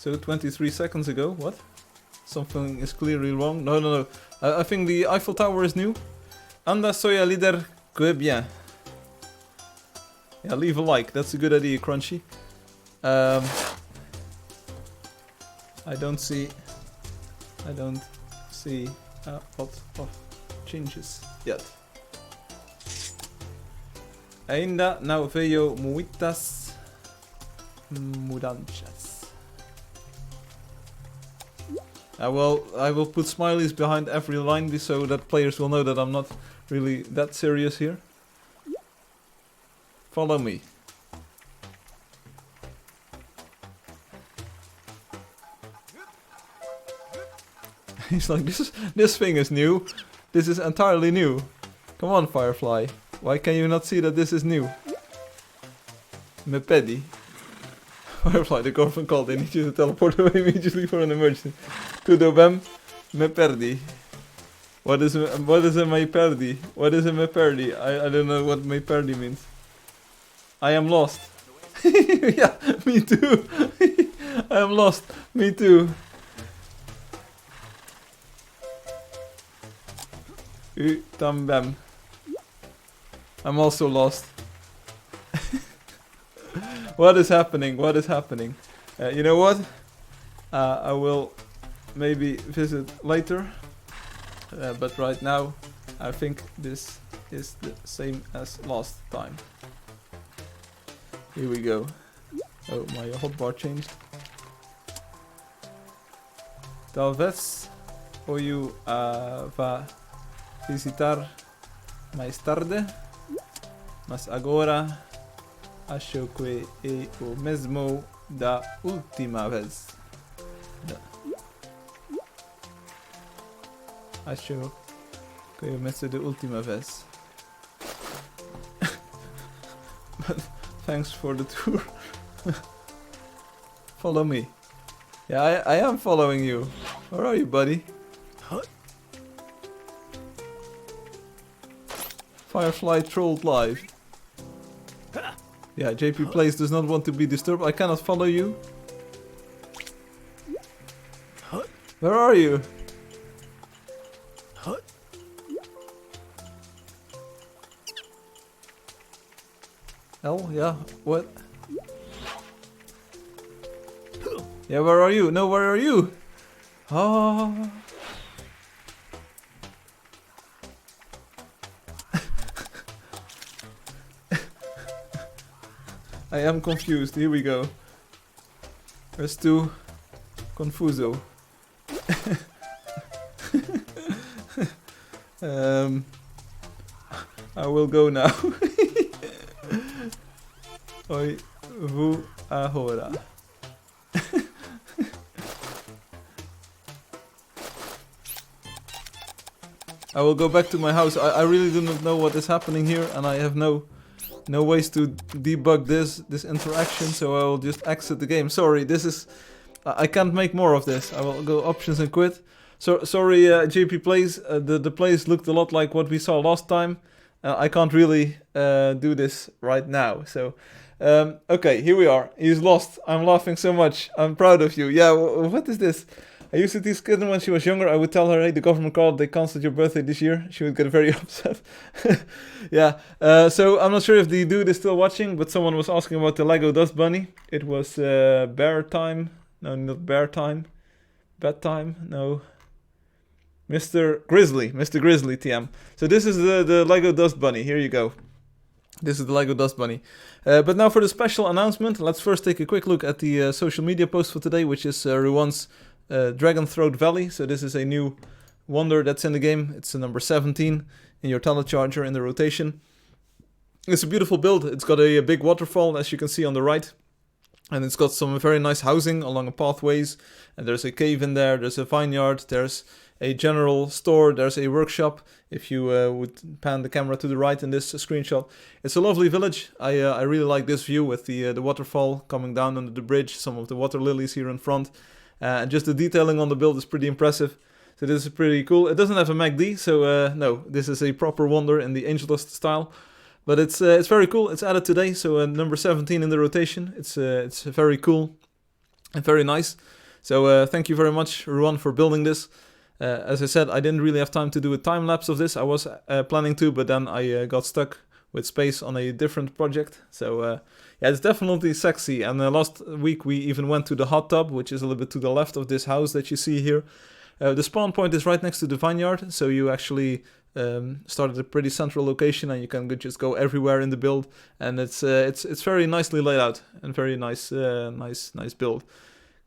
So 23 seconds ago, what? Something is clearly wrong. No. I think the Eiffel Tower is new. Anda soy el líder, que bien. Yeah, leave a like. That's a good idea, Crunchy. I don't see a lot of changes yet. Ainda não vejo muitas mudanças. I will put smileys behind every line so that players will know that I'm not really that serious here. Follow me. He's like, this thing is new. This is entirely new. Come on, Firefly. Why can you not see that this is new? Me pedi. Firefly, the government called. They need you to teleport away immediately for an emergency. Tudo bem? Me perdi. What is a me perdi? What is a me perdi? I don't know what me perdi means. I am lost. Yeah, me too. I am lost. Me too. U também. I'm also lost. What is happening? What is happening? You know what? I will maybe visit later. But right now, I think this is the same as last time. Here we go. Oh, my hotbar changed. Talvez eu vá visitar mais tarde, mas agora acho que é o mesmo da última vez. Acho que é o mesmo da última vez. But thanks for the tour. Follow me. Yeah, I am following you. Where are you, buddy? Firefly trolled live. Yeah, JP Plays does not want to be disturbed. I cannot follow you. Where are you? L? Yeah, what? Yeah, where are you? No, where are you? Oh. I am confused. Here we go. There's too confuso. I will go now. Oi, vu ahora. I will go back to my house. I really do not know what is happening here, and I have no ways to debug this interaction, so I will just exit the game. Sorry, this is... I can't make more of this. I will go options and quit. So sorry, JP Plays. The plays looked a lot like what we saw last time. I can't really do this right now. So okay, here we are. He's lost. I'm laughing so much. I'm proud of you. Yeah, what is this? I used to tease Kitten when she was younger. I would tell her, hey, the government called, they cancelled your birthday this year. She would get very upset. Yeah, so I'm not sure if the dude is still watching, but someone was asking about the Lego Dust Bunny. It was bear time. No, not bear time. Bedtime. No. Mr. Grizzly TM. So this is the Lego Dust Bunny. Here you go. This is the Lego Dust Bunny. But now for the special announcement. Let's first take a quick look at the social media post for today, which is Ruan's Dragon Throat Valley. So this is a new wonder that's in the game. It's number 17 in your telecharger in the rotation. It's a beautiful build. It's got a big waterfall, as you can see on the right. And it's got some very nice housing along the pathways. And there's a cave in there. There's a vineyard. There's a general store. There's a workshop. If you would pan the camera to the right in this screenshot. It's a lovely village. I really like this view with the waterfall coming down under the bridge. Some of the water lilies here in front. And just the detailing on the build is pretty impressive. So this is pretty cool. It doesn't have a MACD, so no, this is a proper wonder in the Angeldust style. But it's very cool. It's added today, so number 17 in the rotation. It's very cool and very nice. So thank you very much, Ruan, for building this. As I said, I didn't really have time to do a time lapse of this. I was planning to, but then I got stuck with space on a different project. So yeah, it's definitely sexy. And last week we even went to the hot tub, which is a little bit to the left of this house that you see here. The spawn point is right next to the vineyard, so you actually start at a pretty central location, and you can just go everywhere in the build. And it's very nicely laid out and very nice nice build.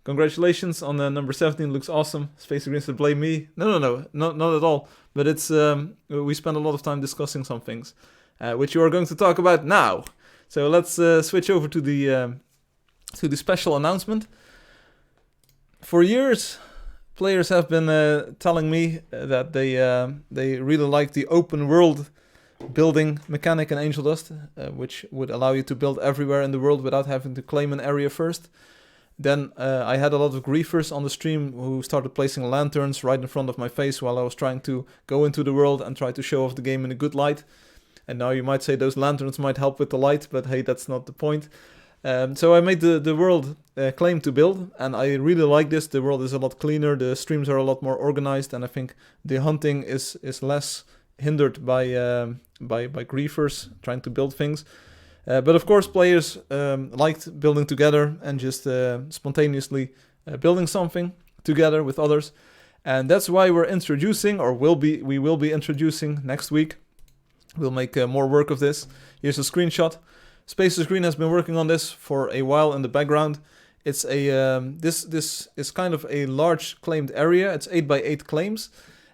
Congratulations on number 17. Looks awesome. Space Green said blame me. No, not at all. But it's we spent a lot of time discussing some things, which you are going to talk about now. So let's switch over to the special announcement. For years, players have been telling me that they really like the open world building mechanic in Angeldust, which would allow you to build everywhere in the world without having to claim an area first. Then I had a lot of griefers on the stream who started placing lanterns right in front of my face while I was trying to go into the world and try to show off the game in a good light. And now you might say those lanterns might help with the light, but hey, that's not the point. So I made the world claim to build, and I really like this. The world is a lot cleaner, the streams are a lot more organized, and I think the hunting is less hindered by griefers trying to build things. But of course, players liked building together and just spontaneously building something together with others, and that's why we're introducing, or we will be introducing next week. We'll make more work of this. Here's a screenshot. Spaces Green has been working on this for a while in the background. It's a this is kind of a large claimed area. It's 8x8 claims,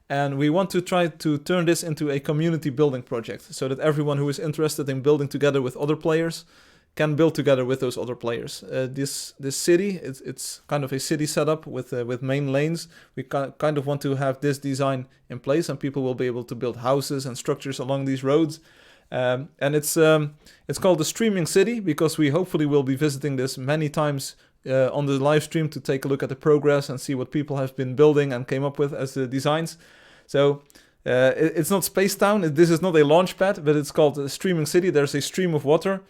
and we want to try to turn this into a community building project so that everyone who is interested in building together with other players can build together with those other players. This city, it's kind of a city setup with main lanes. We kind of want to have this design in place, and people will be able to build houses and structures along these roads. And it's called the Streaming City because we hopefully will be visiting this many times on the live stream to take a look at the progress and see what people have been building and came up with as the designs. So it's not Space Town. This is not a launch pad, but it's called the Streaming City. There's a stream of water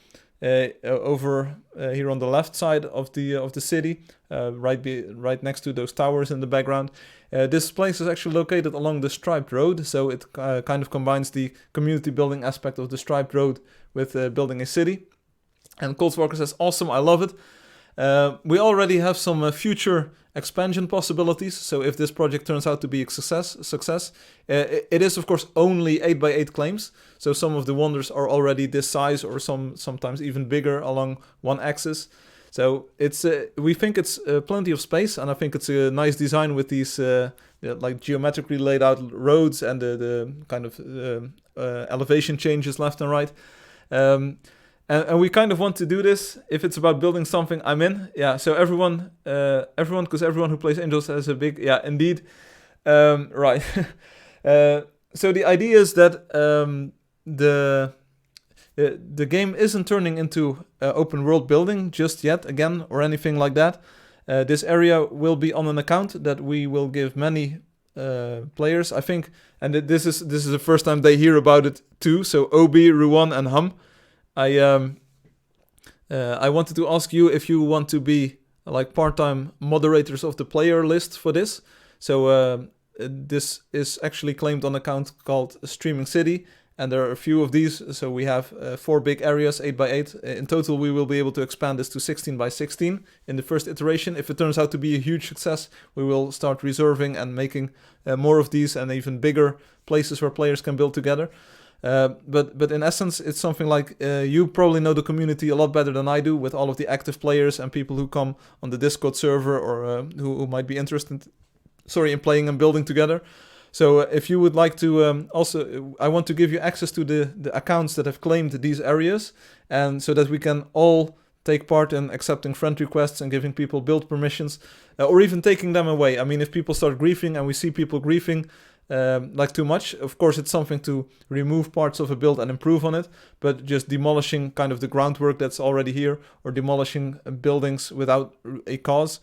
over here on the left side of the city, right next to those towers in the background. This place is actually located along the striped road, so it kind of combines the community building aspect of the striped road with building a city. And Coldswalker says, awesome, I love it. We already have some future expansion possibilities, so if this project turns out to be a success, it is of course only 8x8 claims, so some of the wonders are already this size or sometimes even bigger along one axis. So it's we think it's plenty of space, and I think it's a nice design with these like geometrically laid out roads and the kind of elevation changes left and right. And we kind of want to do this. If it's about building something, I'm in. Yeah, so everyone, because everyone who plays Angels has a big, yeah, indeed. Right. So the idea is that the game isn't turning into open world building just yet, again, or anything like that. This area will be on an account that we will give many players, I think. And this is the first time they hear about it too. So Obi, Ruan, and Hum. I wanted to ask you if you want to be like part-time moderators of the player list for this. So this is actually claimed on an account called Streaming City, and there are a few of these. So we have 4 big areas, 8x8. In total, we will be able to expand this to 16x16 in the first iteration. If it turns out to be a huge success, we will start reserving and making more of these and even bigger places where players can build together. But in essence, it's something like you probably know the community a lot better than I do, with all of the active players and people who come on the Discord server or who might be interested, in playing and building together. So if you would like to also, I want to give you access to the accounts that have claimed these areas, and so that we can all take part in accepting friend requests and giving people build permissions, or even taking them away. I mean, if people start griefing and we see people griefing like too much, of course it's something to remove parts of a build and improve on it, but just demolishing kind of the groundwork that's already here, or demolishing buildings without a cause,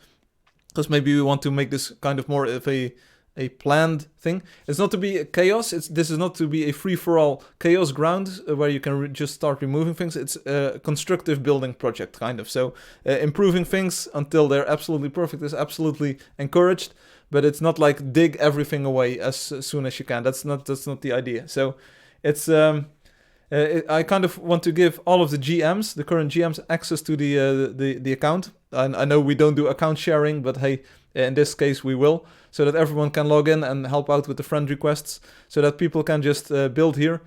because maybe we want to make this kind of more of a planned thing. It's not to be a chaos. This is not to be a free-for-all chaos ground where you can just start removing things. It's a constructive building project, kind of. So improving things until they're absolutely perfect is absolutely encouraged, but it's not like dig everything away as soon as you can. That's not the idea. So it's I kind of want to give all of the GMs, the current GMs, access to the account. I know we don't do account sharing, but hey, in this case we will, so that everyone can log in and help out with the friend requests, so that people can just build here.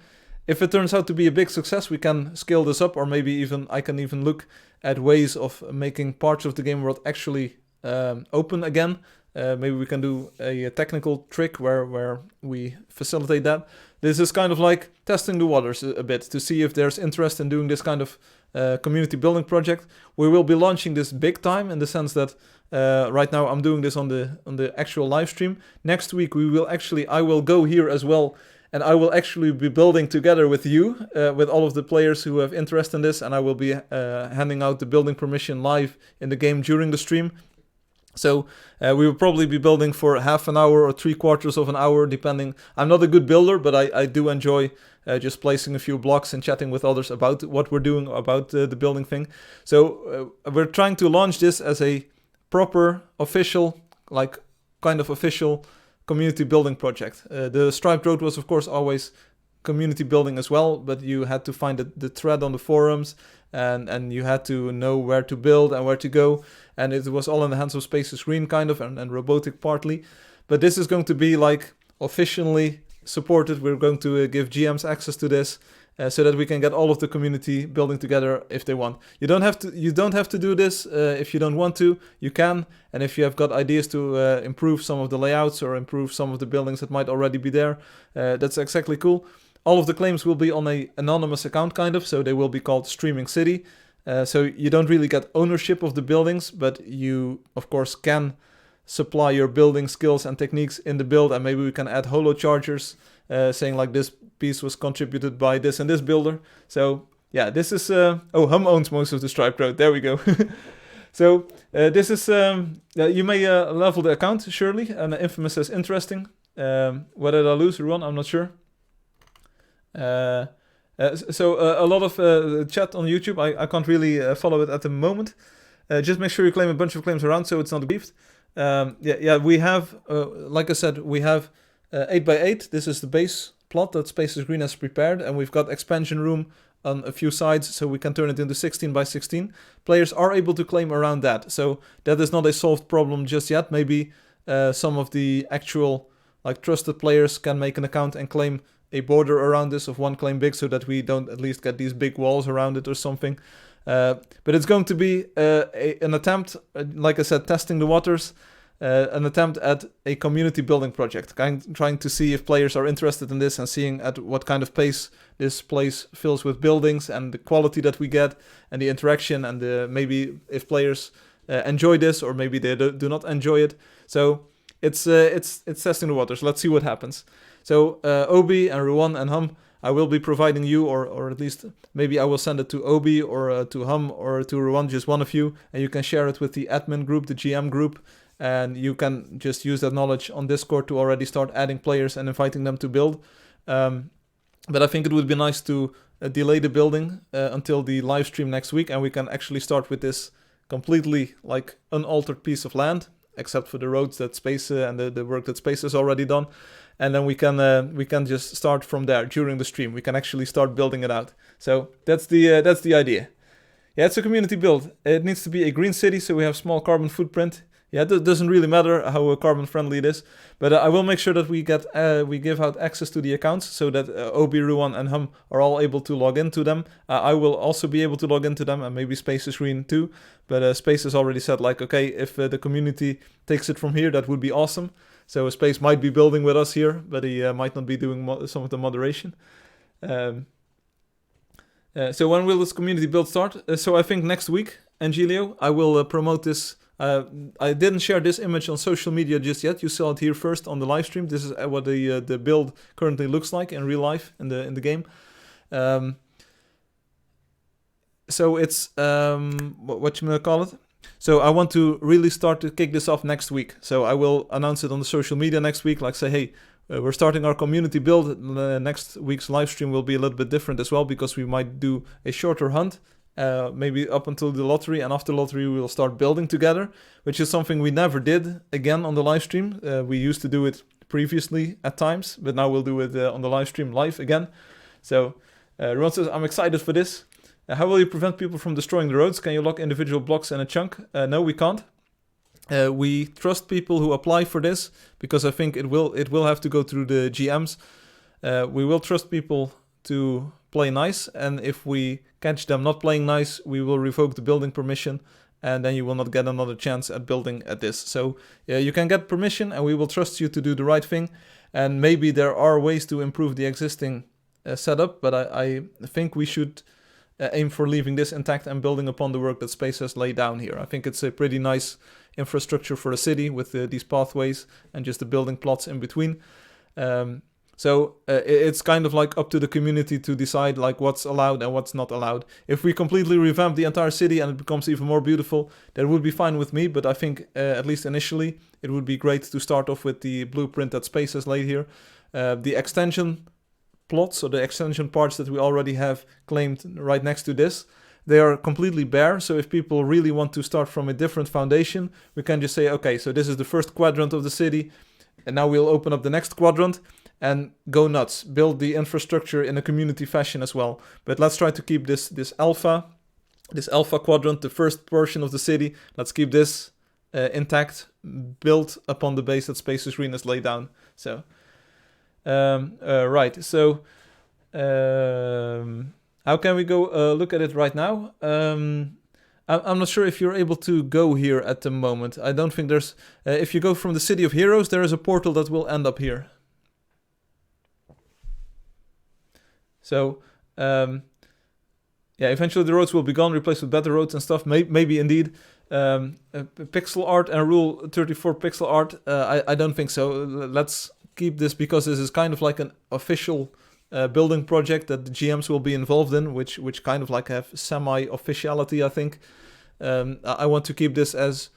If it turns out to be a big success, we can scale this up, or maybe even I can even look at ways of making parts of the game world actually open again. Maybe we can do a technical trick where we facilitate that. This is kind of like testing the waters a bit to see if there's interest in doing this kind of community building project. We will be launching this big time, in the sense that right now I'm doing this on the actual live stream. Next week I will go here as well and I will actually be building together with you, with all of the players who have interest in this, and I will be handing out the building permission live in the game during the stream. So we will probably be building for half an hour or 3/4 of an hour, depending. I'm not a good builder, but I do enjoy just placing a few blocks and chatting with others about what we're doing about the building thing. So we're trying to launch this as a proper, official, like kind of official community building project. The Striped Road was, of course, always community building as well, but you had to find the thread on the forums, and you had to know where to build and where to go, and it was all in the hands of Spaces Green, kind of, and Robotic partly. But this is going to be like officially supported. We're going to give GMs access to this, so that we can get all of the community building together if they want. You don't have to do this if you don't want to. You can, and if you have got ideas to improve some of the layouts or improve some of the buildings that might already be there, that's exactly cool. All of the claims will be on an anonymous account, kind of, so they will be called Streaming City. So you don't really get ownership of the buildings, but you, of course, can supply your building skills and techniques in the build, and maybe we can add holo chargers, saying like this piece was contributed by this and this builder. So yeah, this is... Hum owns most of the Striped Road. There we go. So this is... you may level the account, surely, and Infamous says interesting. What did I lose, Ruan? I'm not sure. So a lot of chat on YouTube. I can't really follow it at the moment. Just make sure you claim a bunch of claims around so it's not griefed. We have, like I said, we have 8x8. This is the base plot that Spaces Green has prepared, and we've got expansion room on a few sides, so we can turn it into 16x16. Players are able to claim around that, so that is not a solved problem just yet. Maybe some of the actual trusted players can make an account and claim a border around this of 1 claim big, so that we don't at least get these big walls around it or something. But it's going to be an attempt, like I said, testing the waters, an attempt at a community building project, trying to see if players are interested in this and seeing at what kind of pace this place fills with buildings and the quality that we get and the interaction, and maybe if players enjoy this or maybe they do not enjoy it. So it's testing the waters. Let's see what happens. So Obi and Ruan and Hum, I will be providing you, or at least maybe I will send it to Obi or to Hum or to Ruan, just one of you, and you can share it with the admin group, the GM group, and you can just use that knowledge on Discord to already start adding players and inviting them to build. But I think it would be nice to delay the building until the live stream next week, and we can actually start with this completely unaltered piece of land, except for the roads that Space and the work that Space has already done. And then we can just start from there during the stream. We can actually start building it out. So that's the idea. Yeah, it's a community build. It needs to be a green city, so we have small carbon footprint. Yeah, it doesn't really matter how carbon friendly it is, but I will make sure that we give out access to the accounts so that Obi, Ruan, and Hum are all able to log into them. I will also be able to log into them, and maybe Spaces Green too. But Space has already said okay, if the community takes it from here, that would be awesome. So Space might be building with us here, but he might not be doing some of the moderation. So when will this community build start? So I think next week, Angelio, I will promote this. I didn't share this image on social media just yet. You saw it here first on the live stream. This is what the build currently looks like in real life in the game. So it's what you may call it. So I want to really start to kick this off next week. So I will announce it on the social media next week. Say, hey, we're starting our community build. Next week's live stream will be a little bit different as well, because we might do a shorter hunt, maybe up until the lottery, and after lottery we will start building together, which is something we never did again on the live stream. We used to do it previously at times, but now we'll do it on the live stream live again. So Ron says, I'm excited for this. How will you prevent people from destroying the roads? Can you lock individual blocks in a chunk? No, we can't. We trust people who apply for this, because I think it will have to go through the GMs. We will trust people to play nice, and if we catch them not playing nice, we will revoke the building permission, and then you will not get another chance at building at this. So you can get permission, and we will trust you to do the right thing. And maybe there are ways to improve the existing setup, but I think we should aim for leaving this intact and building upon the work that Space has laid down here. I think it's a pretty nice infrastructure for a city with these pathways and just the building plots in between. So it's kind of like up to the community to decide like what's allowed and what's not allowed. If we completely revamp the entire city and it becomes even more beautiful, that would be fine with me. But I think at least initially it would be great to start off with the blueprint that Space has laid here. The extension plots or the extension parts that we already have claimed right next to this, they are completely bare. So if people really want to start from a different foundation, we can just say, okay, so this is the first quadrant of the city, and now we'll open up the next quadrant and go nuts, build the infrastructure in a community fashion as well. But let's try to keep this alpha quadrant, the first portion of the city, let's keep this intact, built upon the base that Space's Green has laid down. So, right, so how can we go look at it right now? I'm not sure if you're able to go here at the moment. I don't think there's... if you go from the City of Heroes, there is a portal that will end up here. So, yeah, eventually the roads will be gone, replaced with better roads and stuff. Maybe indeed. Pixel art and Rule 34 pixel art, I don't think so. Let's keep this because this is kind of like an official building project that the GMs will be involved in, which kind of like have semi-officiality, I think. I want to keep this as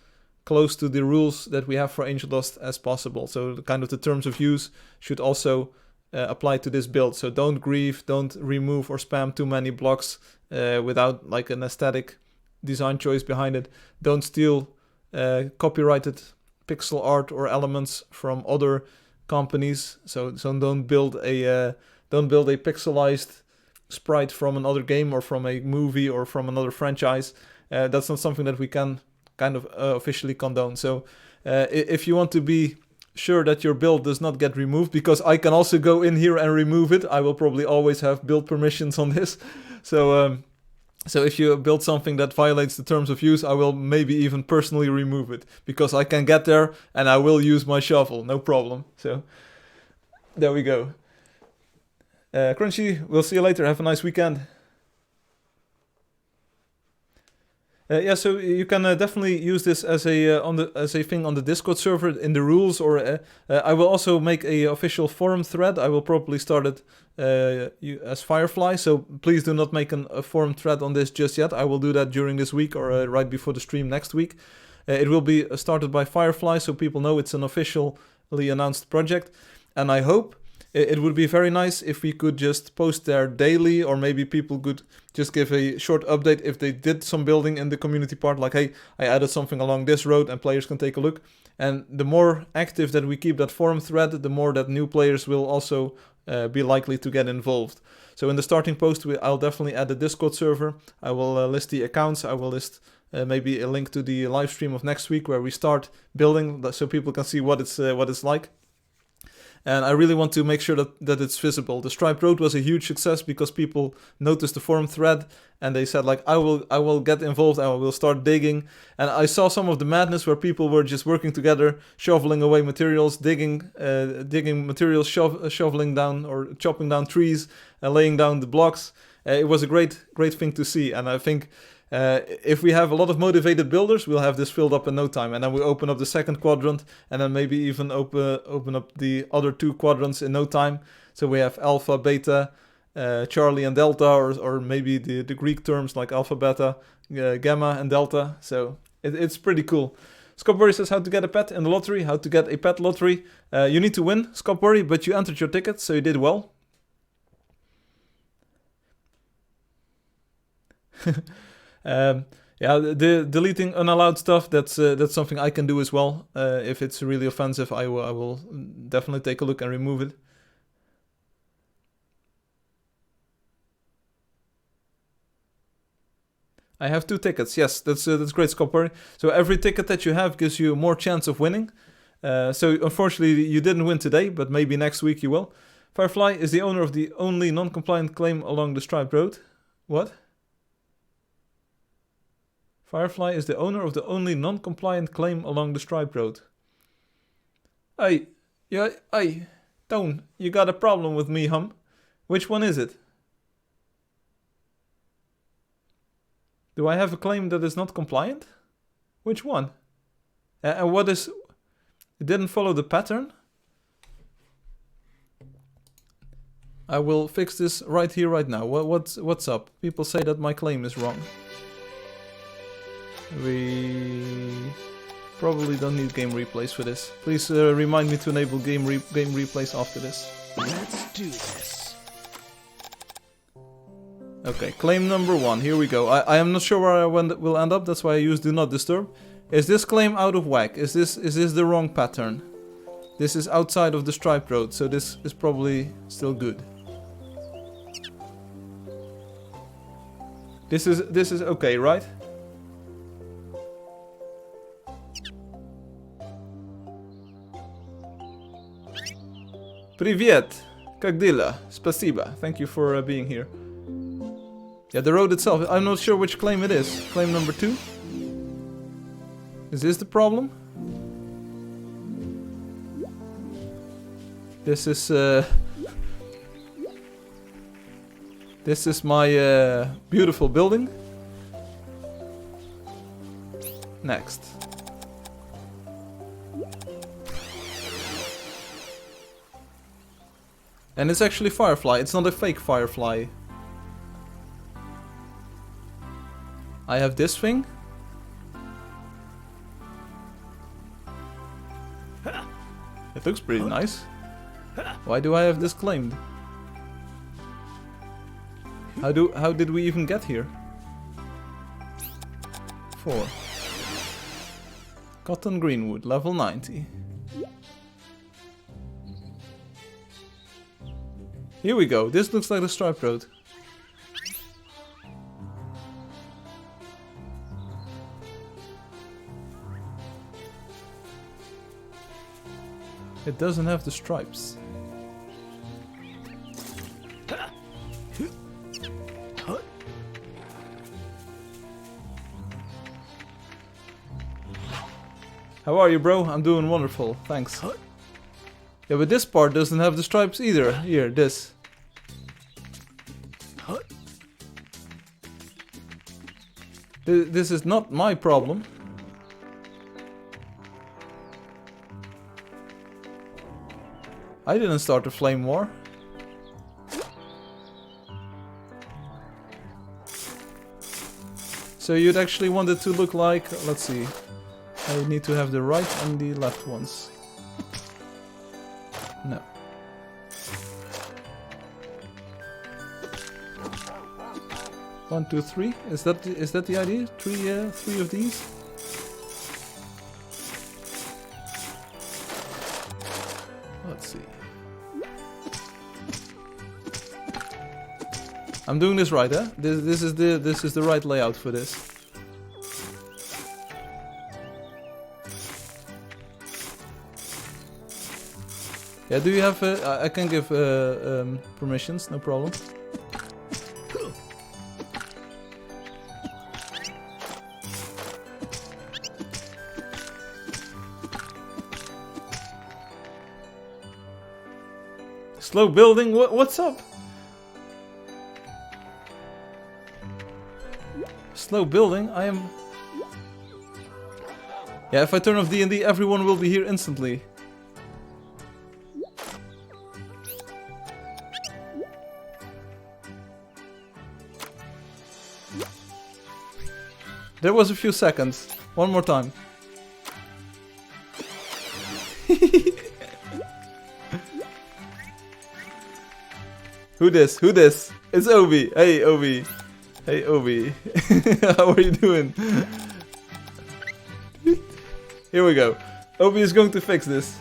close to the rules that we have for Angeldust as possible. So kind of the terms of use should also apply to this build. So don't grieve, don't remove or spam too many blocks without like an aesthetic design choice behind it. Don't steal copyrighted pixel art or elements from other companies. So don't build a pixelized sprite from another game or from a movie or from another franchise. That's not something that we can kind of officially condone. So if you want to be sure that your build does not get removed, because I can also go in here and remove it, I will probably always have build permissions on this. So if you build something that violates the terms of use, I will maybe even personally remove it, because I can get there and I will use my shovel, no problem. So there we go. Crunchy, we'll see you later. Have a nice weekend. Yeah, so you can definitely use this as a thing on the Discord server in the rules, or I will also make a official forum thread. I will probably start it as Firefly, so please do not make a forum thread on this just yet. I will do that during this week or right before the stream next week. It will be started by Firefly, so people know it's an officially announced project, and I hope it would be very nice if we could just post there daily, or maybe people could just give a short update if they did some building in the community part, like, hey, I added something along this road, and players can take a look. And the more active that we keep that forum thread, the more that new players will also be likely to get involved. So in the starting post, I'll definitely add the Discord server. I will list the accounts. I will list maybe a link to the live stream of next week where we start building, so people can see what it's like. And I really want to make sure that it's visible. The Striped Road was a huge success because people noticed the forum thread and they said, like, I will get involved and I will start digging. And I saw some of the madness where people were just working together, shoveling away materials, digging materials, shoveling down or chopping down trees, laying down the blocks. It was a great thing to see. And I think if we have a lot of motivated builders, we'll have this filled up in no time, and then we open up the second quadrant, and then maybe even open up the other two quadrants in no time. So we have alpha, beta, Charlie and delta, or maybe the Greek terms like alpha, beta, gamma and delta. So it's pretty cool. Scopworry says how to get a pet in the lottery, how to get a pet lottery. You need to win, Scopworry, but you entered your ticket, so you did well. Yeah, the deleting unallowed stuff, that's something I can do as well. If it's really offensive, I will definitely take a look and remove it. I have 2 tickets. Yes, that's great, Scopper. So every ticket that you have gives you more chance of winning. So unfortunately, you didn't win today, but maybe next week you will. Firefly is the owner of the only non-compliant claim along the Striped Road. What? Firefly is the owner of the only non-compliant claim along the Striped Road. Hey, Tone, you got a problem with me, hum? Which one is it? Do I have a claim that is not compliant? Which one? And what is... It didn't follow the pattern? I will fix this right here, right now. What's up? People say that my claim is wrong. We probably don't need game replays for this. Please remind me to enable game replays after this. Let's do this. Okay, claim number 1. Here we go. I am not sure where I will end up. That's why I use do not disturb. Is this claim out of whack? Is this the wrong pattern? This is outside of the striped road, so this is probably still good. This is okay, right? Привет! Как дела? Спасибо. Thank you for being here. Yeah, the road itself, I'm not sure which claim it is. Claim number 2? Is this the problem? This is my beautiful building. Next. And it's actually Firefly, it's not a fake Firefly. I have this thing. It looks pretty nice. Why do I have this claimed? How did we even get here? 4. Cotton Greenwood, level 90. Here we go. This looks like the striped road. It doesn't have the stripes. How are you, bro? I'm doing wonderful, thanks. Yeah, but this part doesn't have the stripes either. Here, this. This is not my problem. I didn't start a flame war. So you'd actually want it to look like, let's see. I need to have the right and the left ones. No. One, two, three. Is that the idea? Three of these. Let's see. I'm doing this right, huh? This is the right layout for this. Yeah, do you have? I can give permissions, no problem. Slow building. What's up? Slow building. I am. Yeah, if I turn off D&D, everyone will be here instantly. There was a few seconds. One more time. Who this? Who this? It's Obi. Hey, Obi. Hey, Obi. How are you doing? Here we go. Obi is going to fix this.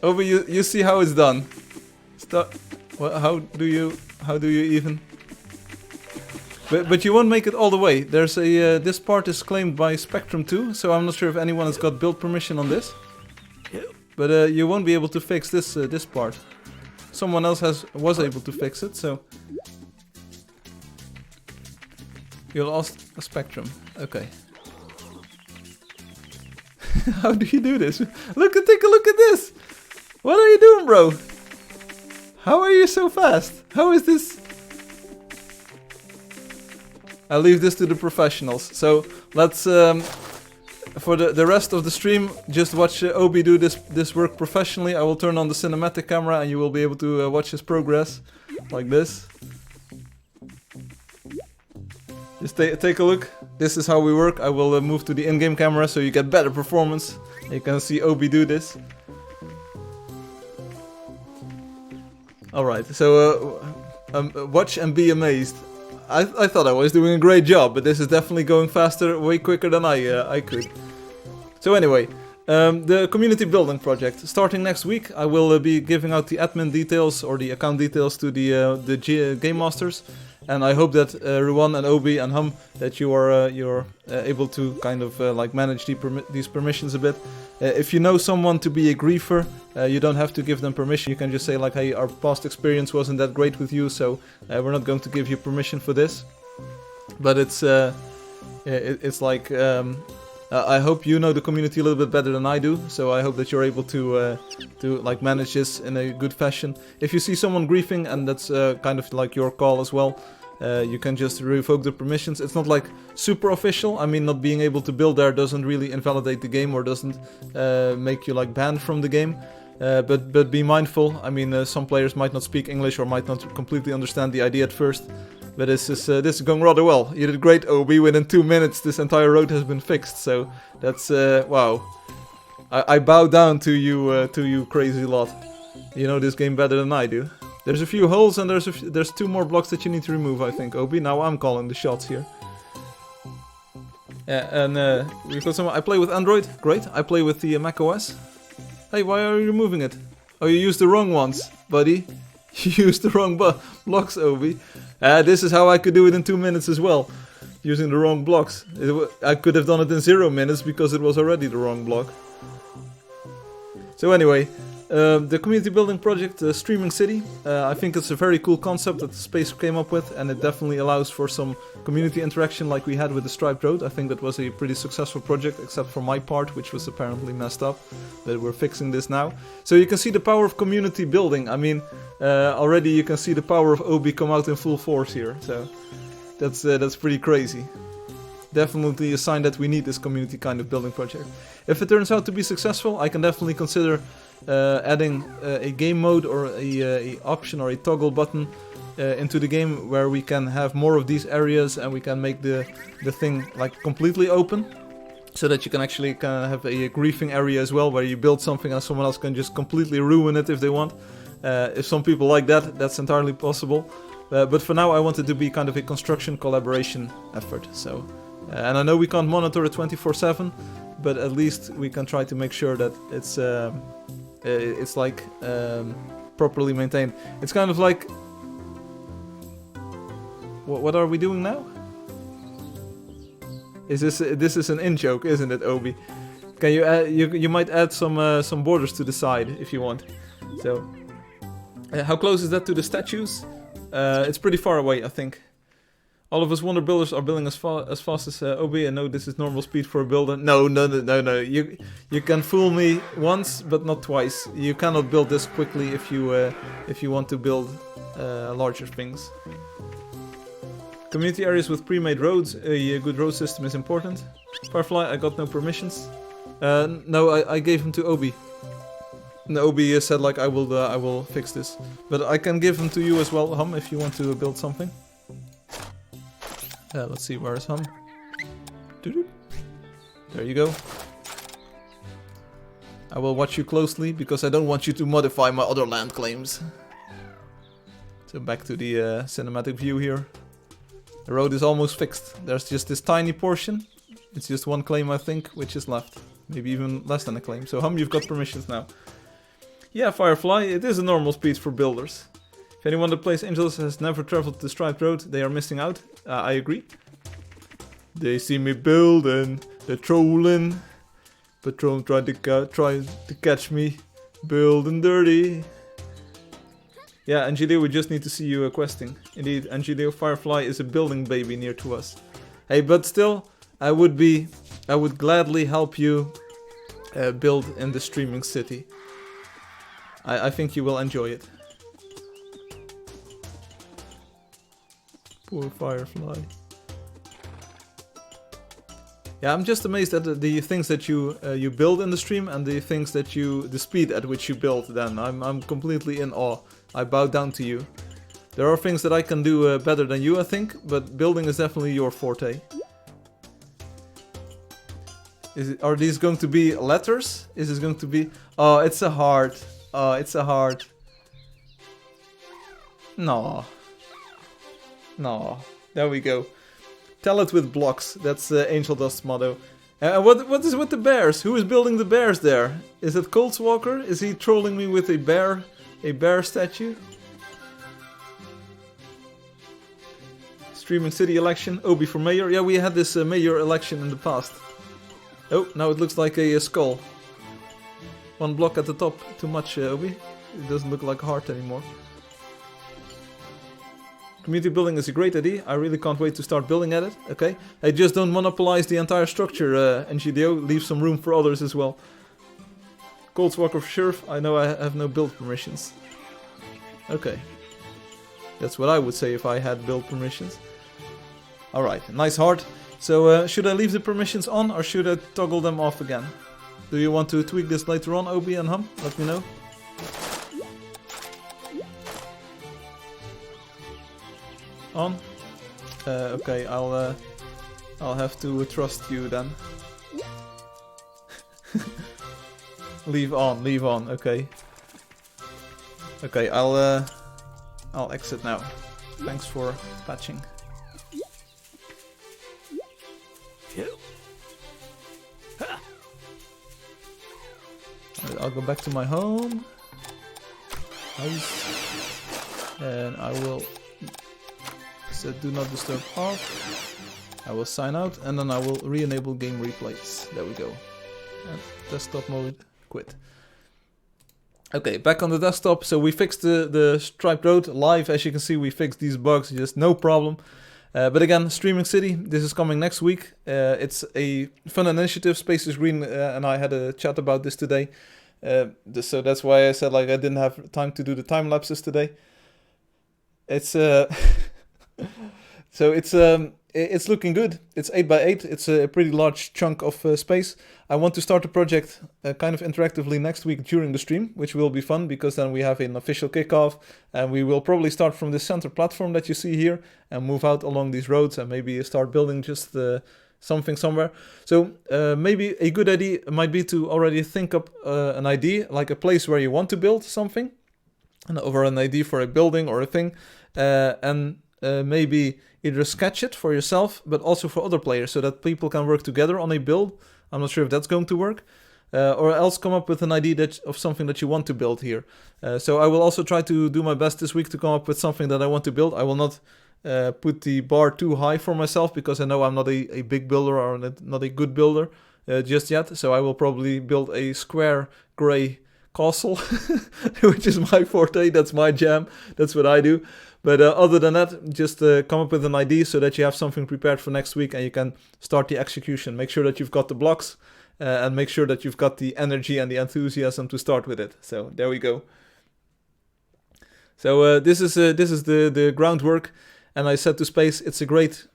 Obi, you see how it's done. Well, how do you even? But you won't make it all the way. There's a this part is claimed by Spectrum 2, so I'm not sure if anyone has got build permission on this. But you won't be able to fix this this part. Someone else was able to fix it, so you lost a Spectrum. Okay. How do you do this? Take a look at this. What are you doing, bro? How are you so fast? How is this? I'll leave this to the professionals. So let's for the rest of the stream, just watch Obi do this work professionally. I will turn on the cinematic camera and you will be able to watch his progress, like this. Just take a look. This is how we work. I will move to the in-game camera so you get better performance. You can see Obi do this. Alright, so watch and be amazed. I thought I was doing a great job, but this is definitely going faster, way quicker than I could. So anyway, the community building project. Starting next week, I will be giving out the admin details or the account details to the game masters. And I hope that Ruan and Obi and Hum, that you're able to kind of like manage these permissions a bit. If you know someone to be a griefer, you don't have to give them permission. You can just say like, hey, our past experience wasn't that great with you, so we're not going to give you permission for this. But it's like I hope you know the community a little bit better than I do, so I hope that you're able to like manage this in a good fashion. If you see someone griefing, and that's kind of like your call as well, you can just revoke the permissions. It's not like super official. I mean, not being able to build there doesn't really invalidate the game or doesn't make you like banned from the game. But be mindful. I mean, some players might not speak English or might not completely understand the idea at first. But this is going rather well. You did great, Obi. Within 2 minutes, this entire road has been fixed. So that's wow. I bow down to you crazy lot. You know this game better than I do. There's a few holes and there's 2 more blocks that you need to remove, I think, Obi. Now I'm calling the shots here. And we've got some. I play with Android. Great. I play with the Mac OS. Hey, why are you removing it? Oh, you used the wrong ones, buddy. You used the wrong blocks, Obi. This is how I could do it in 2 minutes as well, using the wrong blocks. I could have done it in 0 minutes because it was already the wrong block. So anyway, the community building project, Streaming City, I think it's a very cool concept that the Space came up with, and it definitely allows for some community interaction like we had with the Striped Road. I think that was a pretty successful project, except for my part, which was apparently messed up, but we're fixing this now. So you can see the power of community building. I mean, already you can see the power of Obi come out in full force here, so that's pretty crazy. Definitely a sign that we need this community kind of building project. If it turns out to be successful, I can definitely consider adding a game mode or a option or a toggle button into the game where we can have more of these areas and we can make the thing like completely open, so that you can actually kind of have a griefing area as well where you build something and someone else can just completely ruin it if they want. If some people like that, that's entirely possible. But for now I want it to be kind of a construction collaboration effort. So, and I know we can't monitor it 24/7, but at least we can try to make sure that it's like properly maintained. It's kind of like, what are we doing now? This is an in joke, isn't it, Obi? Can you add, you might add some borders to the side if you want. So, how close is that to the statues? It's pretty far away, I think. All of us Wonder Builders are building as fast as Obi, and no, this is normal speed for a builder. No. You can fool me once, but not twice. You cannot build this quickly if you want to build larger things. Community areas with pre-made roads. A good road system is important. Firefly, I got no permissions. No, I gave them to Obi. And Obi said like I will fix this, but I can give them to you as well, Hum, if you want to build something. Let's see, where is Hum? There you go. I will watch you closely because I don't want you to modify my other land claims. So back to the cinematic view here. The road is almost fixed. There's just this tiny portion. It's just one claim, I think, which is left. Maybe even less than a claim. So Hum, you've got permissions now. Yeah, Firefly, it is a normal speed for builders. If anyone that plays Angeldust has never traveled the Striped Road, they are missing out. I agree. They see me building, they're trolling. Patron trying to catch me, building dirty. Yeah, Angelio, we just need to see you questing. Indeed, Angelio, Firefly is a building baby near to us. Hey, but still, I would gladly help you build in the Streaming City. I think you will enjoy it. Poor Firefly. Yeah, I'm just amazed at the things that you you build in the stream and the things that the speed at which you build. Then I'm completely in awe. I bow down to you. There are things that I can do better than you, I think, but building is definitely your forte. Are these going to be letters? Is this going to be... Oh, it's a heart. Oh, it's a heart. No. No. There we go. Tell it with blocks. That's Angeldust's motto. What is with the bears? Who is building the bears there? Is it Coltswalker? Is he trolling me with a bear statue? Streaming city election. Obi for mayor. Yeah, we had this mayor election in the past. Oh, now it looks like a skull. One block at the top. Too much, Obi. It doesn't look like a heart anymore. Community building is a great idea. I really can't wait to start building at it. Okay. Hey, just don't monopolize the entire structure, NGDO. Leave some room for others as well. Coldswalker for sure. I know I have no build permissions. Okay. That's what I would say if I had build permissions. Alright, nice heart. So, should I leave the permissions on or should I toggle them off again? Do you want to tweak this later on, Obi and Hum? Let me know. On. Okay, I'll have to trust you then. leave on. Okay. Okay, I'll exit now. Thanks for patching. I'll go back to my home. Nice. And I will set do not disturb off. I will sign out and then I will re-enable game replays. There we go. And desktop mode, quit. Okay, back on the desktop. So we fixed the striped road live. As you can see, we fixed these bugs, just no problem. But again, Streaming City, this is coming next week. It's a fun initiative. Spaces Green and I had a chat about this today. So that's why I said like I didn't have time to do the time lapses today. It's so it's looking good. It's 8x8. It's a pretty large chunk of space. I want to start the project kind of interactively next week during the stream, which will be fun because then we have an official kickoff and we will probably start from the center platform that you see here and move out along these roads and maybe start building just something somewhere. So maybe a good idea might be to already think up an idea, like a place where you want to build something, or an idea for a building or a thing, and maybe either sketch it for yourself, but also for other players, so that people can work together on a build. I'm not sure if that's going to work. Or else come up with an idea of something that you want to build here. So I will also try to do my best this week to come up with something that I want to build. I will not put the bar too high for myself, because I know I'm not a big builder or not a good builder just yet. So I will probably build a square gray castle, which is my forte. That's my jam. That's what I do. But other than that, just come up with an idea so that you have something prepared for next week and you can start the execution. Make sure that you've got the blocks and make sure that you've got the energy and the enthusiasm to start with it. So there we go. So this is the groundwork, and I said to Space, it's a great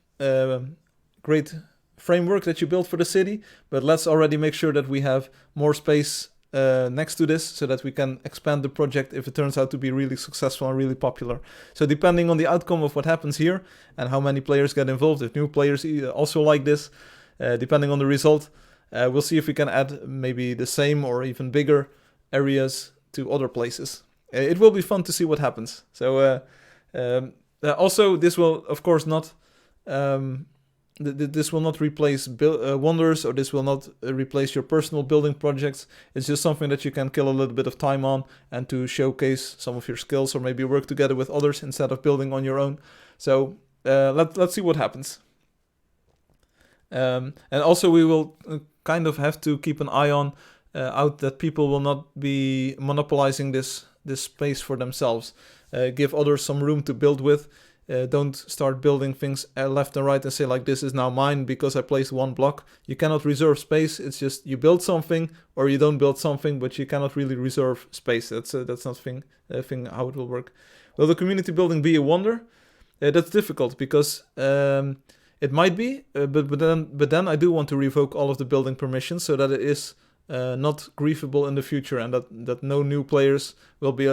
framework that you built for the city, but let's already make sure that we have more space next to this so that we can expand the project if it turns out to be really successful and really popular. So depending on the outcome of what happens here and how many players get involved, if new players also like this, depending on the result, we'll see if we can add maybe the same or even bigger areas to other places. It will be fun to see what happens. So also this will of course not this will not replace wonders, or this will not replace your personal building projects. It's just something that you can kill a little bit of time on and to showcase some of your skills, or maybe work together with others instead of building on your own. So let's see what happens. And also we will kind of have to keep an eye on out that people will not be monopolizing this space for themselves. Give others some room to build with. Don't start building things left and right and say like, this is now mine because I placed one block. You cannot reserve space. It's just you build something or you don't build something, but you cannot really reserve space. That's not thing how it will work. Will the community building be a wonder? That's difficult because It might be, but then I do want to revoke all of the building permissions so that it is not griefable in the future, and that no new players will be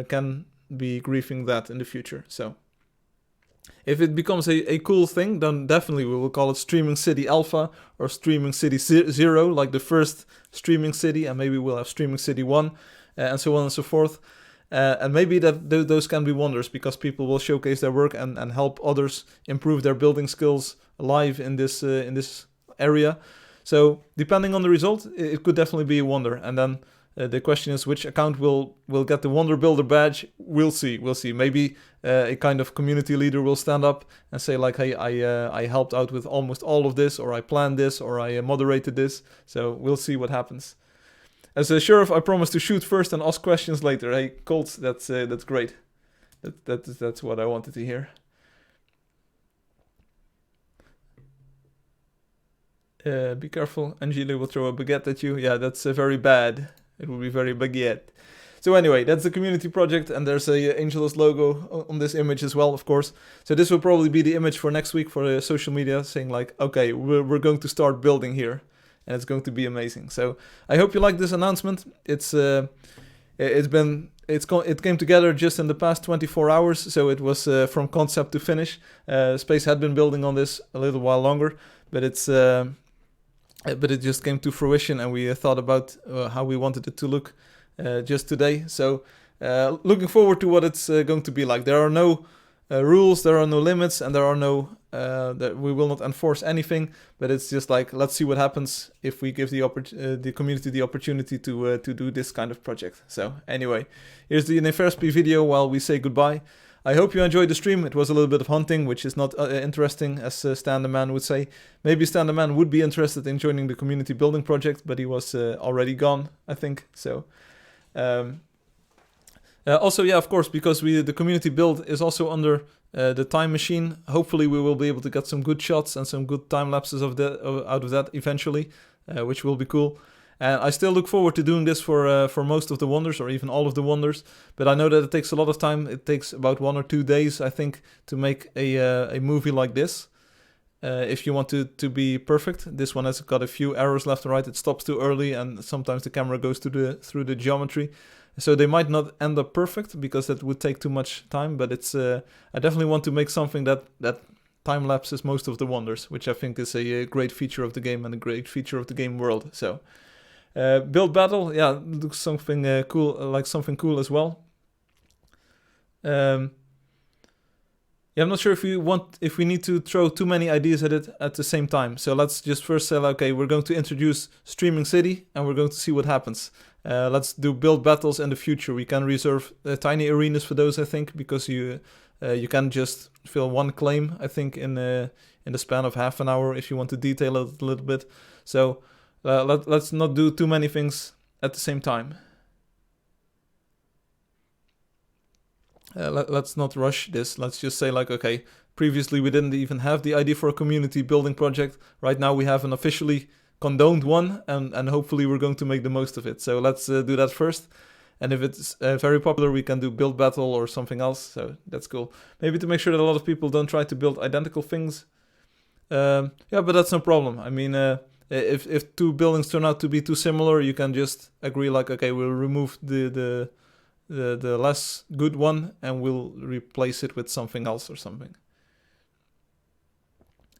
can be griefing that in the future. So if it becomes a cool thing, then definitely we will call it Streaming City Alpha or Streaming City 0, like the first Streaming City, and maybe we'll have Streaming City 1, and so on and so forth. And maybe those can be wonders, because people will showcase their work and help others improve their building skills live in this area. So depending on the result, it could definitely be a wonder. And then the question is, which account will get the Wonder Builder badge? We'll see. Maybe a kind of community leader will stand up and say like, hey, I helped out with almost all of this, or I planned this, or I moderated this. So we'll see what happens. As a sheriff, I promise to shoot first and ask questions later. Hey, Colts, that's great. That's what I wanted to hear. Be careful, Angela will throw a baguette at you. Yeah, that's very bad. It will be very baguette. So anyway, that's the community project, and there's a Angeldust logo on this image as well, of course. So this will probably be the image for next week for social media, saying like, okay, we're going to start building here. And it's going to be amazing. So I hope you like this announcement. It came together just in the past 24 hours. So it was from concept to finish. Space had been building on this a little while longer, but it just came to fruition, and we thought about how we wanted it to look just today. So looking forward to what it's going to be like. There are no rules, there are no limits, and there are no that we will not enforce anything, but it's just like, let's see what happens if we give the community the opportunity to do this kind of project. So anyway, here's the Neferspi video while we say goodbye. I hope you enjoyed the stream. It was a little bit of hunting, which is not interesting, as Stan the Man would say. Maybe Stan the Man would be interested in joining the community building project, but he was already gone, I think. So also, yeah, of course, because the community build is also under the time machine. Hopefully we will be able to get some good shots and some good time lapses out of that eventually, which will be cool. And I still look forward to doing this for most of the wonders, or even all of the wonders. But I know that it takes a lot of time. It takes about 1 or 2 days, I think, to make a movie like this. If you want to be perfect. This one has got a few errors left and right. It stops too early, and sometimes the camera goes through the geometry. So they might not end up perfect, because that would take too much time. But it's I definitely want to make something that time lapses most of the wonders, which I think is a great feature of the game and a great feature of the game world. So build battle, yeah, looks something cool, like something cool as well. Yeah, I'm not sure if we need to throw too many ideas at it at the same time. So let's just first say, okay, we're going to introduce Streaming City, and we're going to see what happens. Let's do build battles in the future. We can reserve tiny arenas for those, I think, because you can just fill one claim, I think, in the span of half an hour if you want to detail it a little bit. So let's not do too many things at the same time. Let's not rush this. Let's just say like, okay, previously we didn't even have the idea for a community building project. Right now we have an officially condoned one, and hopefully we're going to make the most of it. So let's do that first. And if it's very popular, we can do build battle or something else. So that's cool. Maybe to make sure that a lot of people don't try to build identical things. Yeah, but that's no problem. I mean, if two buildings turn out to be too similar, you can just agree like, okay, we'll remove the less good one and we'll replace it with something else or something.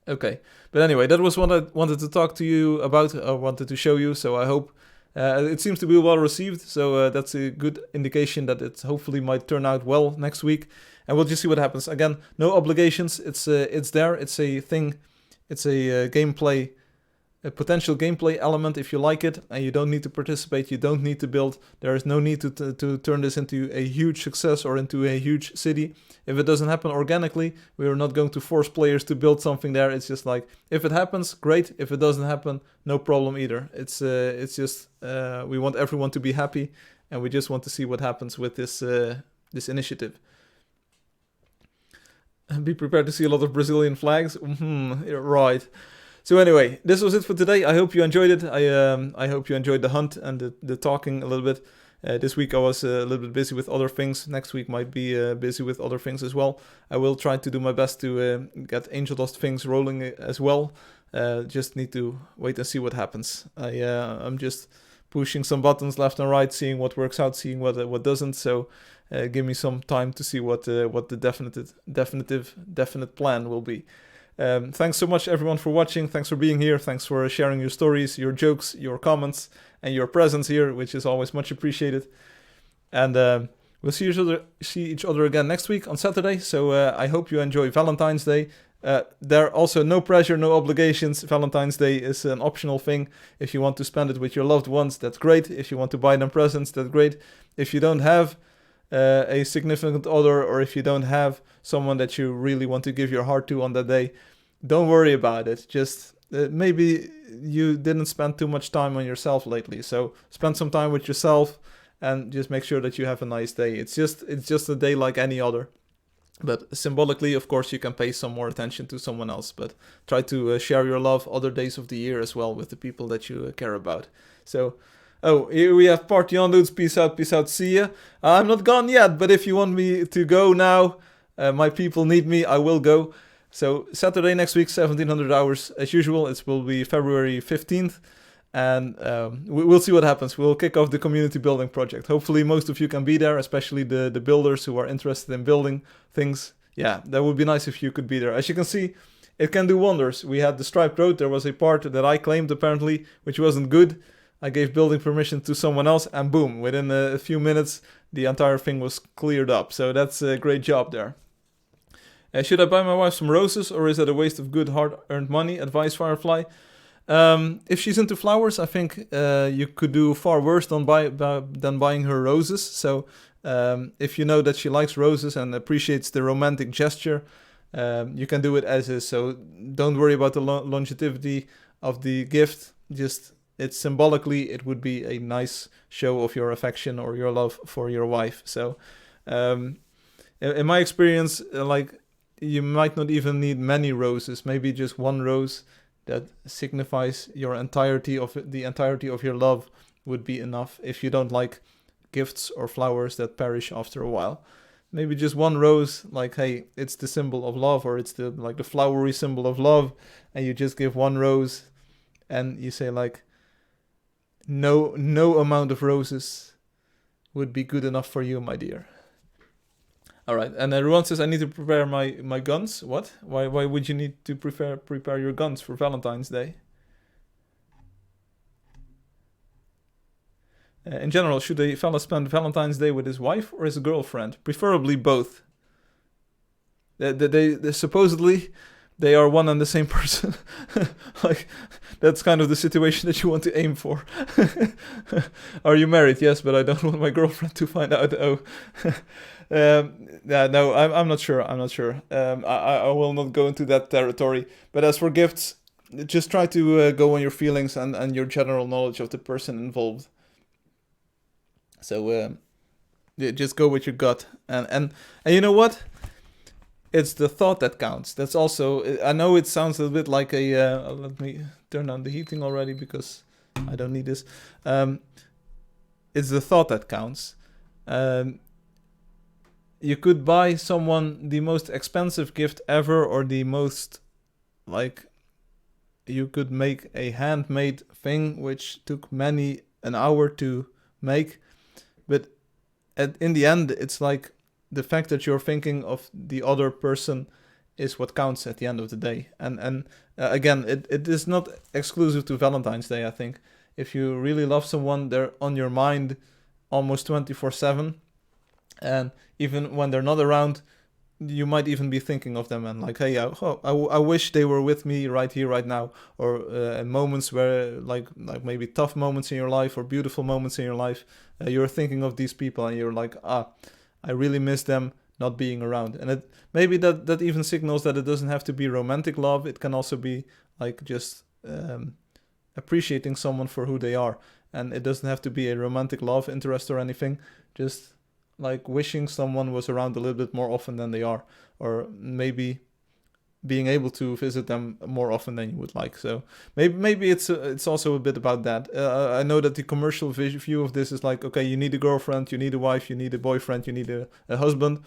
Okay, but anyway, that was what I wanted to talk to you about, I wanted to show you, so I hope it seems to be well received, so that's a good indication that it hopefully might turn out well next week, and we'll just see what happens. Again, no obligations, it's there, it's a thing, it's a gameplay, a potential gameplay element if you like it, and you don't need to participate, you don't need to build, there is no need to turn this into a huge success or into a huge city. If it doesn't happen organically, we are not going to force players to build something there. It's just like, if it happens, great. If it doesn't happen, no problem either. It's just, we want everyone to be happy, and we just want to see what happens with this initiative. And be prepared to see a lot of Brazilian flags. Right. So anyway, this was it for today. I hope you enjoyed it. I hope you enjoyed the hunt and the talking a little bit. This week I was a little bit busy with other things. Next week might be busy with other things as well. I will try to do my best to get Angeldust things rolling as well. Just need to wait and see what happens. I'm just pushing some buttons left and right, seeing what works out, seeing what doesn't. So give me some time to see what the definite plan will be. Thanks so much everyone for watching. Thanks for being here. Thanks for sharing your stories, your jokes, your comments, and your presence here, which is always much appreciated. And we'll see each other again next week on Saturday. So I hope you enjoy Valentine's Day. There are also no pressure, no obligations. Valentine's Day is an optional thing. If you want to spend it with your loved ones, that's great. If you want to buy them presents, that's great. If you don't have a significant other, or if you don't have someone that you really want to give your heart to on that day, don't worry about it. Just maybe you didn't spend too much time on yourself lately, so spend some time with yourself and just make sure that you have a nice day. It's just a day like any other, but symbolically, of course, you can pay some more attention to someone else, but try to share your love other days of the year as well with the people that you care about. So here we have Party on, dudes. Peace out, see ya. I'm not gone yet, but if you want me to go now, my people need me, I will go. So Saturday next week, 1700 hours as usual. It will be February 15th, and we'll see what happens. We'll kick off the community building project. Hopefully most of you can be there, especially the builders who are interested in building things. Yeah, that would be nice if you could be there. As you can see, it can do wonders. We had the striped road. There was a part that I claimed apparently, which wasn't good. I gave building permission to someone else, and boom, within a few minutes, the entire thing was cleared up. So that's a great job there. Should I buy my wife some roses, or is that a waste of good, hard-earned money? Advice, Firefly. If she's into flowers, I think you could do far worse than buying her roses. So if you know that she likes roses and appreciates the romantic gesture, you can do it as is. So don't worry about the longevity of the gift. Just symbolically, it would be a nice show of your affection or your love for your wife. So in my experience, you might not even need many roses, maybe just one rose that signifies the entirety of your love would be enough. If you don't like gifts or flowers that perish after a while, maybe just one rose, like, hey, it's the symbol of love, or it's the flowery symbol of love, and you just give one rose, and you say no amount of roses would be good enough for you, my dear. All right, and everyone says I need to prepare my guns. What? Why would you need to prepare your guns for Valentine's Day? In general, should a fella spend Valentine's Day with his wife or his girlfriend? Preferably both. They supposedly they are one and the same person. That's kind of the situation that you want to aim for. Are you married? Yes, but I don't want my girlfriend to find out. Oh. No, I'm not sure. I will not go into that territory. But as for gifts, just try to go on your feelings and your general knowledge of the person involved. So just go with your gut. And you know what? It's the thought that counts. That's also, I know it sounds a little bit like let me turn on the heating already because I don't need this. It's the thought that counts. You could buy someone the most expensive gift ever, or the most, you could make a handmade thing which took many an hour to make. But in the end, it's like the fact that you're thinking of the other person is what counts at the end of the day. And again, it is not exclusive to Valentine's Day, I think. If you really love someone, they're on your mind almost 24/7. And even when they're not around, you might even be thinking of them and like, hey, I wish they were with me right here, right now. Or moments where, like maybe tough moments in your life or beautiful moments in your life, you're thinking of these people and you're like, I really miss them not being around. And maybe that even signals that it doesn't have to be romantic love. It can also be like just appreciating someone for who they are. And it doesn't have to be a romantic love interest or anything. Just like wishing someone was around a little bit more often than they are. Or maybe being able to visit them more often than you would like. So maybe it's also a bit about that. I know that the commercial view of this is like, okay, you need a girlfriend, you need a wife, you need a boyfriend, you need a husband,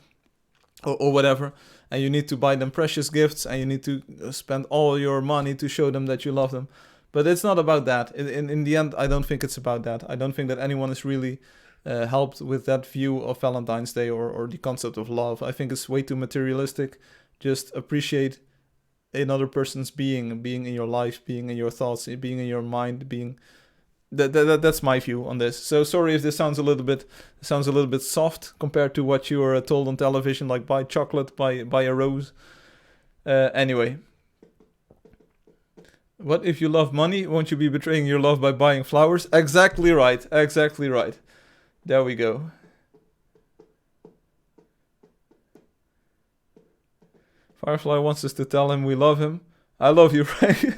or whatever, and you need to buy them precious gifts, and you need to spend all your money to show them that you love them. But it's not about that. In the end, I don't think it's about that. I don't think that anyone is really helped with that view of Valentine's Day or the concept of love. I think it's way too materialistic. Just appreciate another person's being in your life, being in your thoughts, being in your mind, being... That's my view on this. So sorry if this sounds a little bit soft compared to what you are told on television, like buy chocolate, buy a rose. Anyway, what if you love money? Won't you be betraying your love by buying flowers? Exactly right. Exactly right. There we go. Firefly wants us to tell him we love him. I love you, Frank.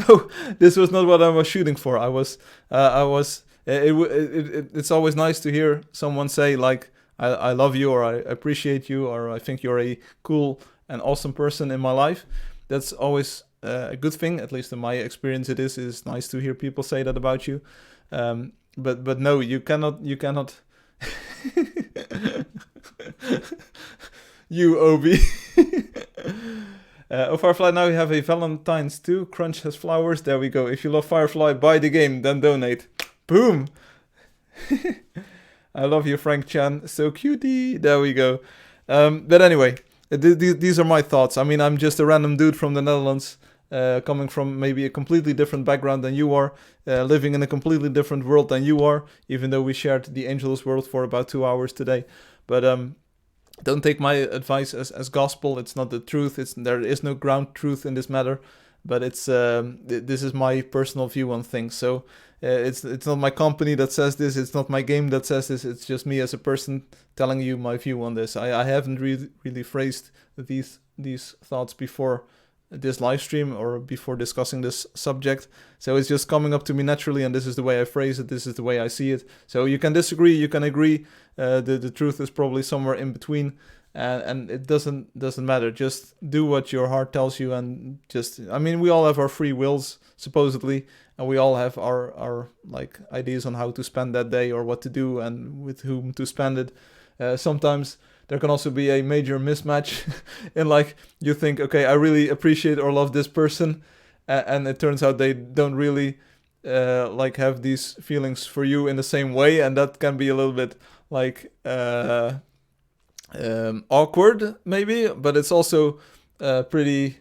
No, this was not what I was shooting for. It's always nice to hear someone say like, I love you, or I appreciate you, or I think you're a cool and awesome person in my life. That's always a good thing. At least in my experience, it is. It's nice to hear people say that about you. But no, you cannot. You, Obi. Firefly, now we have a Valentine's too. Crunch has flowers. There we go. If you love Firefly, buy the game, then donate. Boom! I love you, Frank Chan. So cutie. There we go. But anyway, these are my thoughts. I mean, I'm just a random dude from the Netherlands, coming from maybe a completely different background than you are, living in a completely different world than you are, even though we shared the Angeldust world for about 2 hours today. But don't take my advice as gospel. It's not the truth. There is no ground truth in this matter, but it's this is my personal view on things. So it's not my company that says this. It's not my game that says this. It's just me as a person telling you my view on this. I haven't really phrased these thoughts before this live stream or before discussing this subject. So it's just coming up to me naturally, and this is the way I phrase it. This is the way I see it. So you can disagree, you can agree. The truth is probably somewhere in between, and it doesn't matter. Just do what your heart tells you, and I mean, we all have our free wills supposedly, and we all have our like ideas on how to spend that day or what to do and with whom to spend it. Sometimes there can also be a major mismatch in like you think, okay, I really appreciate or love this person, and it turns out they don't really like have these feelings for you in the same way, and that can be a little bit like awkward maybe, but it's also pretty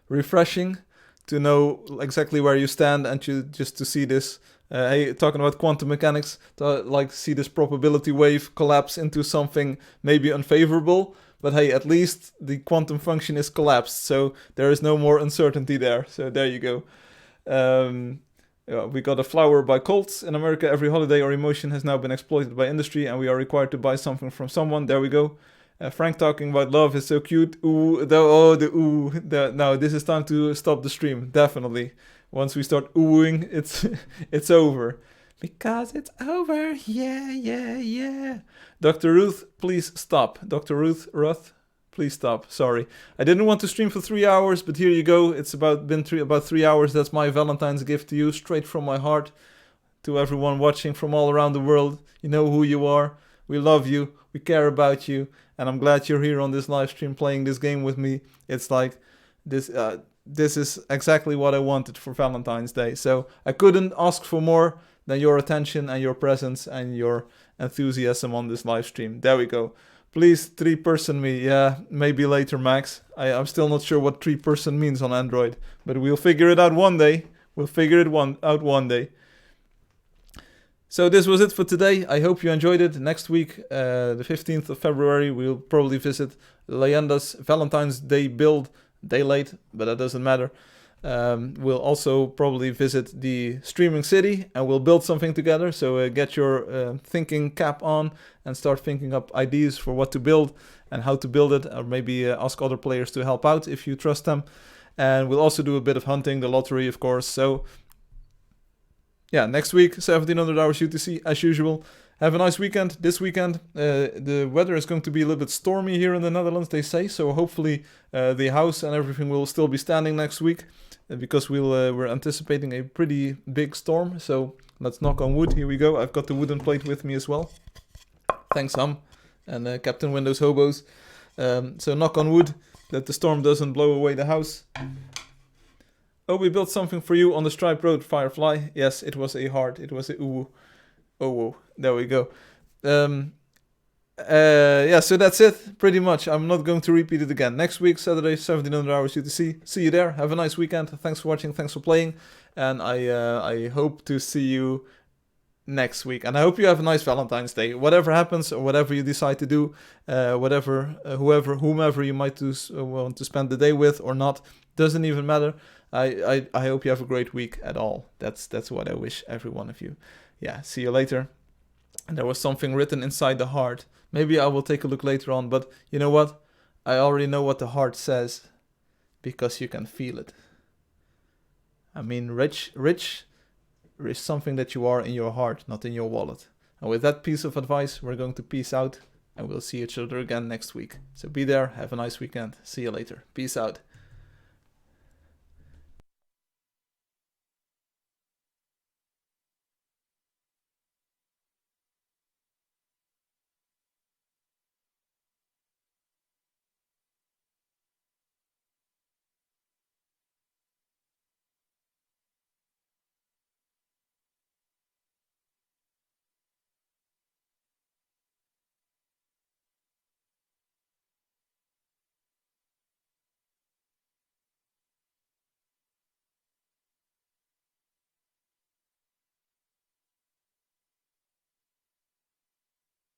refreshing to know exactly where you stand and to see this. Hey, talking about quantum mechanics, to like see this probability wave collapse into something maybe unfavorable, but hey, at least the quantum function is collapsed, so there is no more uncertainty there. So there you go. We got a flower by Colts. In America, every holiday or emotion has now been exploited by industry, and we are required to buy something from someone. There we go. Frank talking about love is so cute. Ooh, no, this is time to stop the stream, definitely. Once we start oohing, it's over. Because it's over, yeah. Dr. Ruth, please stop. Dr. Ruth, please stop. Sorry. I didn't want to stream for 3 hours, but here you go. It's been about 3 hours. That's my Valentine's gift to you, straight from my heart. To everyone watching from all around the world. You know who you are. We love you. We care about you. And I'm glad you're here on this live stream playing this game with me. It's like this is exactly what I wanted for Valentine's Day. So I couldn't ask for more than your attention and your presence and your enthusiasm on this live stream. There we go. Please 3-person me. Yeah, maybe later, Max. I'm still not sure what 3-person means on Android, but we'll figure it out one day. Out one day. So this was it for today. I hope you enjoyed it. Next week, the 15th of February, we'll probably visit Leyenda's Valentine's Day build. Day late, but that doesn't matter. We'll also probably visit the streaming city and we'll build something together. So get your thinking cap on and start thinking up ideas for what to build and how to build it, or maybe ask other players to help out if you trust them. And we'll also do a bit of hunting, the lottery, of course. So yeah, next week, 1700 hours UTC as usual. have a nice weekend. This weekend, the weather is going to be a little bit stormy here in the Netherlands, they say. So hopefully the house and everything will still be standing next week, because we're anticipating a pretty big storm. So let's knock on wood. Here we go. I've got the wooden plate with me as well. Thanks, Hum, and Captain Windows Hobos. So knock on wood that the storm doesn't blow away the house. Oh, we built something for you on the striped road, Firefly. Yes, it was a heart. It was a ooh. Oh, whoa. There we go. Yeah, so that's it, pretty much. I'm not going to repeat it again. Next week, Saturday, 1700 hours UTC. See you there. Have a nice weekend. Thanks for watching. Thanks for playing. And I hope to see you next week. And I hope you have a nice Valentine's Day. Whatever happens or whatever you decide to do, whomever you might want to spend the day with or not, doesn't even matter. I hope you have a great week at all. That's what I wish every one of you. Yeah, see you later. And there was something written inside the heart. Maybe I will take a look later on, but you know what? I already know what the heart says, because you can feel it. I mean, rich is something that you are in your heart, not in your wallet. And with that piece of advice, we're going to peace out, and we'll see each other again next week. So be there, have a nice weekend. See you later. Peace out.